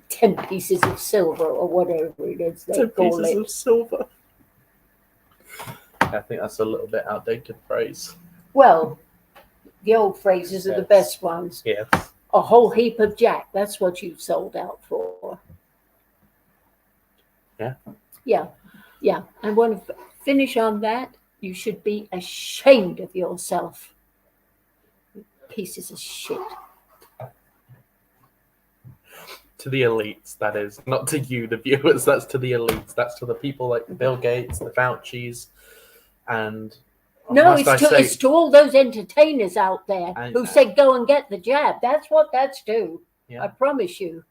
10 pieces of silver or whatever it is they 10 call pieces it. of silver. I think that's a little bit outdated phrase. Well, the old phrases are the Yes. best ones. Yes. A whole heap of jack. That's what you've sold out for. Yeah. Yeah. Yeah. I want to finish on that. You should be ashamed of yourself. Pieces of shit. To the elites, that is. Not to you, the viewers. That's to the elites. That's to the people like Bill Gates, the Faucis, and... No, must I say- it's to all those entertainers out there I who know. said go and get the jab. That's what that's do. Yeah. I promise you.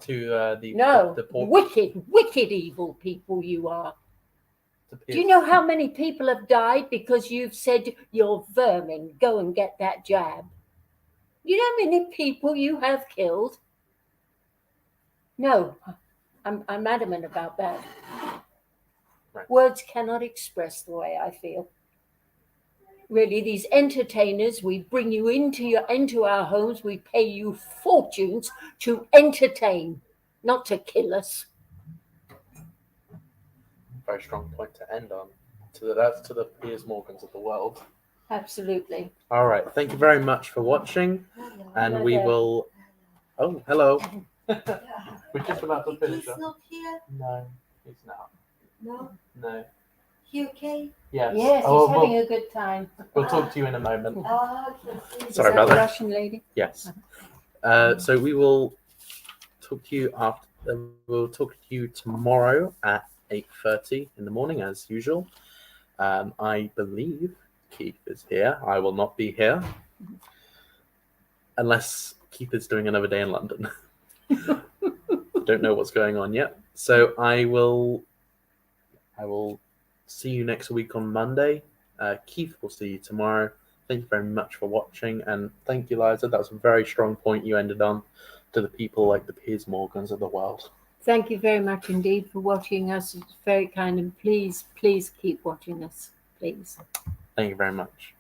To No, the poor... wicked evil people you are. to Do you know how many people have died because you've said you're vermin, go and get that jab? You know how many people you have killed? No, I'm adamant about that. Right. Words cannot express the way I feel. Really, these entertainers, we bring you into our homes, we pay you fortunes to entertain, not to kill us. Very strong point to end on. That's to the Piers Morgans of the world. Absolutely. All right. Thank you very much for watching, and we will... Oh, hello. We're just about to finish He's up. not here. No, he's not. No. No. He okay? Yes. Yes, he's Oh, having a good time. we'll talk to you in a moment. Oh, okay. Sorry Is about that. that. Russian lady? Yes. So we will talk to you after. We'll talk to you tomorrow at 8:30 in the morning, as usual. I believe Keith is here. I will not be here unless Keith is doing another day in London. Don't know what's going on yet. So I will see you next week on Monday. Keith will see you tomorrow. Thank you very much for watching, and thank you, Liza. That was a very strong point you ended on, to the people like the Piers Morgans of the world. Thank you very much indeed for watching us. It's very kind, and please keep watching us. Please. Thank you very much.